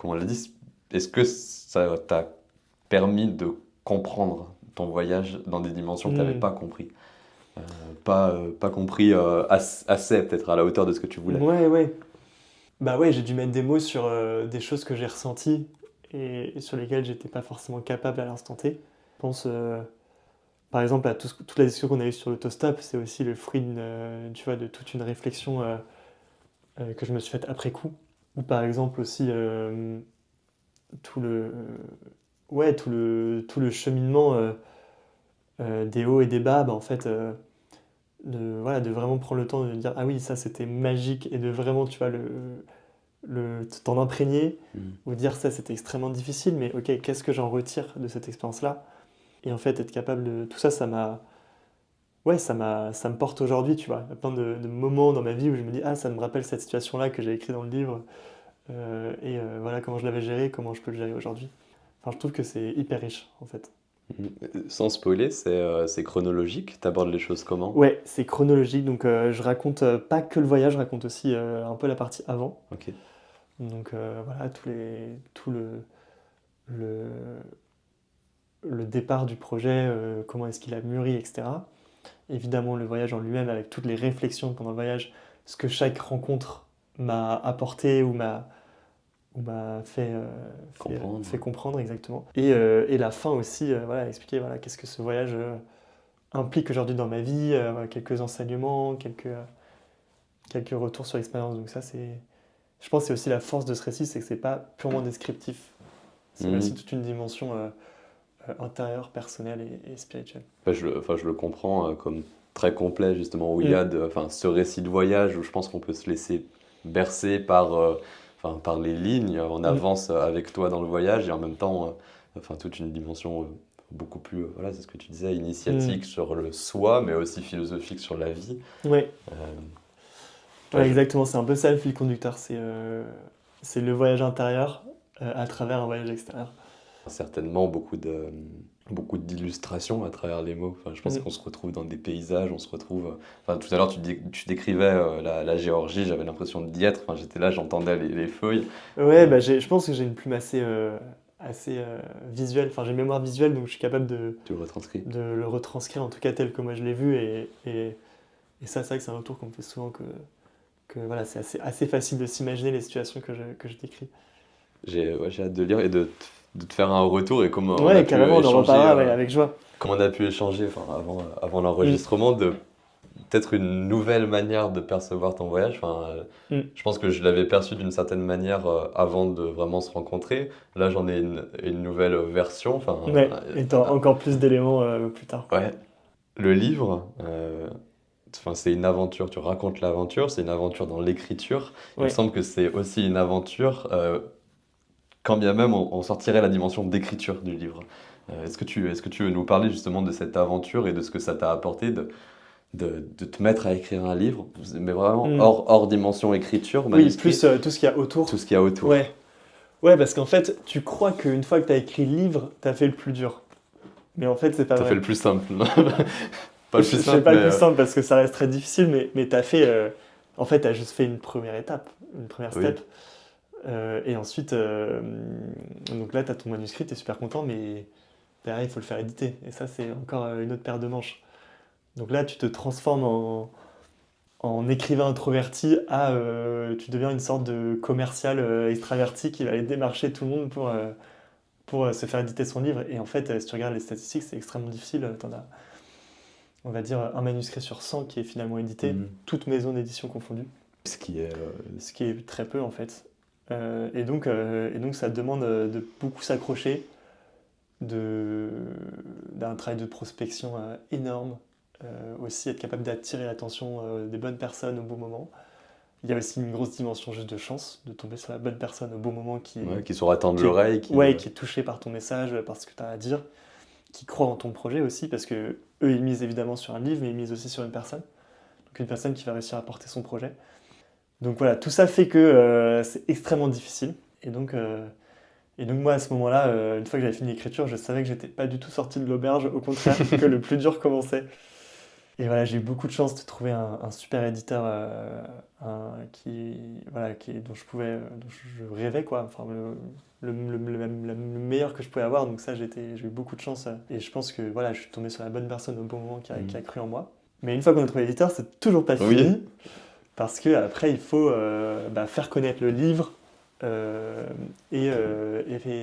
on l'a dit. Est-ce que ça t'a permis de comprendre ton voyage dans des dimensions que tu n'avais Mm. pas compris? Pas compris assez, peut-être à la hauteur de ce que tu voulais. Ouais, ouais. Bah ouais, j'ai dû mettre des mots sur des choses que j'ai ressenties et sur lesquelles j'étais pas forcément capable à l'instant T. Je pense, par exemple, à toute la discussion qu'on a eue sur l'autostop, c'est aussi le fruit tu vois, de toute une réflexion que je me suis faite après coup. Ou par exemple aussi tout le, ouais, tout le cheminement des hauts et des bas, bah, en fait, voilà, de vraiment prendre le temps de dire ah oui, ça c'était magique et de vraiment, tu vois, t'en imprégner Mm. ou dire ça c'était extrêmement difficile, mais ok, qu'est-ce que j'en retire de cette expérience-là? Et en fait, être capable de. Tout ça, ouais, ça me porte aujourd'hui, tu vois. Il y a plein de moments dans ma vie où je me dis ah, ça me rappelle cette situation-là que j'ai écrit dans le livre voilà comment je l'avais géré, comment je peux le gérer aujourd'hui. Enfin, je trouve que c'est hyper riche en fait. Mm. Sans spoiler, c'est chronologique. T'abordes les choses comment? Ouais, c'est chronologique, donc je raconte pas que le voyage, je raconte aussi un peu la partie avant. Ok. Donc voilà, tout le, le départ du projet, comment est-ce qu'il a mûri, etc. Évidemment, le voyage en lui-même, avec toutes les réflexions pendant le voyage, ce que chaque rencontre m'a apporté ou m'a fait comprendre exactement. Et la fin aussi, voilà, expliquer voilà, qu'est-ce que ce voyage implique aujourd'hui dans ma vie, quelques enseignements, quelques retours sur l'expérience. Donc ça, je pense que c'est aussi la force de ce récit, c'est que c'est pas purement descriptif. C'est Mhm. aussi toute une dimension intérieure, personnelle et spirituelle. Enfin, je le comprends comme très complet, justement, où il y a enfin, ce récit de voyage où je pense qu'on peut se laisser bercer par les lignes. On avance avec toi dans le voyage et en même temps, enfin, toute une dimension beaucoup plus, voilà, c'est ce que tu disais, initiatique sur le soi, mais aussi philosophique sur la vie. Ouais. Ouais, Exactement, c'est un peu ça le fil conducteur, c'est le voyage intérieur à travers un voyage extérieur. certainement beaucoup d'illustrations à travers les mots. Enfin, je pense qu'on se retrouve dans des paysages, on se retrouve. Enfin, tout à l'heure, tu décrivais la Géorgie, j'avais l'impression d'y être. Enfin, j'étais là, j'entendais les feuilles. Ouais, bah, je pense que j'ai une plume assez visuelle, enfin j'ai une mémoire visuelle, donc je suis capable Tu le retranscris. de le retranscrire en tout cas tel que moi je l'ai vu. Et ça, c'est vrai que c'est un retour qu'on me fait souvent que voilà, c'est assez facile de s'imaginer les situations que je décris. J'ai hâte de lire et de te faire un retour et comment on a Ouais, pu carrément, on en échanger. reparlera avec joie. Comment on a pu échanger avant l'enregistrement, de peut-être une nouvelle manière de percevoir ton voyage. Enfin, je pense que je l'avais perçu d'une certaine manière avant de vraiment se rencontrer. Là, j'en ai une nouvelle version. Enfin, Ouais, et t'as encore plus d'éléments plus tard. ouais. Le livre, enfin, c'est une aventure. Tu racontes l'aventure, c'est une aventure dans l'écriture. Il me Ouais. semble que c'est aussi une aventure, quand bien même on sortirait la dimension d'écriture du livre. Est-ce que tu veux nous parler justement de cette aventure et de ce que ça t'a apporté de te mettre à écrire un livre, mais vraiment Hmm. hors dimension écriture, Oui, manuscrit, plus tout ce qu'il y a autour. tout ce qu'il y a autour. Ouais. Ouais, parce qu'en fait, tu crois qu'une fois que t'as écrit le livre, t'as fait le plus dur. Mais en fait, c'est pas T'as fait vrai. le plus simple. Pas le Je plus sais simple, pas le mais plus simple parce que ça reste très difficile, mais t'as fait. En fait, t'as juste fait une première étape, une première oui. step. Et ensuite, donc là, t'as ton manuscrit, t'es super content, mais derrière, il faut le faire éditer. Et ça, c'est encore une autre paire de manches. Donc là, tu te transformes en écrivain introverti à. Tu deviens une sorte de commercial extraverti qui va aller démarcher tout le monde pour se faire éditer son livre. Et en fait, si tu regardes les statistiques, c'est extrêmement difficile. T'en as, on va dire, un manuscrit sur 100 qui est finalement édité, Mhm. toutes maisons d'édition confondues, Ce qui est, ce qui est très peu en fait. Et donc ça demande de beaucoup s'accrocher, de, d'un travail de prospection énorme, aussi être capable d'attirer l'attention des bonnes personnes au bon moment. Il y a aussi une grosse dimension juste de chance, de tomber sur la bonne personne au bon moment ouais, qui saura tendre qui est, l'oreille, ouais, qui est touchée par ton message, par ce que tu as à dire, qui croit en ton projet aussi, parce que eux ils misent évidemment sur un livre, mais ils misent aussi sur une personne. Donc une personne qui va réussir à porter son projet. Donc voilà, tout ça fait que c'est extrêmement difficile. Et donc moi à ce moment-là, une fois que j'avais fini l'écriture, je savais que j'étais pas du tout sorti de l'auberge, au contraire, que le plus dur commençait. Et voilà, j'ai eu beaucoup de chance de trouver un super éditeur dont je rêvais quoi, enfin le meilleur que je pouvais avoir. Donc ça, j'ai eu beaucoup de chance et je pense que voilà, je suis tombé sur la bonne personne au bon moment qui a cru en moi. Mais une fois qu'on a trouvé l'éditeur, c'est toujours pas Oui. fini parce que après il faut faire connaître le livre et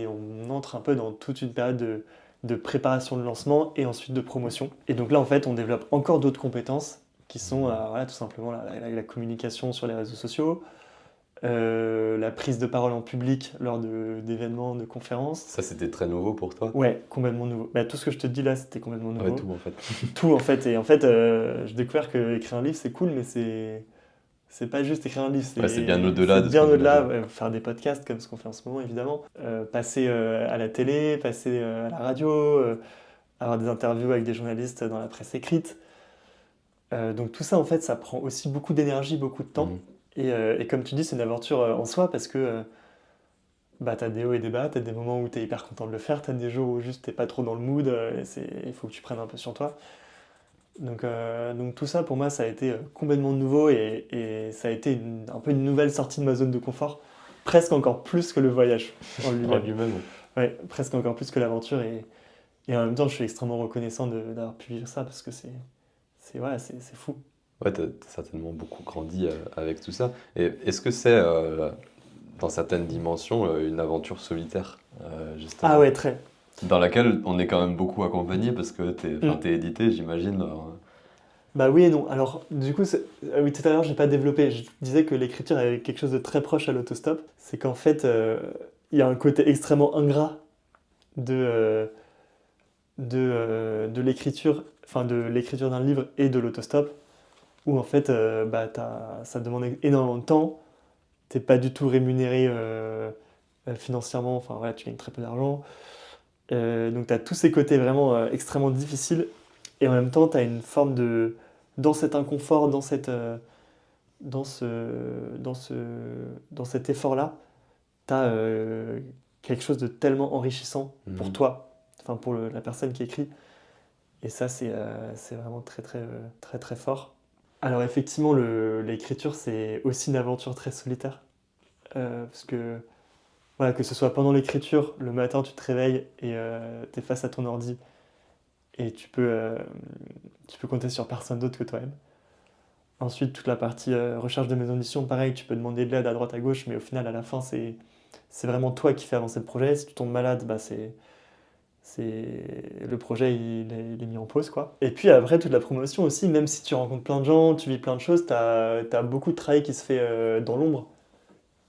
on entre un peu dans toute une période de préparation de lancement et ensuite de promotion. Et donc là, en fait, on développe encore d'autres compétences qui sont voilà, tout simplement la communication sur les réseaux sociaux, la prise de parole en public lors d'événements, de conférences. Ça, c'était très nouveau pour toi? Ouais, complètement nouveau. Bah, tout ce que je te dis là, c'était complètement Ouais, nouveau. tout en fait. Tout en fait. Et en fait, j'ai découvert qu'écrire un livre, c'est cool, mais c'est pas juste écrire un livre, Ouais, c'est bien au-delà de ce bien qu'on au-delà. imagine. Faire des podcasts comme ce qu'on fait en ce moment, évidemment. Passer à la télé, passer à la radio, avoir des interviews avec des journalistes dans la presse écrite. Donc tout ça, en fait, ça prend aussi beaucoup d'énergie, beaucoup de temps. Mhm. Et comme tu dis, c'est une aventure en soi parce que t'as des hauts et des bas, t'as des moments où t'es hyper content de le faire, t'as des jours où juste t'es pas trop dans le mood, il faut que tu prennes un peu sur toi. Donc tout ça, pour moi, ça a été complètement nouveau et ça a été un peu une nouvelle sortie de ma zone de confort, presque encore plus que le voyage en En lui-même. lui-même. Ouais, presque encore plus que l'aventure et en même temps, je suis extrêmement reconnaissant d'avoir pu vivre ça parce que c'est fou. Ouais, t'as certainement beaucoup grandi avec tout ça. Et est-ce que c'est, dans certaines dimensions, une aventure solitaire, Ah justement? ouais, très. Dans laquelle on est quand même beaucoup accompagné parce que enfin, Mm. t'es édité, j'imagine. Bah oui et non. Alors, du coup, oui, tout à l'heure, j'ai pas développé. Je disais que l'écriture avait quelque chose de très proche à l'autostop. C'est qu'en fait, il y a un côté extrêmement ingrat de, euh, de l'écriture, enfin de l'écriture d'un livre et de l'autostop, où en fait, ça demande énormément de temps. T'es pas du tout rémunéré financièrement. Enfin voilà, tu gagnes très peu d'argent. Donc tu as tous ces côtés vraiment extrêmement difficiles. Et en même temps, tu as une forme de dans cet inconfort, dans ce, dans ce, dans cet effort-là, tu as quelque chose de tellement enrichissant pour Mhm. toi, enfin pour la personne qui écrit. Et ça, c'est vraiment très, très, très, très fort. Alors effectivement, l'écriture, c'est aussi une aventure très solitaire. Parce que, voilà, que ce soit pendant l'écriture, le matin, tu te réveilles et tu es face à ton ordi et tu peux compter sur personne d'autre que toi-même. Ensuite, toute la partie recherche de maison d'édition, pareil, tu peux demander de l'aide à droite à gauche, mais au final, à la fin, c'est vraiment toi qui fais avancer le projet. Si tu tombes malade, Le projet, il est mis en pause, quoi. Et puis après, toute la promotion aussi, même si tu rencontres plein de gens, tu vis plein de choses, t'as beaucoup de travail qui se fait dans l'ombre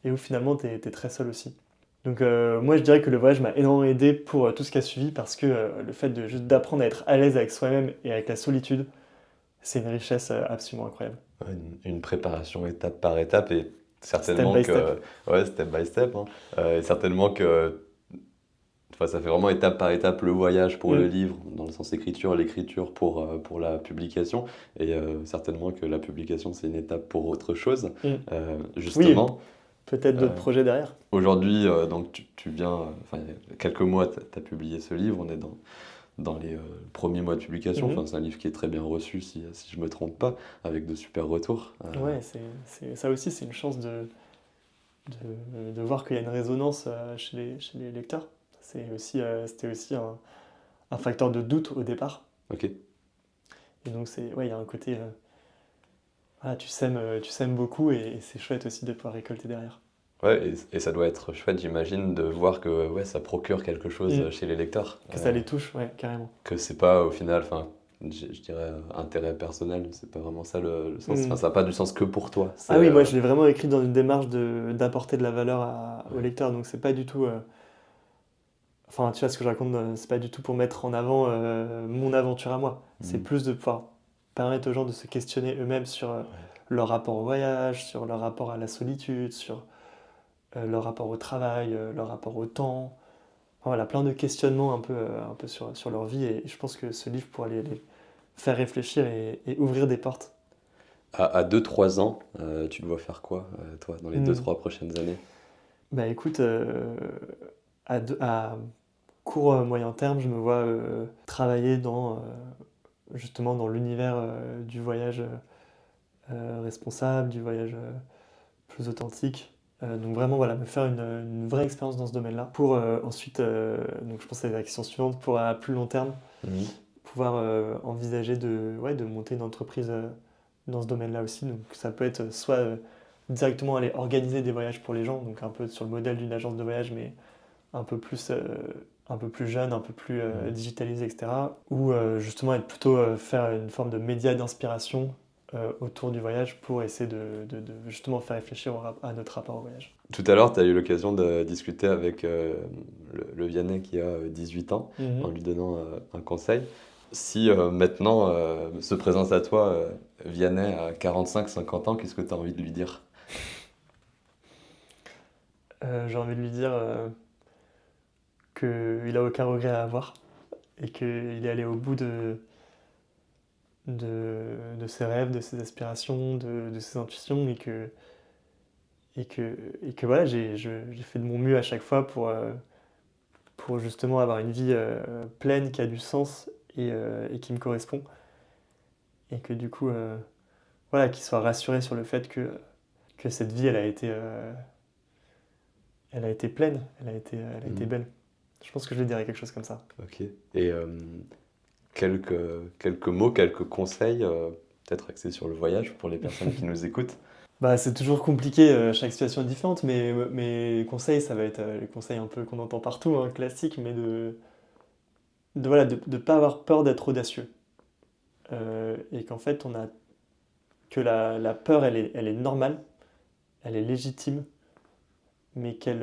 et où finalement, t'es très seul aussi. Donc moi, je dirais que le voyage m'a énormément aidé pour tout ce qui a suivi parce que le fait de juste d'apprendre à être à l'aise avec soi-même et avec la solitude, c'est une richesse absolument incroyable. Ouais, une préparation étape par étape et Step certainement by step. que, ouais, step by step, hein. Et certainement que, enfin, ça fait vraiment étape par étape le voyage pour le Mm. livre, dans le sens écriture, l'écriture pour la publication, et certainement que la publication c'est une étape pour autre chose. Mm. Oui, Justement, peut-être d'autres euh, projets derrière. aujourd'hui, donc tu viens, enfin, il y a quelques mois, tu as publié ce livre, on est dans les premiers mois de publication. Mhm. Enfin, c'est un livre qui est très bien reçu, si je me trompe pas, avec de super retours. Ouais, ça aussi, c'est une chance de voir qu'il y a une résonance chez les lecteurs. C'était aussi un facteur de doute au départ. Ok. Et donc, ouais, il y a un côté, voilà, tu sèmes beaucoup et c'est chouette aussi de pouvoir récolter derrière. Ouais, et ça doit être chouette, j'imagine, de voir que ouais, ça procure quelque chose Mm. chez les lecteurs. Que ça les touche, ouais, carrément. Que c'est pas au final, enfin, je dirais intérêt personnel, c'est pas vraiment ça le sens. Enfin, Mm. ça n'a pas du sens que pour toi. C'est Ah oui, moi je l'ai vraiment écrit dans une démarche d'apporter de la valeur au ouais. lecteur, donc c'est pas du tout. Enfin, tu vois, ce que je raconte, c'est pas du tout pour mettre en avant mon aventure à moi. C'est Mhm. plus de pouvoir permettre aux gens de se questionner eux-mêmes sur leur rapport au voyage, sur leur rapport à la solitude, sur leur rapport au travail, leur rapport au temps. Enfin, voilà, plein de questionnements un peu sur leur vie et je pense que ce livre pourrait les faire réfléchir et ouvrir des portes. À 2-3 ans, tu dois faire quoi, toi, dans les deux Hmm. trois prochaines années? Bah écoute, à court moyen terme, je me vois travailler justement dans l'univers du voyage responsable, du voyage plus authentique. Donc vraiment, voilà, me faire une vraie expérience dans ce domaine-là pour ensuite, donc je pense à la question suivante, pour à plus long terme, Mhm. pouvoir envisager ouais, de monter une entreprise dans ce domaine-là aussi. Donc ça peut être soit directement aller organiser des voyages pour les gens, donc un peu sur le modèle d'une agence de voyage, mais un peu un peu plus jeune, un peu plus Mhm. digitalisé, etc. Ou justement être plutôt faire une forme de média d'inspiration autour du voyage pour essayer de justement faire réfléchir à notre rapport au voyage. Tout à l'heure, tu as eu l'occasion de discuter avec le Vianney qui a 18 ans, en Mhm. lui donnant un conseil. Si maintenant se présente à toi Vianney à 45-50 ans, qu'est-ce que tu as envie de lui dire? J'ai envie de lui dire qu'il a aucun regret à avoir et qu'il est allé au bout de ses rêves, de ses aspirations, de ses intuitions et que voilà, j'ai fait de mon mieux à chaque fois pour justement avoir une vie pleine qui a du sens et qui me correspond. Et que du coup, voilà, qu'il soit rassuré sur le fait que cette vie, elle a été pleine, elle a été Mhm. belle. Je pense que je lui dirais quelque chose comme ça. Ok. Et quelques, quelques mots, quelques conseils, peut-être axés sur le voyage pour les personnes qui nous écoutent. Bah, c'est toujours compliqué, chaque situation est différente, mais mes conseils, ça va être les conseils un peu qu'on entend partout, hein, classiques, mais voilà, de pas avoir peur d'être audacieux. Et qu'en fait, que la peur, elle est normale, elle est légitime, mais qu'elle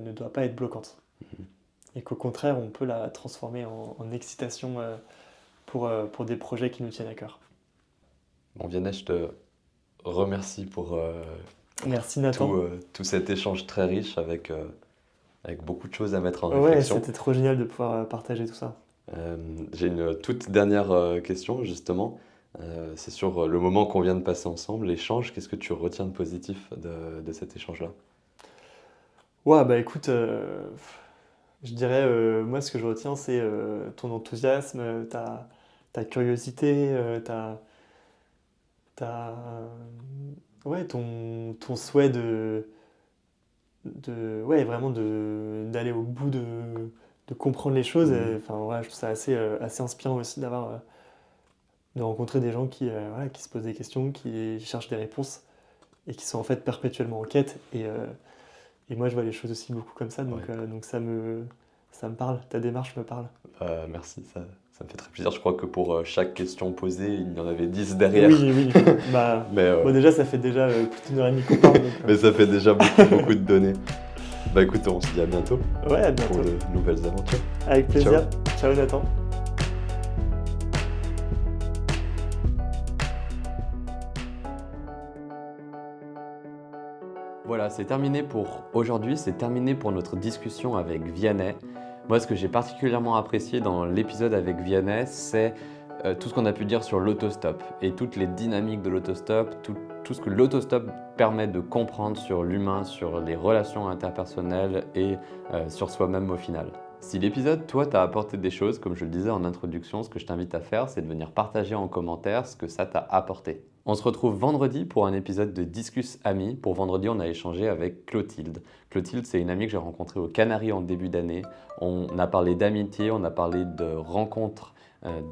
ne doit pas être bloquante. Et qu'au contraire, on peut la transformer en excitation pour des projets qui nous tiennent à cœur. Bon, Vianney, je te remercie pour Merci Nathan. tout cet échange très riche avec beaucoup de choses à mettre en Ouais, réflexion. c'était trop génial de pouvoir partager tout ça. J'ai une toute dernière question, justement. C'est sur le moment qu'on vient de passer ensemble, l'échange. Qu'est-ce que tu retiens de positif de cet échange-là? Ouais, bah écoute, je dirais, moi ce que je retiens, c'est ton enthousiasme, ta curiosité, ouais, ton souhait ouais, vraiment d'aller au bout de comprendre les choses. Mhm. Enfin, voilà, je trouve ça assez inspirant aussi de rencontrer des gens voilà, qui se posent des questions, qui cherchent des réponses et qui sont en fait perpétuellement en quête. Et moi, je vois les choses aussi beaucoup comme ça, Ouais. donc Ça me parle, ta démarche me parle. Merci, ça me fait très plaisir. Je crois que pour chaque question posée, il y en avait 10 derrière. Oui. Bah, Mais, bon, déjà, ça fait déjà plus d'1 heure et demie qu'on parle. Donc, mais ça fait déjà beaucoup de données. Bah écoute, on se dit à bientôt ouais, à pour bientôt. de nouvelles aventures. Avec plaisir. Ciao Nathan. Voilà, c'est terminé pour aujourd'hui, c'est terminé pour notre discussion avec Vianney. Moi, ce que j'ai particulièrement apprécié dans l'épisode avec Vianney, c'est tout ce qu'on a pu dire sur l'autostop et toutes les dynamiques de l'autostop, tout ce que l'autostop permet de comprendre sur l'humain, sur les relations interpersonnelles et sur soi-même au final. Si l'épisode, toi, t'a apporté des choses, comme je le disais en introduction, ce que je t'invite à faire, c'est de venir partager en commentaire ce que ça t'a apporté. On se retrouve vendredi pour un épisode de Discus Amis. Pour vendredi, on a échangé avec Clotilde. Clotilde, c'est une amie que j'ai rencontrée aux Canaries en début d'année. On a parlé d'amitié, on a parlé de rencontres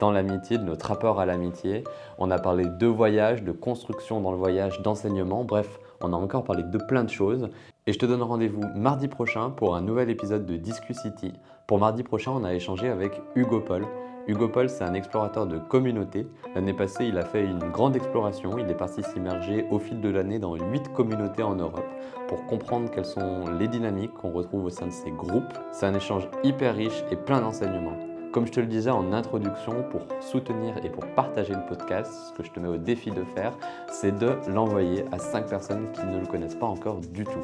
dans l'amitié, de notre rapport à l'amitié. On a parlé de voyage, de construction dans le voyage, d'enseignement. Bref, on a encore parlé de plein de choses. Et je te donne rendez-vous mardi prochain pour un nouvel épisode de Discucity. Pour mardi prochain, on a échangé avec Hugo Paul. Hugo Paul, c'est un explorateur de communauté. L'année passée, il a fait une grande exploration. Il est parti s'immerger au fil de l'année dans 8 communautés en Europe pour comprendre quelles sont les dynamiques qu'on retrouve au sein de ces groupes. C'est un échange hyper riche et plein d'enseignements. Comme je te le disais en introduction, pour soutenir et pour partager le podcast, ce que je te mets au défi de faire, c'est de l'envoyer à 5 personnes qui ne le connaissent pas encore du tout.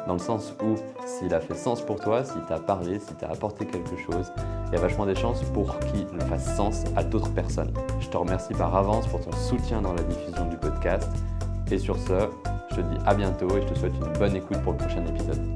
Dans le sens où, s'il a fait sens pour toi, s'il t'a parlé, s'il t'a apporté quelque chose, il y a vachement des chances pour qu'il fasse sens à d'autres personnes. Je te remercie par avance pour ton soutien dans la diffusion du podcast. Et sur ce, je te dis à bientôt et je te souhaite une bonne écoute pour le prochain épisode.